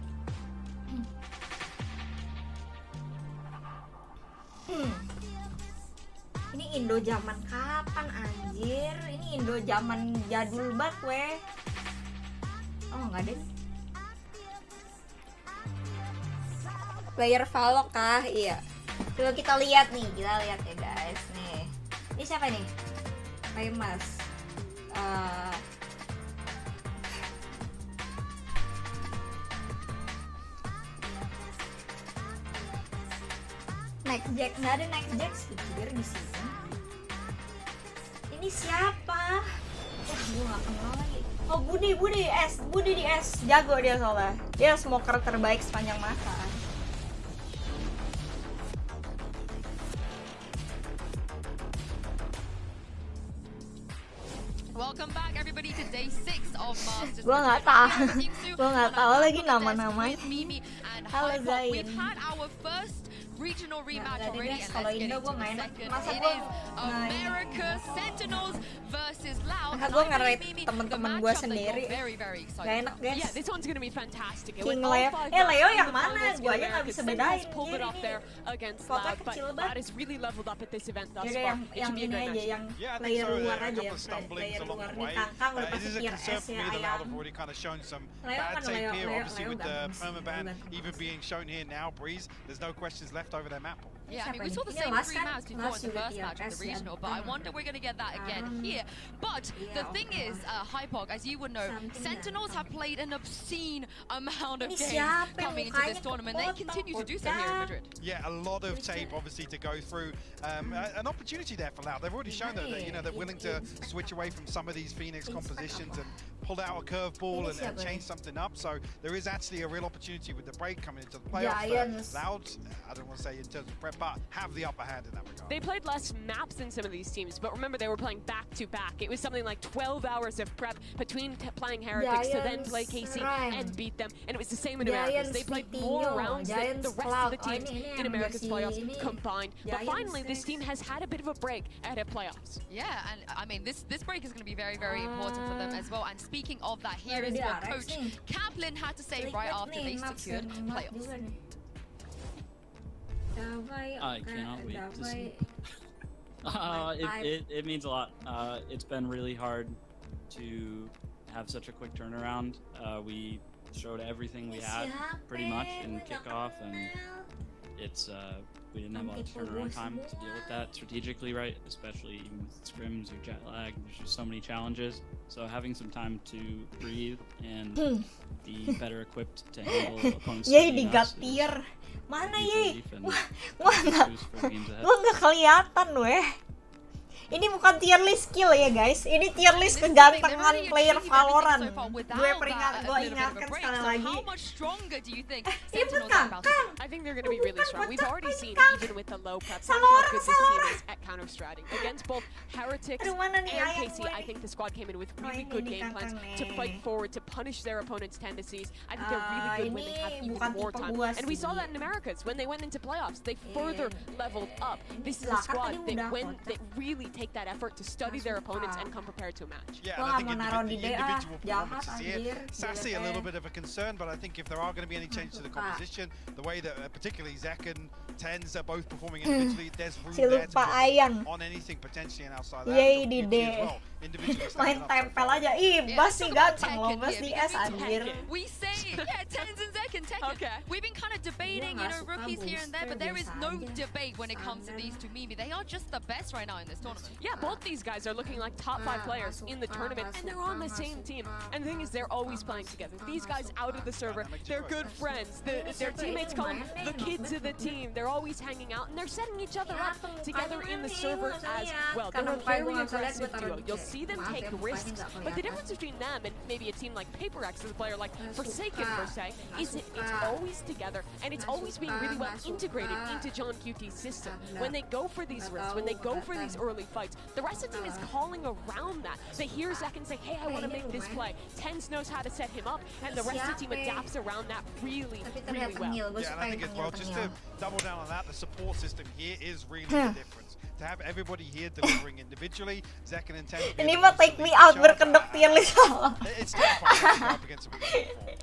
Ini Indo zaman kapan anjir? Ini Indo zaman jadul banget weh. Oh nggak deh. Player Valok kah? Iya. Coba kita lihat ya guys nih. Ini siapa nih? Famous. Next Jack, nggak ada Next Jack speaker di sini. Ini siapa? Gue nggak kenal lagi. Oh Budi di S, jago dia soalnya. Dia smoker terbaik sepanjang masa. Welcome back everybody to day 6 of Masters. Gue nggak tahu lagi nama-namanya. Halo Zain. We've had our first regional rematch already, and kalau let's get Indo into gue the main. second. Masa It gue is America Sentinels versus Loud. gue nge-rate temen-temen gue sendiri. Gak enak guys. Yeah, this one's gonna be fantastic. King Leo, Leo yang mana? Gue aja nggak bisa bedain. Pulled it off there against Loud, but Loud is really leveled up at this event thus Jadi far. yang ini aja, yang player luar aja ya. Player luar nih Kangkang udah pasti tier S ya ayam. Leo kan Leo even being shown here now, Breeze, there's no questions left over their map. Yeah, I mean, we saw the same 3 maps before in the first match of the regional, but I wonder we're going to get that again here. But the thing is, Hypog, as you would know, Sentinels have played an obscene amount of games coming into this tournament. They continue to do so here in Madrid. Yeah, a lot of tape obviously to go through. An opportunity there for Loud. They've already shown that they're willing to switch away from some of these Phoenix compositions and pull out a curveball and change something up. So there is actually a real opportunity with the break coming into the playoffs. Loud, I don't want to say in terms of prep, but have the upper hand in that regard. They played less maps than some of these teams, but remember they were playing back-to-back. It was something like 12 hours of prep between playing Heretics to then play KC and beat them, and it was the same in Americas. They played more rounds than the rest of the teams in America's playoffs combined. But finally, this team has had a bit of a break ahead of playoffs. Yeah, and I mean, this break is going to be very, very important for them as well. And speaking of that, here is what Coach Kaplan had to say right after they secured playoffs. I cannot wait to see. It means a lot. It's been really hard to have such a quick turnaround. We showed everything we had pretty much in kickoff, and it's we didn't have a lot of turnaround time to deal with that strategically, right? Especially even with scrims or jet lag. There's just so many challenges. So having some time to breathe and be better equipped to handle opponents. Yay, digatir. Mana Yay? Gua nggak kelihatan weh. Ini bukan tier list skill ya guys, ini tier list kegantengan player Valorant. Gue ingatkan sekali lagi. Ini pun Kangkang. I think they're going to be really strong. We've already seen, even with the low prep, how good this team is at counter-stratting. Against both Heretics and KC, I think the squad came in with really good game plans to fight forward, to punish their opponents' tendencies. I think they're really good when they have even more time. And we saw that in Americas. When they went into playoffs, they further leveled up. This is a squad that really take that effort to study their opponents and come prepared to a match. Yeah, and I think individual performances here. Sassy a little bit of a concern, but I think if there are going to be any change to the composition, the way that particularly Zek and Tens are both performing individually, there's room there to put on anything potentially and outside that. Yay di D. Main tempel aja. Ih, Bas sih ganteng loh, Bas di S anjir. We say, yeah, Tens and Zek and Tekken. We've been kind of debating, you know, rookies here and there, but there is no debate when it comes to these two Mimi. They are just the best right now in this tournament. Yeah, both these guys are looking like top 5 players in the tournament, and they're on the same team. And the thing is, they're always playing together. These guys out of the server, they're good friends. Their teammates call them the kids of the team. They're always hanging out, and they're setting each other up together in the server as well. They're a very aggressive duo. You'll see them take risks, but the difference between them and maybe a team like PaperX as a player like Forsaken per se is it's always together, and it's always being really well integrated into John QT's system. When they go for these risks, when they go for these early fights, fights. The rest of the team is calling around that. They hear Zek and say, hey, I want to make this play. Tens knows how to set him up, and the rest of the team adapts around that really, really well. Yeah, and I think as well, just to double down on that, the support system here is really the difference. To have everybody here delivering individually, Zek and Ten. Ini mah take me out berkedok tier salah. It's terrifying up against a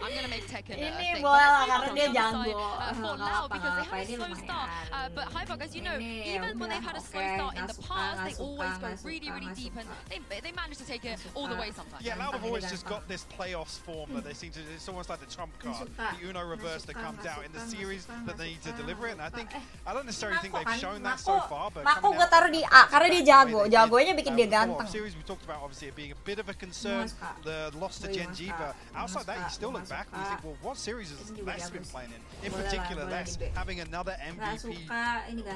I'm gonna make Tekken Ini boleh lah karena dia jago. for now because they had a slow start. But Hypog, as you know, even when they've had a slow start in the past, they always go really, really deep, and they manage to take it all the way sometimes. Yeah, Loud have always just got this playoffs form that they seem to. It's almost like the trump card, the Uno reverse that comes out in the series that they need to deliver it. And I don't necessarily think they've shown that so far. But Mako gue taruh di A karena dia jago. Jagonya bikin dia ganteng. Series we talked about obviously it being a bit of a concern, the loss to Gen G, but outside that you still look back and you think, well, what series has Les been playing in? In particular, Les having another MVP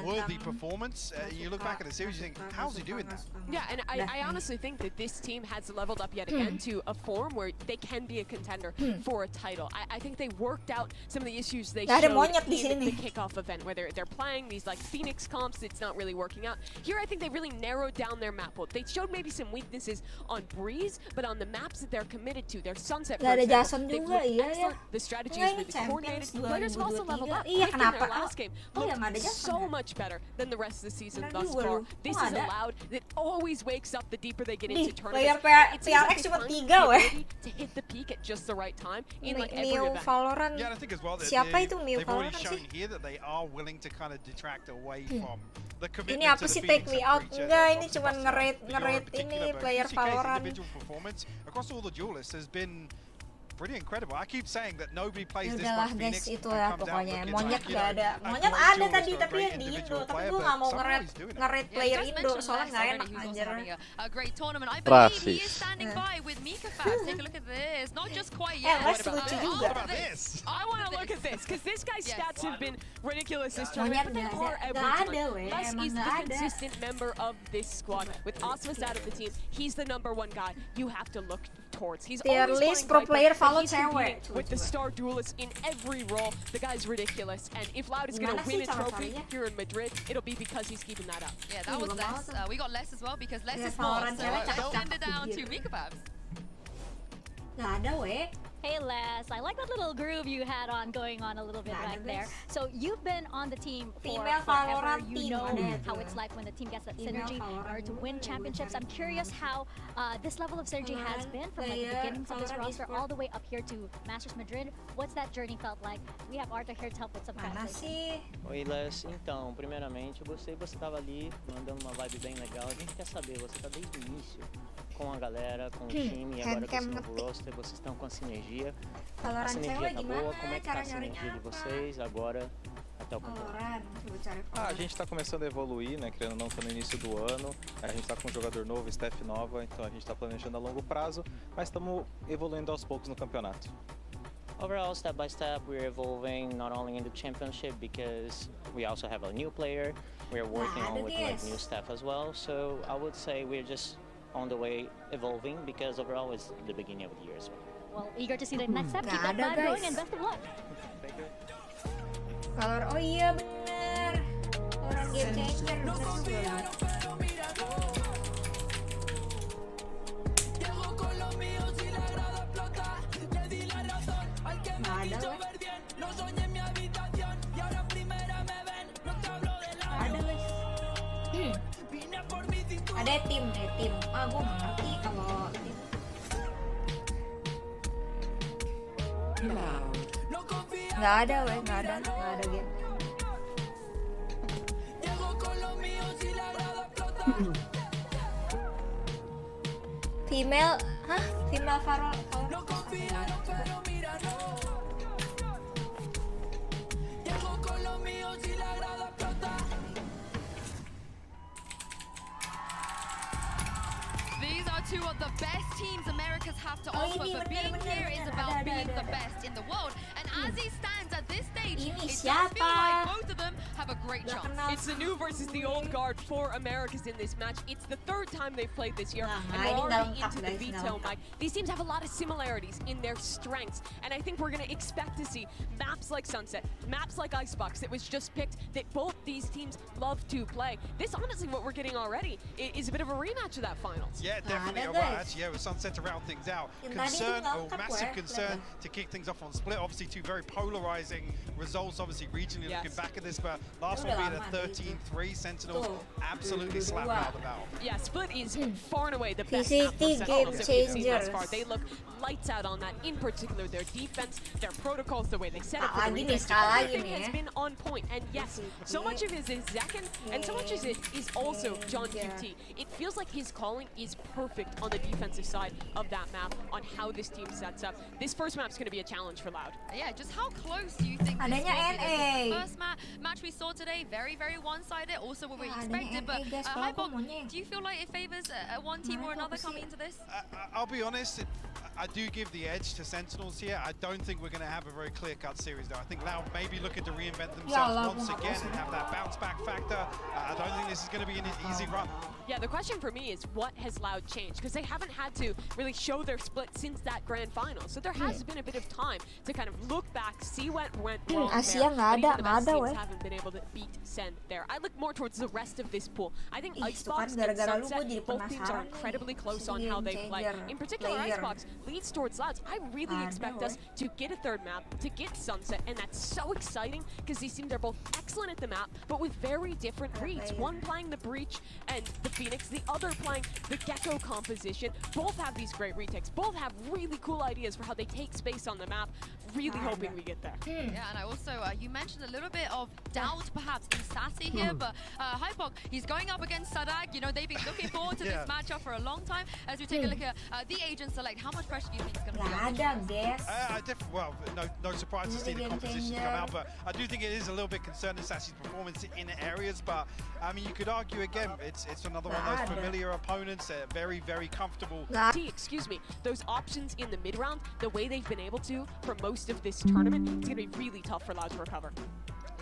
worthy performance. You look back at the series, you think, how's he doing that? Yeah, and I honestly think that this team has leveled up yet again to a form where they can be a contender for a title. I think they worked out some of the issues they showed in the kickoff event, where they're playing these like Phoenix comps. It's not really working out. Here, I think they really narrowed down their map. They showed maybe some weaknesses on Breeze, but on the maps that they're committed to, their Sunset, for example, they've looked excellent. The strategy is really coordinated. Players have also leveled up. Pick in their last game looked so much better than the rest of the season thus far. This is a Loud that always wakes up the deeper they get into tournaments. It's the ability to hit the peak at just the right time in like every event. Yeah, and I think as well that they've already shown here that they are willing to kind of detract away from the commitment ini apa to sih the take Phoenix me out? approach, Enggak, ini not cuma just nge-rate ini player Valorant. individual performance across all the duelists has been pretty incredible. I keep saying that nobody plays this Udahlah much guys, Phoenix itulah comes out pokoknya. looking Monyet like, gak ada. Monyet ada tadi tapi yang di Indo. Tapi gue gak mau nge-rate player Indo soalnya gak enak anjir. A great tournament. I believe he is standing by with Mika Fabs. Take a look at this. Not just quite yet. Les lucu juga. I want to look at this because this guy's stats have been ridiculous this tournament, but they are every tournament. Les is the consistent member of this squad. With Osmus out of the team, he's the #1 guy you have to look towards. He's always pro player follow he's cewek. with the star duelist in every role. The guy's ridiculous, and if Loud is going to win a trophy here in Madrid, it'll be because he's keeping that up. Yeah, that was Les. We got Les as well because Les is small, so let's send it down to Mika Fabs. Gak ada weh. Hey Les, I like that little groove you had going on a little bit right there. So you've been on the team for forever. You know how it's like when the team gets that synergy in order to win championships. I'm curious how this level of synergy has been from like the beginnings of this roster all the way up here to Masters Madrid. What's that journey felt like? We have Arthur here to help with some translation. Oi Les, então, primeiramente eu gostei que você estava ali mandando uma vibe bem legal. A gente quer saber, você está desde o início com a galera, com o time, e agora com esse novo roster, vocês estão com a sinergia. A sinergia tá boa, como é que tá a sinergia de vocês agora até o campeonato? A gente está começando a evoluir, né, querendo ou não, tá no início do ano, a gente está com um jogador novo, staff nova, então a gente está planejando a longo prazo, mas estamos evoluindo aos poucos no campeonato. Overall, step by step, we're evolving not only in the championship because we also have a new player, we're working on with like new staff as well, so I would say we're just on the way evolving because overall it's the beginning of the year as well. Well, eager to see the next step. Keep that vibe going and best of luck. Thank you. Oh iya bener. Orang game changer bener. Ada tim. Ah, gue nggak ngerti kalau tim. Nggak ada game. Female, female Farol. These are two of the best teams Americas have to offer, but being here is about being the best in the world. And as he stands at this stage, it does feel like both of them have a great chance. It's the new versus the old guard for Americas in this match. It's the third time they've played this year, and we're already into the veto, Mike. These teams have a lot of similarities in their strengths, and I think we're going to expect to see maps like Sunset, maps like Icebox that was just picked that both these teams love to play. This, honestly, what we're getting already is a bit of a rematch of that finals. Yeah, definitely. Well, actually, with Sunset to round things out. Concern, massive concern to kick things off on Split. Obviously, two very polarizing results. Obviously, regionally looking back at this, but last one being a 13-3. Sentinels absolutely slapped out the battle. Yeah, Split is far and away the best VCT map for Sentinels that we've seen thus far. changers. They look lights out on that. In particular, their defense, their protocols, the way they set up the Lagi nih, defense, sekali everything lagi nih has ya. been on point. And yes, so much of it is Zekken, and so much of it is also John QT. It feels like his calling is perfect on the defensive side of that map on how this team sets up. This first map is going to be a challenge for Loud. Yeah, just how close do you think this Adanya will be? NA. The first match we saw today, very, very one-sided, also what we expected. But guys, kalau aku Hypok, maunya. do you feel like it favors one team or another coming into this? I'll be honest, I do give the edge to Sentinels here. I don't think we're going to have a very clear-cut series, though. I think Loud may be looking to reinvent themselves once again and have that bounce-back factor. I don't think this is going to be an easy run. Yeah, the question for me is what has Loud changed? Because they haven't had to really show their split since that grand final. So there has been a bit of time to kind of look back, see what went wrong Asia there. nggak But ada, even the best nggak ada, teams weh. haven't been able to beat Sen there. I look more towards the rest of this pool. I think Ih, itu Icebox kan and gara-gara lu Sunset, gue jadi both teams are penasaran incredibly nih. close Si on how game they play. changer In particular, player. Icebox leads towards Louds. I really Ada, expect us to get a third map, to get Sunset, and that's so exciting because these teams are both excellent at the map, but with very different reads. One playing the Breach and the Phoenix, the other playing the Gecko composition. Both have these great retakes. Both have really cool ideas for how they take space on the map. Really hoping we get there. Yeah, and I also, you mentioned a little bit of doubt perhaps in Sassy here, but Hypok, he's going up against Sadag. You know, they've been looking forward to this matchup for a long time. As we take a look at the Agent Select, how much pressure do you think is going to be on? Nggak ada, guys. Well, no surprise to see the compositions come out, but I do think it is a little bit concerning Sassy's performance in areas. But I mean, you could argue again, it's another one of those familiar opponents, very, very comfortable. Excuse me, those options in the mid round, the way they've been able to for most of this tournament, it's going to be really tough for Loud to recover.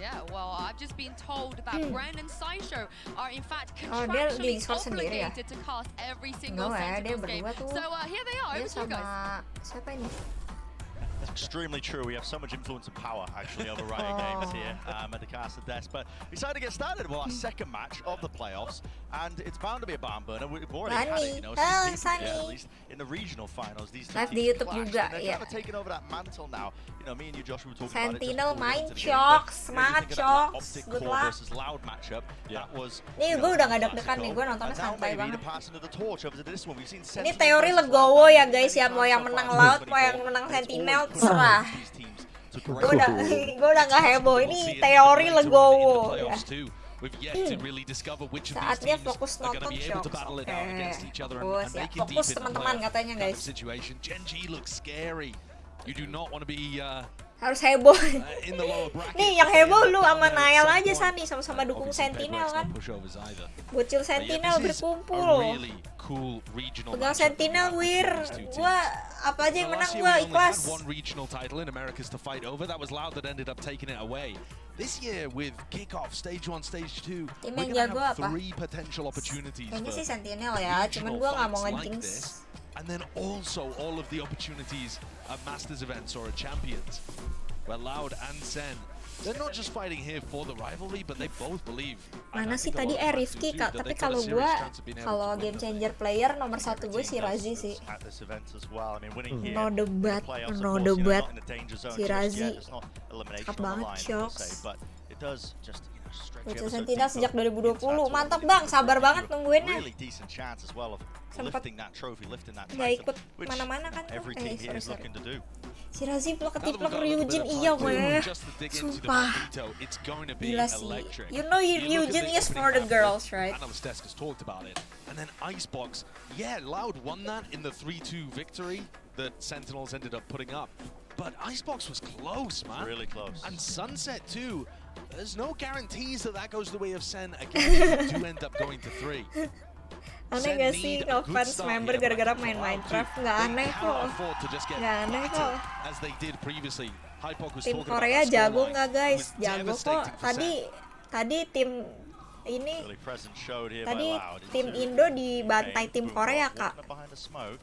Yeah, well, I've just been told that Brand and Sideshow are in fact Oh, dia contractually Discord sendiri ya? obligated to cast every single Enggak, dia Sentinels game. berdua tuh. So here they are, Dia over to you guys. sama siapa ini? That's extremely true. We have so much influence and power actually over Riot Games here at the caster desk. But we decided to get started. Well, our second match of the playoffs, and it's bound to be a barn burner. We've already had it, you know, since at least in the regional finals. These two Live di teams YouTube clashed, juga, and they're ya. kind of taking over that mantle now. You know, me and you, Josh, we were talking about it. Sentinel just main before we went to the game, Cox, but, you know, semangat you think of that Cox, Optic good Core luck. versus Loud matchup. That was. Nih gue udah gak deg-degan nih, gue nontonnya And now santai maybe the banget. passing of the torch over to this one. We've seen Ini Sentinel teori versus legowo Loud ya many guys ya, mau times yang so menang far. Loud, mau yang menang Sentinel, terserah. Gue udah gak heboh, ini teori legowo ya. We've yet to really discover which of these Saatnya teams fokus are going to nonton be able to Shox. battle it out against each other and Fokus ya, make it deep fokus in the teman-teman playoff katanya kind of guys. situation. Gen G looks scary. You do not want to be Harus heboh. in the lower bracket. Nih yang heboh lu sama Nael aja Sani, sama-sama dukung Sentinel kan. Bocil Sentinel berkumpul. Pegang Sentinel Wir. Gua apa aja yang menang gua ikhlas. One regional title in Americas to fight over. That was Loud that ended up taking it away. This year with kickoff stage 1, stage 2, Tim we're yang going to jago have apa? 3 potential opportunities Kayaknya for sih Sentinel ya, cuman gua nggak mau ngejinx. and then also all of the opportunities at Masters events or at Champions, where Loud and Sen, they're not just fighting here for the rivalry, but they both believe. Mana sih tadi Rifki kak, tapi kalau game changer player nomor 1 gue si Razi sih. No debat, no debat. Si Razi cakep banget, Shox. Bocil Sentinel sejak 2020, mantap bang, sabar banget nungguinnya. Sempet nggak ikut mana-mana kan tuh, sorry. Si Razi ketiplak Ryujin, iya weh, sumpah, gila sih. You know Ryujin is for the girls, right? Analyst desk has talked about it. And then Icebox, yeah, Loud won that in the 3-2 victory that Sentinels ended up putting up. But Icebox was close, man. Really close. And Sunset too. There's no guarantees that that goes the way of Sen again if you do end up going to 3. Aneh gak sih ngefans member gara-gara main Minecraft? Nggak aneh kok. Nggak aneh kok. Tim Korea jago nggak guys? Jago kok. Tadi Tadi tim ini Really present showed here tadi by Loud. tim Indo dibantai tim Korea, Kak. Behind the smoke.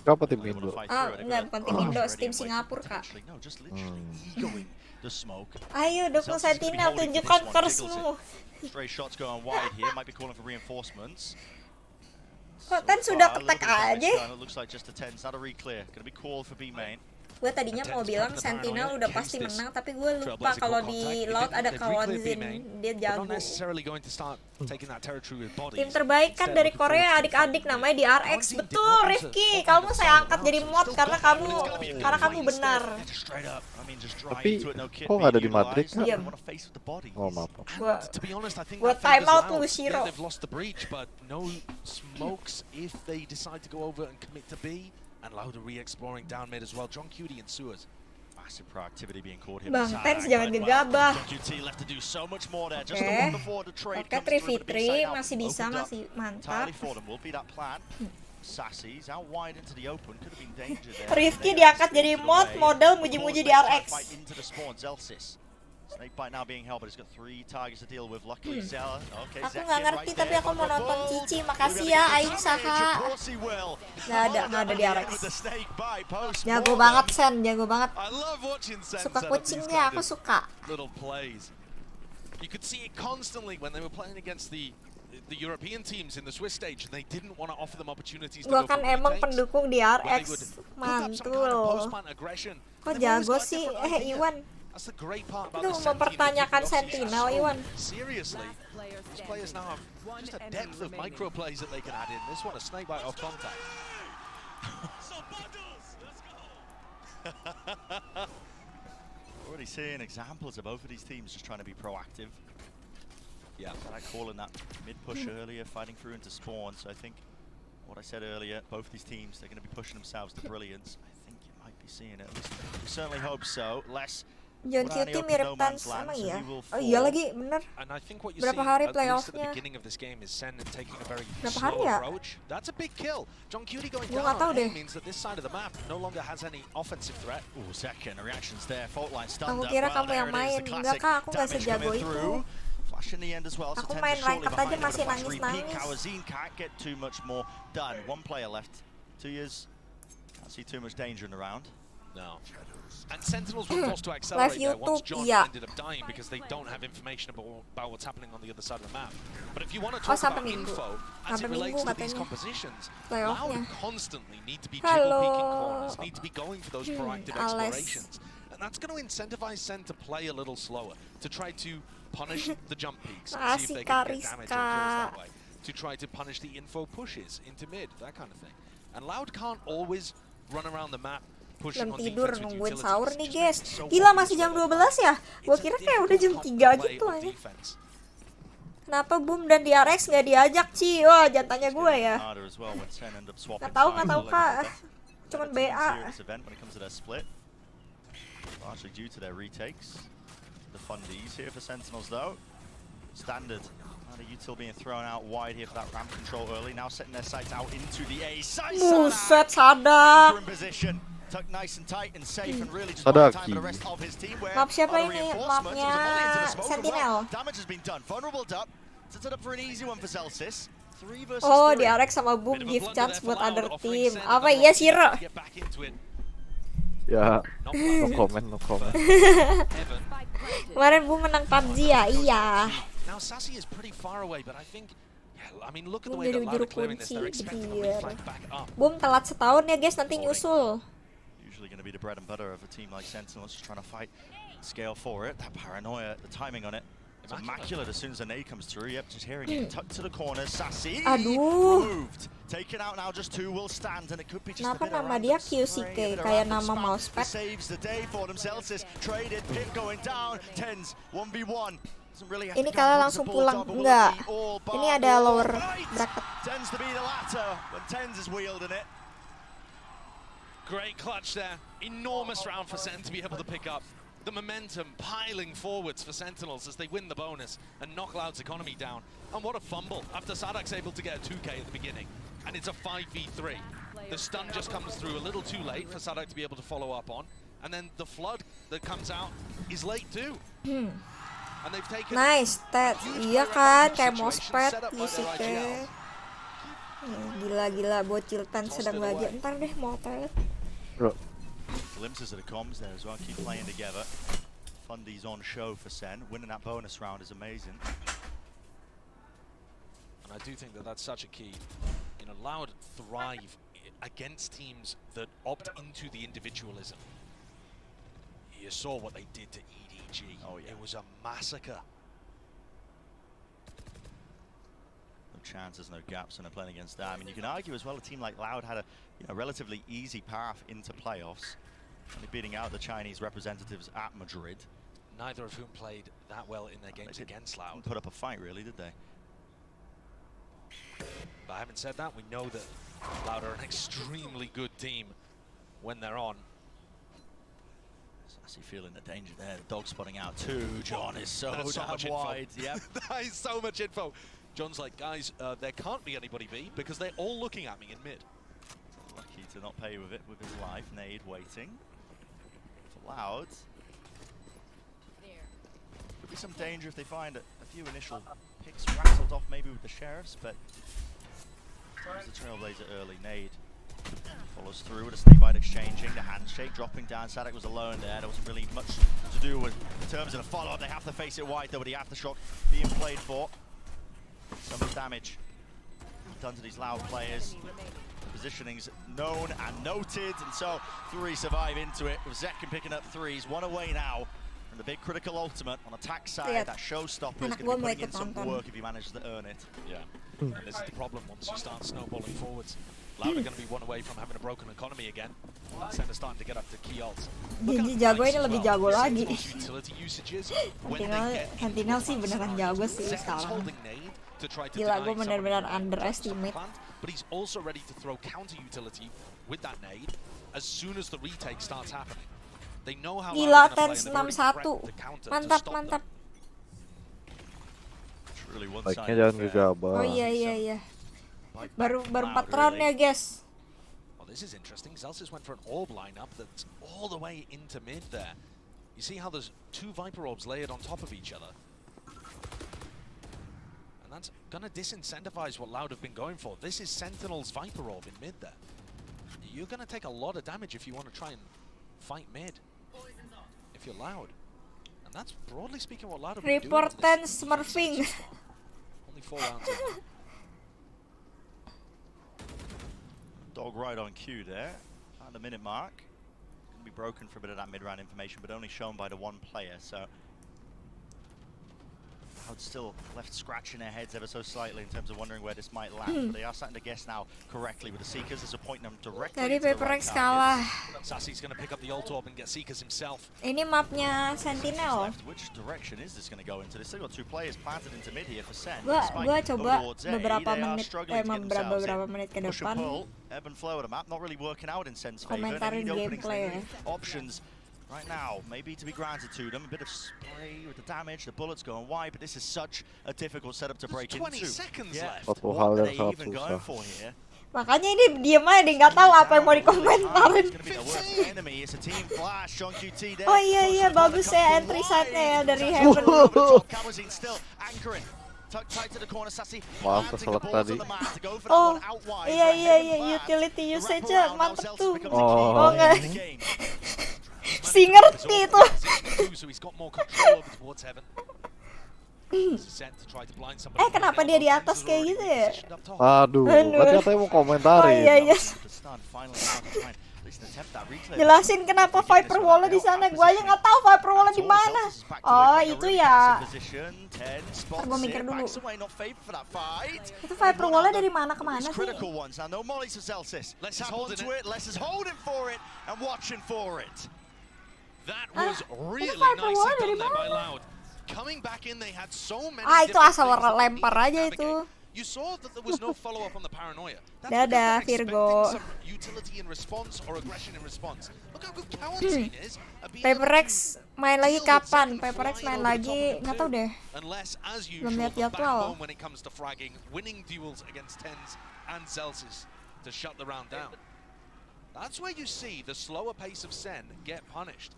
Apa tim Indo? Enggak, bukan tim Indo, tim Singapura, Kak. No, just literally egoing the smoke. Ayo dukung Sentinel, tunjukkan curse-mu. Stray shots going wide here, might be calling for reinforcements. Kok Ten sudah ketek aja? It looks like just a 10, not a re-clear. Gonna be called for B main. Gue tadinya mau bilang Sentinel udah pasti menang, tapi gue lupa kalau di Loud ada Kawanzin, dia jago. Tim terbaik kan dari Korea, adik-adik namanya di RX. Betul, Rifki, kamu saya angkat jadi mod karena kamu benar. Tapi kok nggak ada di Madrid? Diam. Oh maaf. Gue time out lu, Shiro. And Loud are re-exploring down mid as well. John Cutie and Sewers. Massive proactivity being called here. Bang Tens jangan gegabah. John Cutie left to do so much more there. Oke, Just the one before the trade comes 3v3 through. masih bisa, masih mantap. For them will be that plan. Sassy's out wide into the open. Could have been danger there. Rifki diangkat jadi mod, model muji-muji di RX. Into the spawn, Zelsis. Snakebite now being held, but he's got 3 targets to deal with. Luckily, Zella. Okay, Aku nggak ngerti, tapi aku mau nonton Cici. Makasih ya, Aing Saha. Nggak ada di RX. Jago banget, Sen. Jago banget. Suka kucingnya, aku suka. You could see it constantly when they were playing against the European teams in the Swiss stage, and they didn't want to offer them opportunities to Gua go kan for emang retakes, pendukung di RX. Mantul. Kok jago sih, Iwan? That's the great part about Itu mempertanyakan Sentinel, Iwan. Seriously, these players now have just a depth of micro plays that they can add in. This one, a snakebite off contact. Already seeing examples of both of these teams just trying to be proactive. Yeah, I calling that mid push earlier, fighting through into spawn. So I think what I said earlier, both these teams, they're going to be pushing themselves to brilliance. I think you might be seeing it. At least we certainly hope so. Less. John Cutie mirip Tans sama ya? Oh iya lagi, bener. Berapa hari playoffnya? Berapa hari ya? That's a big kill. John Cutie going Gua down nggak tahu deh. means that this side of the map no longer has any offensive threat. Ooh, second reactions there. Fault line stunned Aku up. kira Well, kamu there yang it is, main. the Enggak, classic Kak, aku nggak damage sejago coming itu. through. Flash in the end as well. Aku So main Tens is ranked shortly aja behind, masih but a flash repeat. nangis-nangis. Kawazin can't get too much more done. 1 player left. 2 years. Can't see too much danger in the round. No. And Sentinels were forced to accelerate there once John ended up dying because they don't have information about what's happening on the other side of the map. But if you want to talk about info as it relates to these compositions, Loud constantly need to be jiggle peeking corners, need to be going for those proactive explorations. And that's going to incentivize Sen to play a little slower, to try to punish the jump peaks, see if they can get damage or kills that way, to try to punish the info pushes into mid, that kind of thing. And Loud can't always run around the map. Belum tidur nungguin sahur nih guys. Gila masih jam 12 ya? Gua kira kayak udah jam 3 gitu aja. Kenapa Boom dan DRX nggak diajak Ci? Wah jangan tanya gue ya. Nggak tahu Kak. Cuman BA. Largely due to their retakes. The fundies here for Sentinels though. Standard. The util being thrown out wide here for that ramp control early. Now setting their sights out into the A. Buset sadar. In position. Tucked nice and tight and safe and really just buying time for the rest of his team. Map siapa ini? Mapnya Sentinel. Damage has been done. Vulnerable up. Sets it up for an easy one for Zelsis. 3 versus 3. Oh, di RX sama Boom give chance buat other team. Apa iya Shiro? Ya, no comment. Kemarin Boom menang PUBG ya? Iya. Now Sassy is pretty far away, but I think I mean look at the way that Loud are clearing this. They're expecting them to fight back up. Boom telat setahun ya guys, nanti nyusul. Usually going to be the bread and butter of a team like Sentinels, just trying to fight, scale for it. That paranoia, the timing on it. It's immaculate as soon as the nade comes through. Yep, just hearing it tucked to the corner. Sassy moved. Taken out now, just 2 will stand, and it could be just a bit of nama dia QCK kayak nama mousepad. Saves the day for themselves. Traded, pit going down. Tens 1v1. Ini kalah langsung pulang. Enggak. Ini ada lower bracket. Tends to be the latter when Tens is wielding it. Great clutch there. Enormous round for Sen to be able to pick up. The momentum piling forwards for Sentinels as they win the bonus and knock Loud's economy down. And what a fumble after Sadak's able to get a 2k at the beginning. And it's a 5v3. The stun just comes through a little too late for Sadak to be able to follow up on. And then the flood that comes out is late too. And they've taken Nice, Ted. Iya kan, kayak mospet VCT. Gila-gila bocil tan sedang bahagia. Ntar deh mau toilet. Bro. Glimpses of the comms there as well, keep playing together. Fundy's on show for Sen. Winning that bonus round is amazing. And I do think that that's such a key. You know, Loud thrive against teams that opt into the individualism. You saw what they did to EDG. Oh yeah. It was a massacre. No chances, no gaps, and they're playing against that. I mean, you can argue as well a team like Loud had a relatively easy path into playoffs, only beating out the Chinese representatives at Madrid. Neither of whom played that well in their games against Loud. Put up a fight, really, did they? But having said that, we know that Loud are an extremely good team when they're on. Sassy feeling the danger there. The dog spotting out too. John is so much wide. Yep. That is so much info. John's like, guys, there can't be anybody B because they're all looking at me in mid. Lucky to not pay with it with his life. Nade waiting for Loud. Could be some danger if they find a few initial picks rattled off maybe with the Sheriffs, but there's the Trailblazer early. Nade follows through with a snake-bite exchanging, the handshake dropping down. Sadak was alone there. There wasn't really much to do with in terms of the follow-up. They have to face it wide though with the aftershock being played for. Some damage done to these Loud players. Positioning's known and noted, and so 3 survive into it with Zekin picking up 3s. 1 away now. And the big critical ultimate on attack side, that showstopper is going to be putting in some work if he manages to earn it. Yeah, and this is the problem once you start snowballing forwards. Loud are going to be 1 away from having a broken economy again. Sen are starting to get up to key ults. Gigi jago ini lebih jago lagi. Sentinel sih beneran jago sih sekarang. Gila, gue bener-bener underestimate. But he's also ready to throw counter utility with that nade as soon as the retake starts happening. They know how Gila, Tens 61. Mantap, mantap. Baiknya jangan gegabah. Oh iya. Baru 4 round ya, guys. Well, this is interesting. Zelsis went for an orb lineup that's all the way into mid there. You see how there's 2 Viper orbs layered on top of each other. And that's gonna disincentivize what Loud have been going for. This is Sentinel's Viper orb in mid there. You're gonna take a lot of damage if you want to try and fight mid. If you're Loud. And that's broadly speaking what Loud have been doing. Report 10 smurfing. Only 4 rounds in. Dog right on cue there, at the minute mark. Going to be broken for a bit of that mid-round information, but only shown by the 1 player, so Loud still left scratching their heads ever so slightly in terms of wondering where this might land, but they are starting to guess now correctly with the Seekers. There's a point them directly Tadi into the Paper right X kalah. Sassy's going to pick up the ult orb and get Seekers himself. Ini mapnya Sentinel. Which direction is this going to go into? They've still got 2 players planted into mid here for Sen. Gua coba beberapa menit ke depan. Ebb and flow of the map, not really working out in Sen's favor. Komentarin gameplay. Options right now, maybe to be granted to them. A bit of spray with the damage, the bullets going wide, but this is such a difficult setup to break 20 into. seconds left. Satu What hal are yang they sangat even going susah. for here? Makanya ini diem aja deh, nggak tahu apa yang mau dikomentarin. Oh iya, bagus ya entry side-nya ya dari Heaven. Maaf keselak tadi. Oh iya, utility usage-nya mantep tuh. Oh enggak. Si ngerti itu. Kenapa dia di atas kayak gitu ya? Aduh, kan katanya mau komentarin. Oh iya. Jelasin kenapa Viper Wall di sana. Gua aja nggak tahu Viper Wall di mana. Oh, itu ya. Gua mikir dulu. Itu Viper Wall dari mana ke mana sih? That was really nicely done there by Loud. Coming back in, they had so many itu asal lempar aja itu. You saw that there was no follow-up on the paranoia. Dadah, Virgo. Utility in response or aggression in response. Look how good counting is. Paper X main lagi kapan? Paper X main lagi nggak tahu deh. Belum lihat jadwal. When it comes to fragging, winning duels against Tens and Celsius to shut the round down. That's where you see the slower pace of Sen get punished.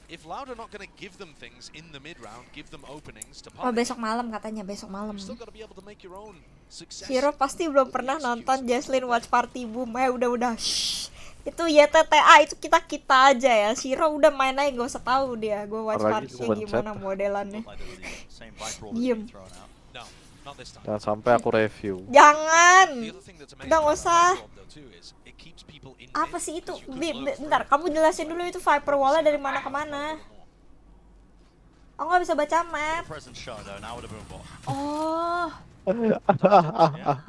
if Loud are not going to give them things in the mid round, give them openings to Oh, punish, besok malam katanya, besok malam. you've still got to be able to make your own success. Shiro pasti belum pernah nonton Jaslyn Watch Party Boom. Udah. Shh. Itu YTTA, itu kita aja ya. Shiro udah main aja, gak usah tahu dia. Gue watch party gimana modelannya. Diem. Jangan sampai aku review. Jangan. Udah gak usah. Apa sih itu? Bentar, kamu jelasin dulu itu Viper Wall-nya dari mana ke mana. Oh, nggak bisa baca map.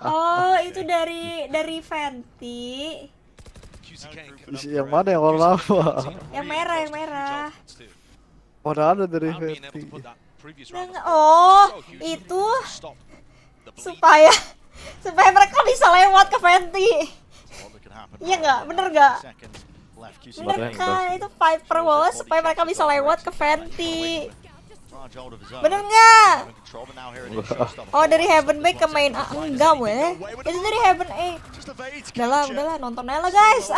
Oh, itu dari Fenty. Yang mana yang warna apa? Yang merah. Mana ada dari Fenty? Oh, itu supaya mereka bisa lewat ke Fenty. Iya nggak? Bener nggak? Bener kan? Itu Viper Wall supaya mereka bisa lewat ke Fenty. Bener nggak? Oh, dari Heaven Bay ke main A. Enggak weh. Itu dari Heaven A. Udahlah, nonton aja lah guys.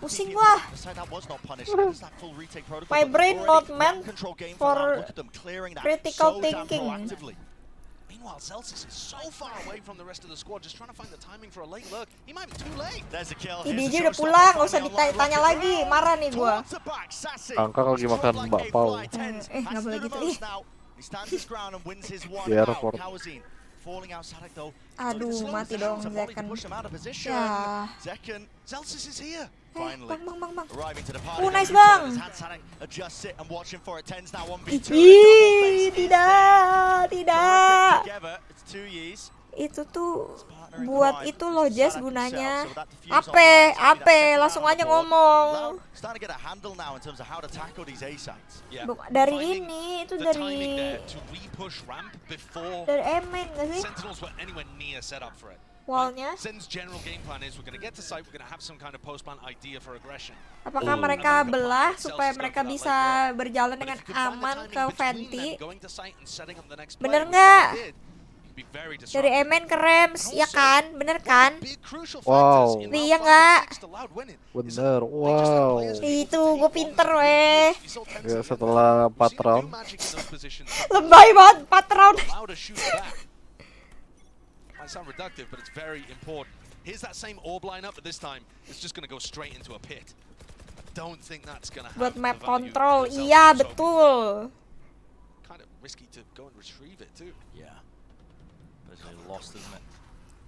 Pusing gua. My brain not meant for critical thinking. Meanwhile, Celsius is so far away from the rest of the squad, just trying to find the timing for a late look. He might be too late. There's a kill. DJ udah pulang, gak usah ditanya lagi. Marah nih gua. Angka lagi makan bakpao. Gak boleh gitu ih. Di airport. Aduh, mati dong Zekan. Ya. Celsius is here. Bang. Nice bang. Tidak. Itu tuh buat itu loh Jess gunanya. Ape, langsung aja ngomong. Dari ini, itu dari Emen gak sih? Wallnya. Apakah mereka belah supaya mereka bisa berjalan dengan aman ke Fenty? Bener nggak? Dari Emen ke Rams, ya kan? Bener kan? Wow. Iya nggak? Bener, wow. Itu gue pinter weh. Ya, setelah 4 round. Lebay banget 4 round. Might sound reductive, but it's very important. Here's that same orb lineup, but this time it's just gonna go straight into a pit. I don't think that's gonna happen. Buat map control, iya betul. Kind of risky to go and retrieve it too. Yeah. But it's lost, isn't it?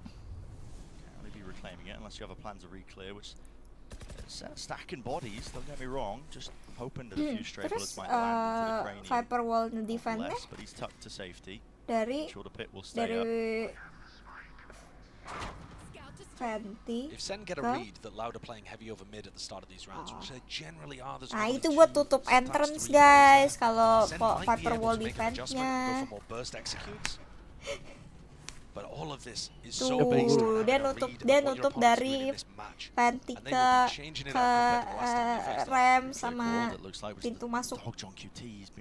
Can't really be reclaiming it unless you have a plan to re-clear, which is stacking bodies. Don't get me wrong. Just hoping that a few stray bullets might land into the cranium. Viper Wall defense-nya but he's tucked to safety. Dari Fenty. If Sen get a read that Loud are playing heavy over mid at the start of these rounds, which they generally are, there's nah itu buat tutup entrance guys kalau Viper Wall defense-nya. But all of this is so based. Dia nutup dari Fenty ke Rem sama pintu masuk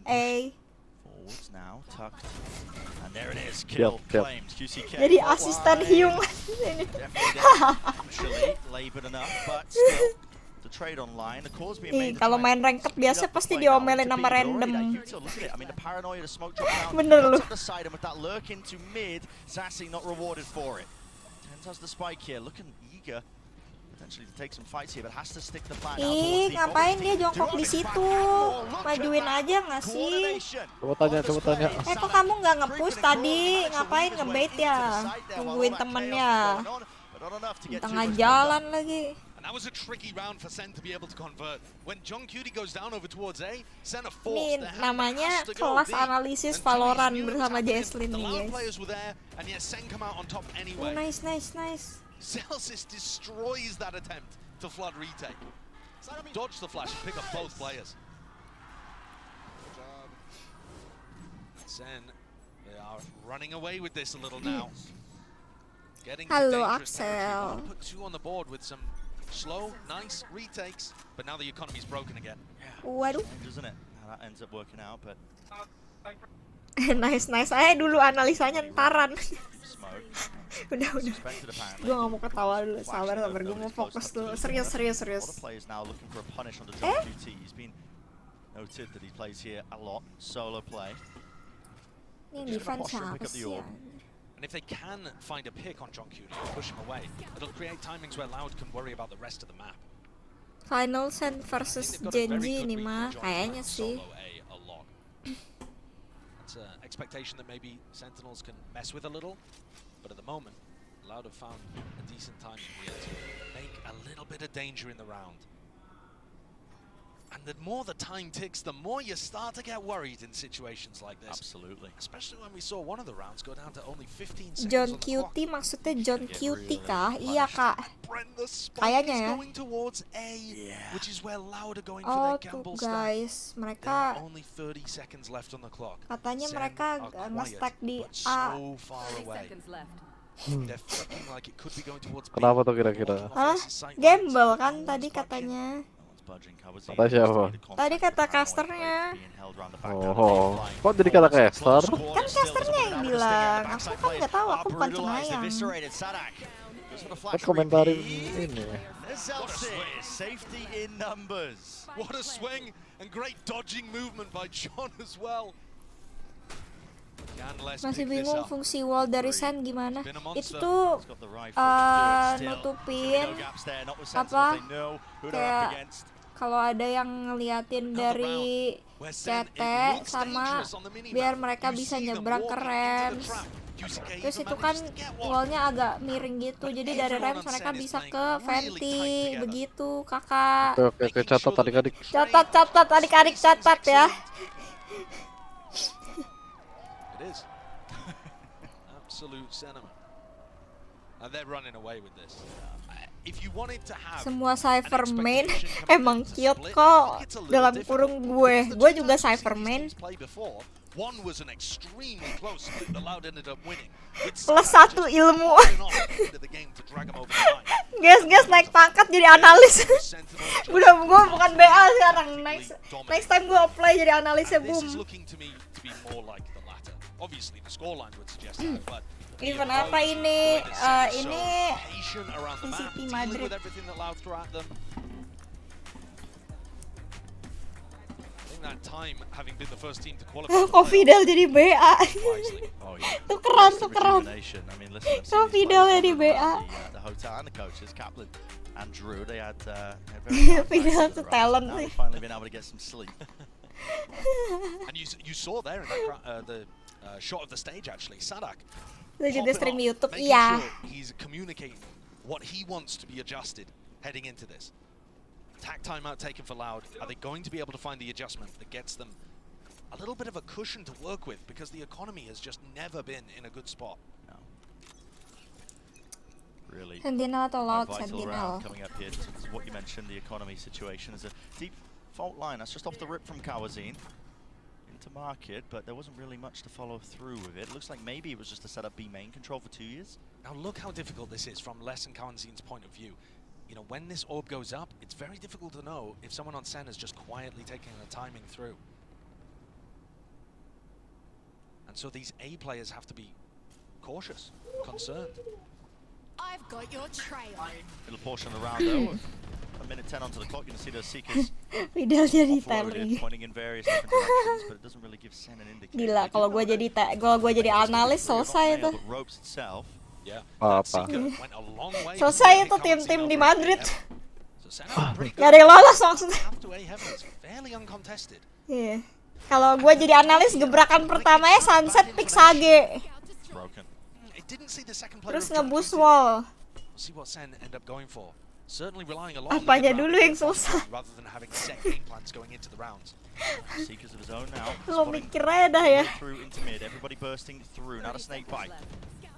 A. Now tucked, and there it is. Kill claims. QC kill. Jadi asisten Hyung. Kalau main ranked biasa pasti diomelin sama random. Bener lu. Ih, ngapain dia jongkok di situ? Majuin aja nggak sih? Coba tanya. Kok kamu nggak nge-push tadi? Ngapain nge-bait ya? Tungguin temennya. Di tengah jalan lagi. Ini namanya kelas analisis Valorant bersama Jaslyn nih guys. Oh, nice. Celsius destroys that attempt to flood retake. Dodge the flash and pick up both players. Zen, they are running away with this a little now. Hello, Axel. Put 2 on the board with some slow, nice retakes, but now the economy's broken again. Waduh. Isn't it? How that ends up working out, but nice. Saya dulu analisanya ntaran. Udah. Gue gak mau ketawa dulu. Sabar. Gue mau fokus dulu. Serius. Noted that he plays here a lot, solo play. Ini yang defense siapa sih ya? And if they can find a pick on John Cutie and push him away, it'll create timings where Loud can worry about the rest of the map. Final Send versus Genji ini mah kayaknya sih. It's an expectation that maybe Sentinels can mess with a little, but at the moment, Loud have found a decent timing here to make a little bit of danger in the round. And the more the time ticks, the more you start to get worried in situations like this. Absolutely. Especially when we saw one of the rounds go down to only 15 seconds John on the clock. Cutie maksudnya John Cutie kah? Iya kak. Kayaknya ya. Going towards A, which is where Loud are going for Oh their tuh gamble guys, stack. mereka Only 30 seconds left on the clock. katanya Sen mereka are nge-stack di quiet, but A. so far away. They're flicking like it could be going towards B. Kenapa tuh kira-kira? Hah? Gamble kan tadi katanya. Kata siapa? Tadi kata casternya. Oh, kok jadi kata caster? Kan casternya yang bilang. Aku kan nggak tahu, aku bukan cenayang. Kan komentarin ini. Safety in numbers. What a swing and great dodging movement by John as well. Masih bingung fungsi wall dari Sen gimana? Itu tuh nutupin apa? Kayak kalau ada yang ngeliatin dari CT sama biar mereka bisa nyebrang ke Rams. Terus itu kan wallnya agak miring gitu, jadi dari Rams mereka bisa ke Venti begitu kakak. Oke, catat adik-adik. Catat adik-adik, catat ya. It is. Absolute sentiment. And they're running away with this. If you wanted to have semua Cypher main emang cute kok dalam kurung gue juga Cypher main. Plus 1 ilmu. Guys naik pangkat jadi analis. Udah gue bukan BA sekarang. Next time gue apply jadi analisnya boom. Event apa ini? Ini VCT Madrid. Kok Fidel jadi BA? Tukeran. Kok Fidel jadi BA? Fidel tuh talent sih. And you saw there in the shot of the stage actually, Sadak. Lagi di stream di YouTube, iya. He's communicating what he wants to be adjusted heading into this. Attack timeout taken for Loud. Are they going to be able to find the adjustment that gets them a little bit of a cushion to work with, because the economy has just never been in a good spot. No. Really. Sentinel atau Loud vital Sentinel. round coming up here. This is what you mentioned, the economy situation is a deep fault line. That's just off the rip from Kawazine into market, but there wasn't really much to follow through with it. Looks like maybe it was just to set up B main control for 2 years. Now look how difficult this is from Les and Kawazine's point of view. You know, when this orb goes up, it's very difficult to know if someone on Sen is just quietly taking the timing through. And so these A players have to be cautious, concerned. I've got your trail. Little portion of the round though. A minute 10 onto the clock, you can see those seekers Fidel jadi tally. pointing in various different directions, but it doesn't really give Sen an indicator. Gila, kalau gue jadi analis selesai itu. Ropes itself. Apa? Selesai itu tim-tim di Madrid. Gak ada yang lolos maksudnya. Iya. Kalau gue jadi analis, gebrakan pertamanya Sunset pick Sage. Terus ngeboost wall. Apanya dulu yang susah? Lo mikir aja dah ya.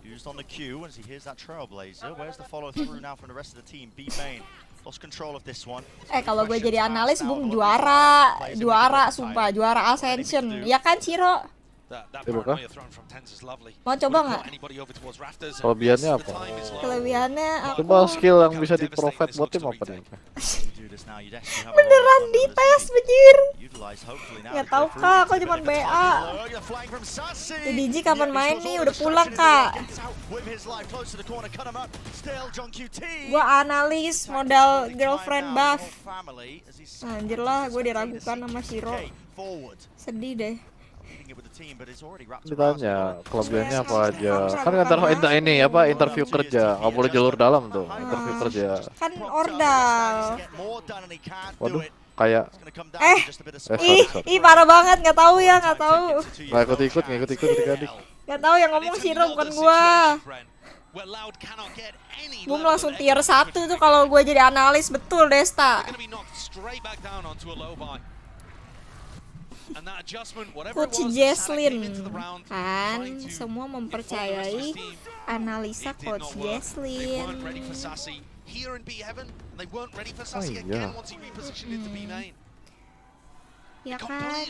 Used on the queue as he hears that trailblazer. Where's the follow through now from the rest of the team? B main lost control of this one. Kalau gue jadi analis, boom, juara, sumpah, juara Ascension. Ya kan, Ciro? Mau coba nggak? Kelebihannya apa? Kelebihannya apa? Coba skill yang bisa di-provide buat tim apa nih? Beneran dites benjir. Gak tau kak, aku cuma BA. Jadi kapan main nih? Udah pulang kak. Gua analis modal girlfriend buff. Anjir lah, gue diragukan sama Shiro. Sedih deh. Ditanya kelebihannya apa aja. Kan ngantar ini apa interview kerja, nggak boleh jalur dalam tuh interview kerja. Kan ordal. Waduh, kayak ih parah banget, nggak tahu ya, nggak tahu. Nggak ikut adik-adik. Nggak tahu yang ngomong Shiro bukan gua. Gue langsung tier 1 tuh kalau gue jadi analis, betul Desta. Coach Jesslyn kan semua mempercayai analisa Coach Jesslyn. Oh iya. Ya kan.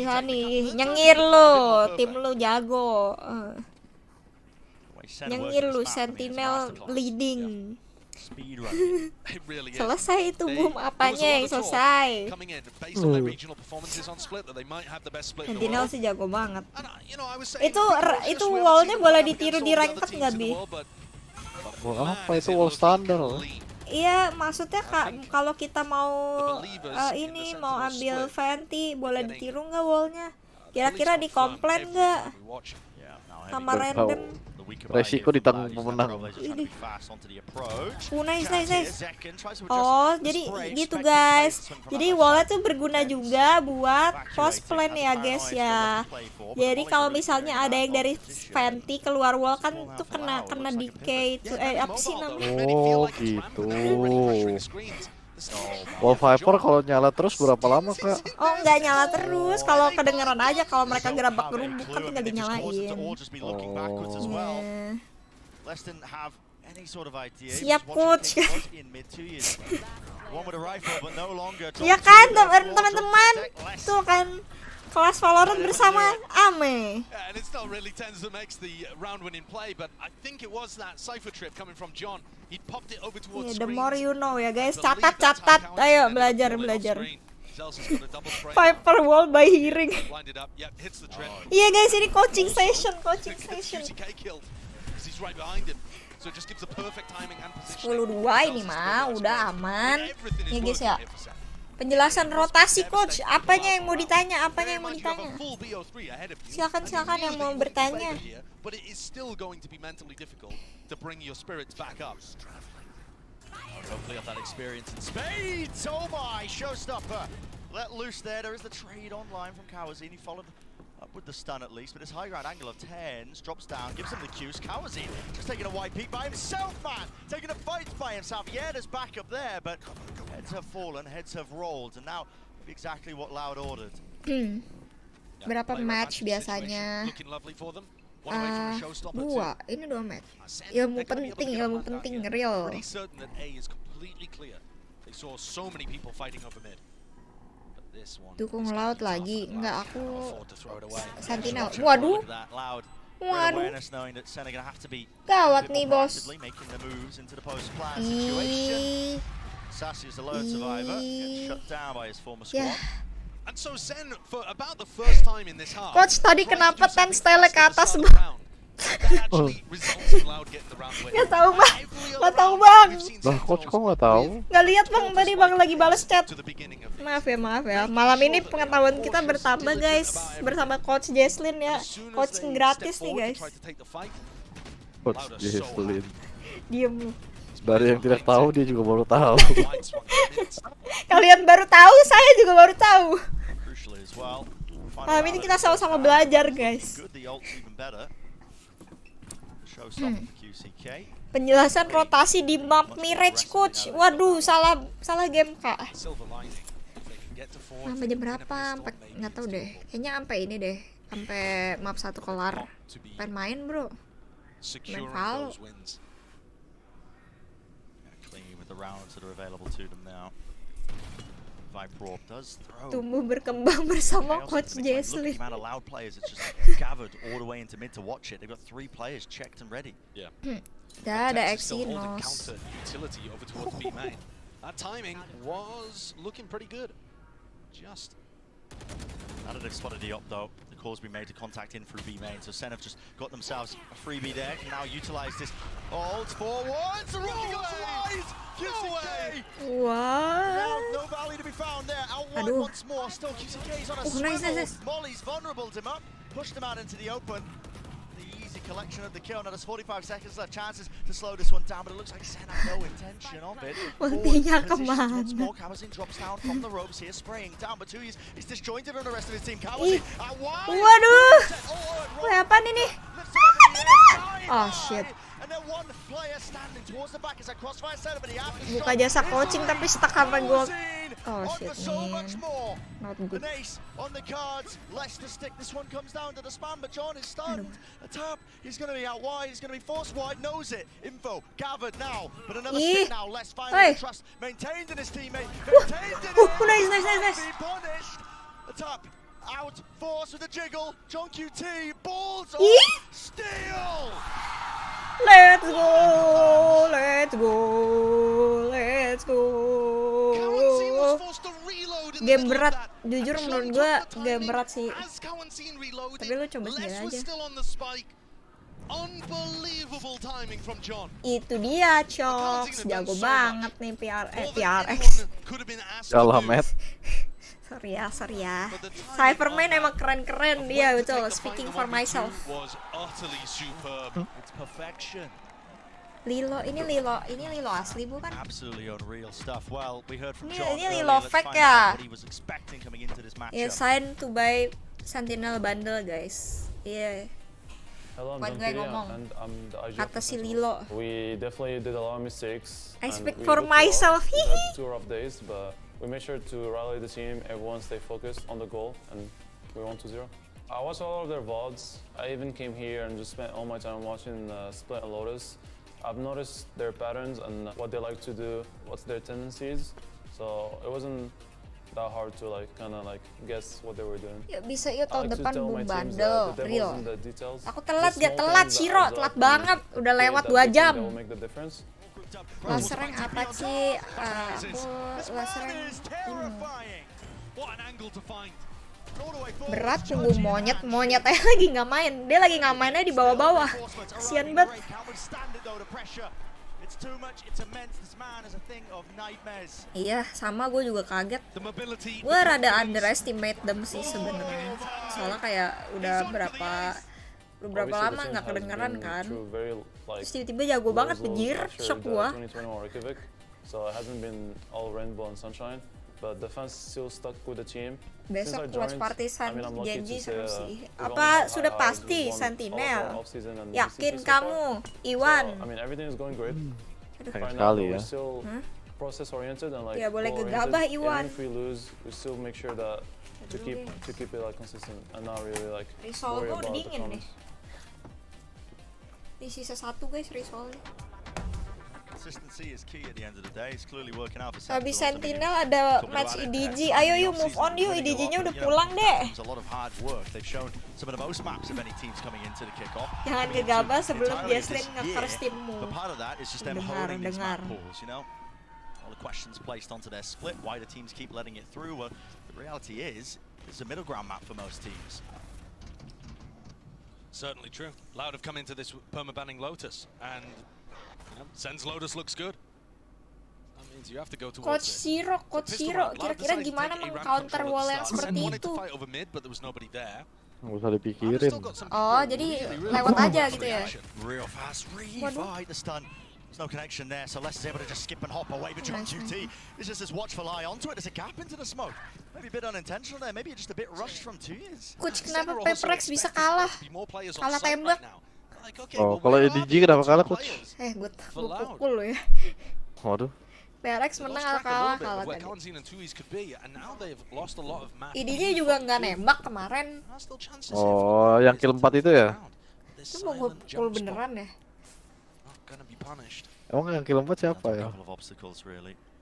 Hani, nyengir lu, tim lu jago. Nyengir lu, Sentinel leading. Selesai itu boom, apanya yang selesai. Sentinel sih jago banget. Itu wallnya boleh ditiru di ranked nggak Bi? Apa itu wall standar? Iya, maksudnya kalau kita mau ini mau ambil Fenty boleh ditiru nggak wallnya? Kira-kira dikomplain nggak? Sama random. Resiko ditanggung pemenang. Nice. Oh, jadi gitu guys. Jadi wallnya tuh berguna juga buat post plan ya guys ya. Jadi kalau misalnya ada yang dari Fenty keluar wall kan tuh kena decay itu apa sih namanya? Oh gitu. Wall Viper kalau nyala terus berapa lama kak? Oh nggak nyala terus, kalau kedengeran aja, kalau mereka gerabak gerubuk kan tinggal dinyalain. Siap coach. Ya kan teman-teman, tuh kan kelas Valorant bersama Ame. The more you know ya guys, catat, ayo belajar. Viper wall by hearing. Iya guys, ini coaching session. 10-2 ini mah udah aman. Nih guys ya. Penjelasan rotasi coach, apanya yang mau ditanya? Silakan yang mau bertanya. Hopefully have that experience in spades. Oh my, showstopper. Let loose there. There is the trade online from Kawazini, followed up with the stun at least, but his high ground angle of 10s drops down, gives him the cues. Kawazini just taking a white peek by himself, man. Taking a fight by himself. Yeah, there's back up there, but heads have fallen, heads have rolled, and now exactly what Loud ordered. Berapa match biasanya? 2, ini 2 match. Ilmu penting real. Dukung Loud lagi, enggak aku Sentinel. Waduh. Gawat nih bos. Coach tadi kenapa ten style ke atas bang? Gak tahu bang. Lah coach kok nggak tahu? Nggak lihat bang, tadi bang lagi balas chat. Maaf ya. Malam ini pengetahuan kita bertambah guys, bersama Coach Jesslyn ya. Coaching gratis nih guys. Coach Jesslyn. Diem. Dari yang tidak tahu dia juga baru tahu. Kalian baru tahu, saya juga baru tahu. Malam ini kita sama-sama belajar guys. Penjelasan rotasi di map Mirage coach. Waduh, salah game kak. Sampai jam berapa? Nggak tahu deh. Kayaknya sampai ini deh. Sampai map 1 kelar. Pengen main bro. Main Valo. Viper Orb does throw. Tumbuh berkembang bersama Chaos Coach into the mid lane. Look, Jesslyn. the amount of loud players, it's just gathered all the way into mid to watch it. They've got 3 players checked and ready. Yeah. Gak ada Texas still holding Exynos. counter utility over towards B main. That timing was looking pretty good. Just. Now that they've spotted the up though, the call's been made to contact in through B main. So Sen have just got themselves a freebie there. Can now utilize this. Ult forwards. The rookie goes wide. QCK. What? No value to be found there. Out wide Aduh. once more. Still QCK's on a Nice, swivel. nice. Molly's vulnerable him up. Pushed him out into the open. The easy collection of the kill. Now there's 45 seconds left. Chances to slow this one down, but it looks like Sen had no intention of it. Ultinya Positions once kemana? more. Kawazin drops down from the ropes here, spraying down, but Tui's is disjointed from the rest of his team. Kawazin out wide. Waduh. Wah, apaan ini? Oh shit. And then one player standing towards the back as a crossfire setup, but he has to Buka jasa coaching tapi stuck sama gue. Oh shit, so much man. more. Not An good. ace on the cards. Leicester stick. This one comes down to the spam, but John is stunned. A tap. He's going to be out wide. He's going to be forced wide. Knows it. Info gathered now. But another stick now. Less finally the trust maintained in his teammate. Maintained in it. Nice. Be punished. A tap. Out. Force with a jiggle. John QT. Balls. Steal. Let's go. Game berat, jujur menurut gue game berat sih. Tapi lu coba sendiri aja. Unbelievable timing from John. Itu dia, Cox. Jago banget nih PRX. Kalah, Matt. Sorry ya. Cyberman emang keren-keren dia, betul. Speaking for myself. Was utterly superb. It's perfection. Lilo asli bukan? Absolutely unreal stuff. Well, we heard from Ini John earlier. Lilo Let's fake find ya. out what he was expecting coming into this matchup. Ya, sign to buy Sentinel bundle, guys. Iya. Hello, I'm Buat gue ngomong. and I'm the IG Kata si Lilo. We definitely did a lot of mistakes. I and speak we for looked rough. myself. We had 2 rough days, but we made sure to rally the team. Everyone stay focused on the goal, and we won 2-0. I watched all of their VODs. I even came here and just spent all my time watching Split and Lotus. I've noticed their patterns and what they like to do, what's their tendencies. So it wasn't that hard to kind of guess what they were doing. Yuk bisa yuk tahun depan boom teams bundle, that the real. devil's in the details. Aku telat The gak small telat, things that Ciro, adds up telat and banget. Udah create lewat that 2 big thing jam. that will make the difference. Lasereng apa sih? Aku lasereng What an angle to find. berat punggung monyet aja lagi nggak main. Dia lagi nggak mainnya di bawah-bawah. Kasian banget. Iya, sama gue juga kaget. Gue rada underestimate them sih sebenarnya. Soalnya kayak udah berapa lama nggak kedengeran kan. Terus tiba-tiba jago banget bejir, shock gue. So it hasn't been all rainbow and sunshine, but the fans still stuck with the team. Besok watch partisan I'm lucky janji to say, seru sih. we've Apa only sudah won pasti all of Sentinel? our off-season and Yakin VCT so kamu, far. Iwan? So, I mean everything is going great. Sayang Right sekali now, ya. we're still process oriented and Ya, boleh goal gegabah, oriented. Iwan. Even if we lose, we still make sure that to keep it consistent and not really Risol worry gue udah about the dingin nih. comments. Di sisa 1 guys risolnya. Consistency is key at the end of the day. It's clearly working out for Habis Sentinels. Sentinel ada match IDG. Ayo yuk move on yuk, IDG-nya udah pulang deh. It's a lot of hard work. They've shown some of the most maps of any teams coming into the kickoff. Jangan gegabah sebelum Jesslyn nge-curse timmu. But part of that is just them holding these map pools, you know? All the questions placed onto their split, why the teams keep letting it through. Well, the reality is, it's a middle ground map for most teams. Certainly true. Loud have come into this perma-banning Lotus, and Sen's Lotus looks good. That means you have to go Coach towards Shiro, kira-kira gimana meng-counter wall yang seperti itu? Nggak usah dipikirin. Oh, jadi lewat aja gitu ya? Real fast revive the stun. There's no connection there, so Les is able to just skip and hop away. But John QT is just this watchful eye onto it. There's a gap into the smoke. Maybe a bit unintentional there. Maybe just a bit rushed from 2 years. Coach, kenapa Peprex bisa kalah? Kalah tembak. Oh, kalau EDG kenapa kalah, Coach? Gue pukul lo ya. Waduh. PRX menang kalah tadi. IDG juga nggak nembak kemarin. Oh, yang kill 4 itu ya? Itu mau gue pukul beneran ya? Emang yang kill 4 siapa ya?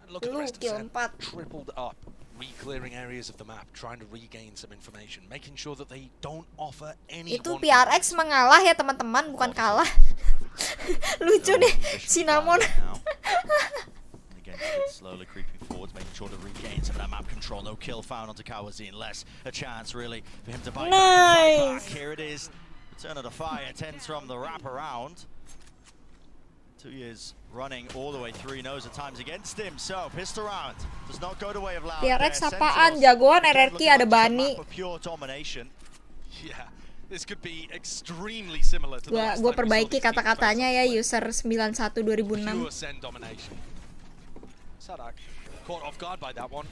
Lu kill 4. re-clearing areas of the map, trying to regain some information, making sure that they don't offer any. Itu PRX mengalah ya teman-teman, bukan kalah. Lucu deh Cinnamon. Again, slowly creeping forwards, making sure to regain some of that map control. No kill found onto Kawazin. Less a chance really for him to bite back. Here it is. Return of the fire tends from the wrap around. 2 years running all the way through, he knows the time's against him, so pistol round does not go the way of Loud. PRX apaan? Jagoan RRQ ada Bani. Pure domination. Yeah, this could be extremely similar to the last Gua time we saw perbaiki these kata-katanya ya, user 91 2006. pure send domination. Sadak caught off guard by that one.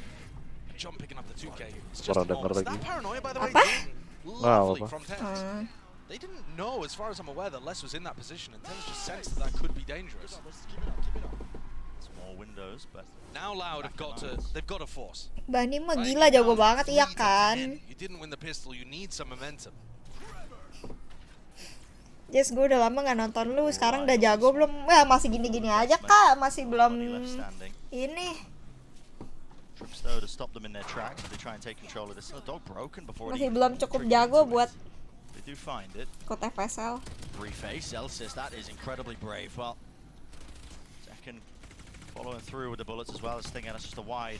John picking up the 2K. It's just enormous. That paranoia, by the way, lovely from Tens. They didn't know, as far as I'm aware, that Les was in that position, and Tens just sensed that could be dangerous. Small windows, but now Loud have got to force. Bani mah gila, jago banget, iya kan? You didn't win the pistol, you need some momentum. Yes, gue udah lama nggak nonton lu, sekarang udah jago belum? Ya masih gini-gini aja kak, masih belum ini. Masih belum cukup jago buat ikut FSL. Reface Celsius, that is incredibly brave. Well, second following through with the bullets as well as Sting, and it's just a wide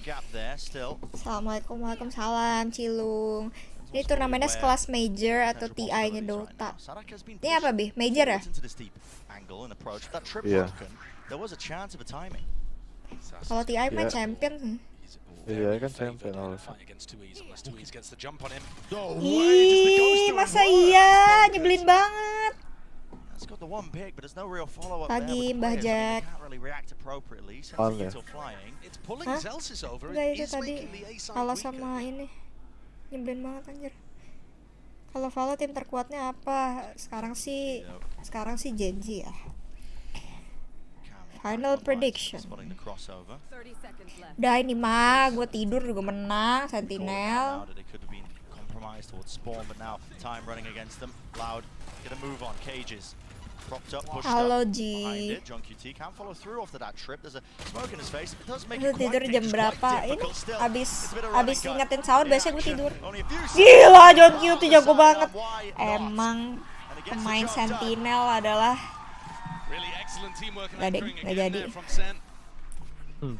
gap there still. Assalamualaikum, waalaikumsalam Cilung. Ini turnamennya sekelas major atau TI-nya Dota. Ini apa Bi? Major ya? Iya. Kalau TI mah champion. Iya kan champion. Ih, masa iya? Nyebelin banget. Pagi Mbah Jack. Hah? Enggak, itu tadi kalau sama ini. Nyebelin banget anjir. Kalau Valo tim terkuatnya apa? Sekarang sih Genji ya. Final prediction. Udah ini mah, gue tidur juga menang. Sentinel. Halo Ji. Lu tidur jam berapa? Ini abis ingetin sahur biasanya gue tidur. Gila, John QT jago banget. Emang pemain Sentinel adalah nggak jadi.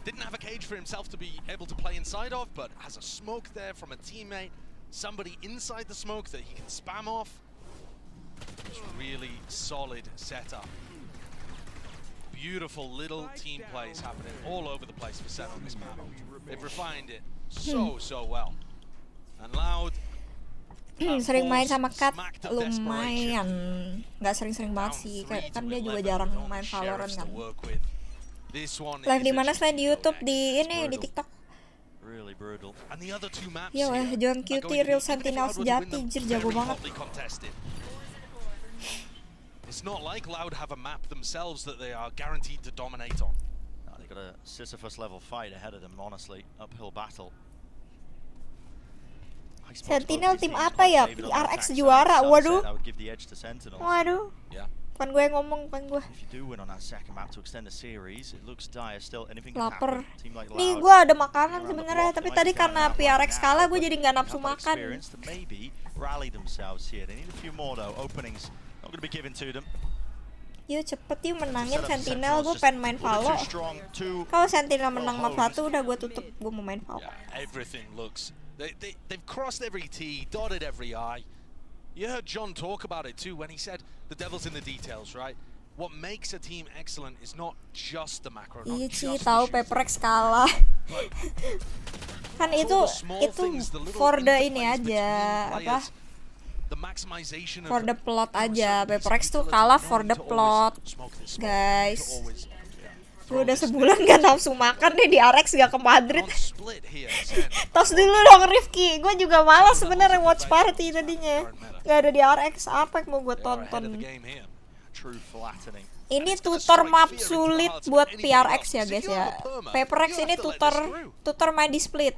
Didn't have a cage for himself to be able to play inside of, but has a smoke there from a teammate, somebody inside the smoke that he can spam off. It's really solid setup. Beautiful little team plays happening all over the place for Sen on this map. They've refined it so well. And Loud sering main sama Kat lumayan, nggak sering-sering banget sih, kan dia juga jarang main Valorant kan. Live di mana selain di YouTube? Di ini, di TikTok. Yo, John QT real Sentinel sejati, jir jago banget. It's not like Loud have a map themselves that they are guaranteed to dominate on. They got a Sisyphus level fight ahead of them, honestly, uphill battle. Sentinel tim apa ya? PRX juara, waduh. Waduh. Bukan gue yang ngomong, bukan gue. Lapar. Nih gue ada makanan sebenarnya, tapi tadi karena PRX kalah gue jadi nggak nafsu makan. Yuk cepet yuk menangin Sentinel, gue pengen main Valo. Kalau Sentinel menang map 1 udah gue tutup, gue mau main Valo. They've crossed every T, dotted every I. You heard John talk about it too when he said the devil's in the details, right? What makes a team excellent is not just the macro. Iya sih, tahu PaperX kalah. Kan itu for the ini aja, apa? For the plot aja. PaperX tuh kalah for the plot, guys. Gue udah sebulan gak nafsu makan nih di RX, gak ke Madrid. Tos dulu dong Rifki, gue juga malas sebenarnya watch party tadinya. Gak ada di RX, apa yang mau gue tonton? Ini tutor map sulit buat PRX ya guys ya. PaperX ini tutor main di split.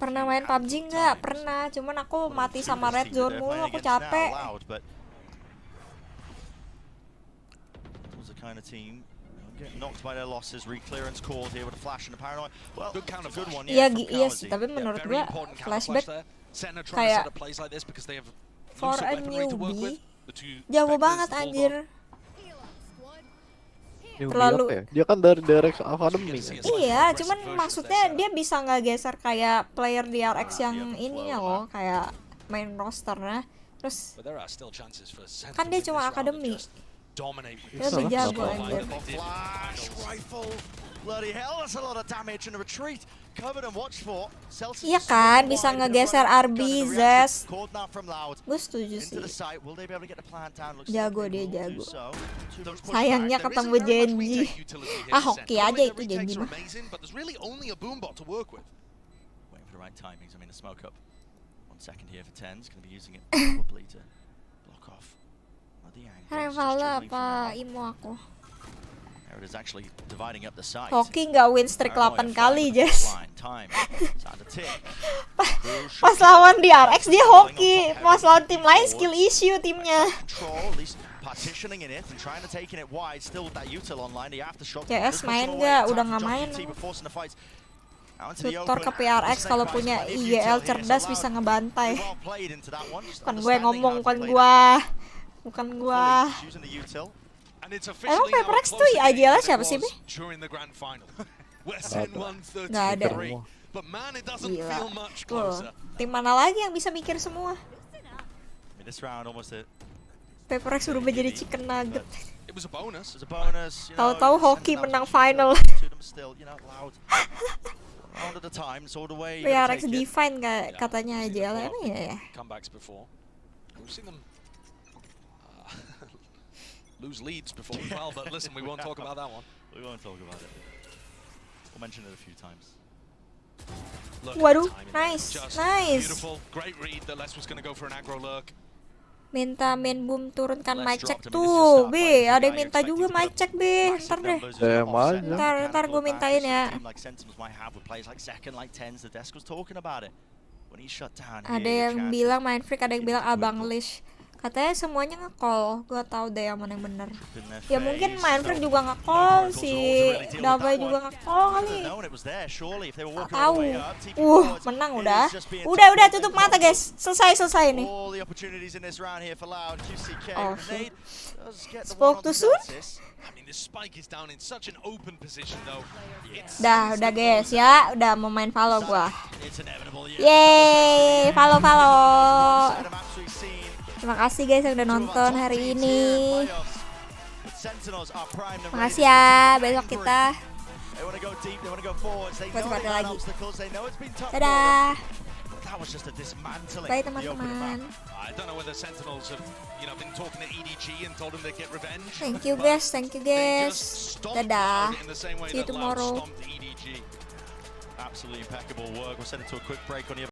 Pernah main PUBG nggak? Pernah, cuman aku mati sama red zone mulu, aku capek. Getting knocked by their losses, re-clearance called here with a flash and a paranoid. Well, good counter, good one. Iya, from iya Kawazi. sih, tapi menurut Very gua important counter flashback flash there. Senna trying to kayak set up plays like this because they have for looser a weaponry to work with. newbie The two jago Spectres, banget the full anjir. Terlalu ya? Dia kan dari Direct Academy kan? Iya, cuman maksudnya dia bisa nggak geser kayak player di RX yang ininya loh, kayak main rosternya. Terus But there are still chances for Sentinels kan dia in cuma this round to akademi. just dominate. Dia lebih jago anjir. Flash rifle. Bloody hell, that's a lot of damage and a retreat. Covered and watched for. Celsius Iya kan, bisa ngegeser RB, Zest. Gue setuju sih. Jago dia, jago. Sayangnya ketemu Genji. Ah, hoki aja itu Genji mah. But there's really only a boombot to work with. Waiting for the right timings. I mean, the smoke up. 1 second here for Tens. Going to be using it probably to block off the angles. Revala apa Imo aku? It is actually dividing up the site. Hoki nggak win streak 8 kali, Jess. Pas lawan di RX dia hoki, pas lawan tim lain skill issue timnya. CS main nggak? Udah nggak main. Tutor ke PRX kalau punya IGL cerdas bisa ngebantai. Bukan gue ngomong, bukan gua. Emang PRX tuh IGL siapa sih, Be? Nggak ada. Gila. Tuh, tim mana lagi yang bisa mikir semua? PRX berubah jadi chicken nugget. Tahu-tahu hoki menang final. PRX define katanya IGL emang ya. Lose leads before as well, but listen, we won't talk about that one. We won't talk about it. We'll mention it a few times. Waduh, nice, nice. Beautiful, great read that Les was going to go for an aggro lurk. Minta main boom turunkan mic check tuh, B. Ada yang minta juga mic check, B. Ntar deh. Ntar gue mintain ya. Ada yang bilang main freak, ada yang bilang abang Lish. Katanya semuanya nge-call, gue tau deh yang mana yang bener. Ya mungkin Mindfreak juga nge-call, si Davai juga nge-call kali. Gak tau. Menang udah. Udah tutup mata guys. Selesai nih. Oh shit. Spoke too soon? Udah guys ya, udah mau main follow gua. Yeay, follow. Terima kasih guys yang udah nonton hari ini. Makasih ya, besok kita buat lagi. Dadah. Bye teman-teman. Thank you guys. Dadah. See you tomorrow. Absolutely impeccable work. We'll send it to a quick break on the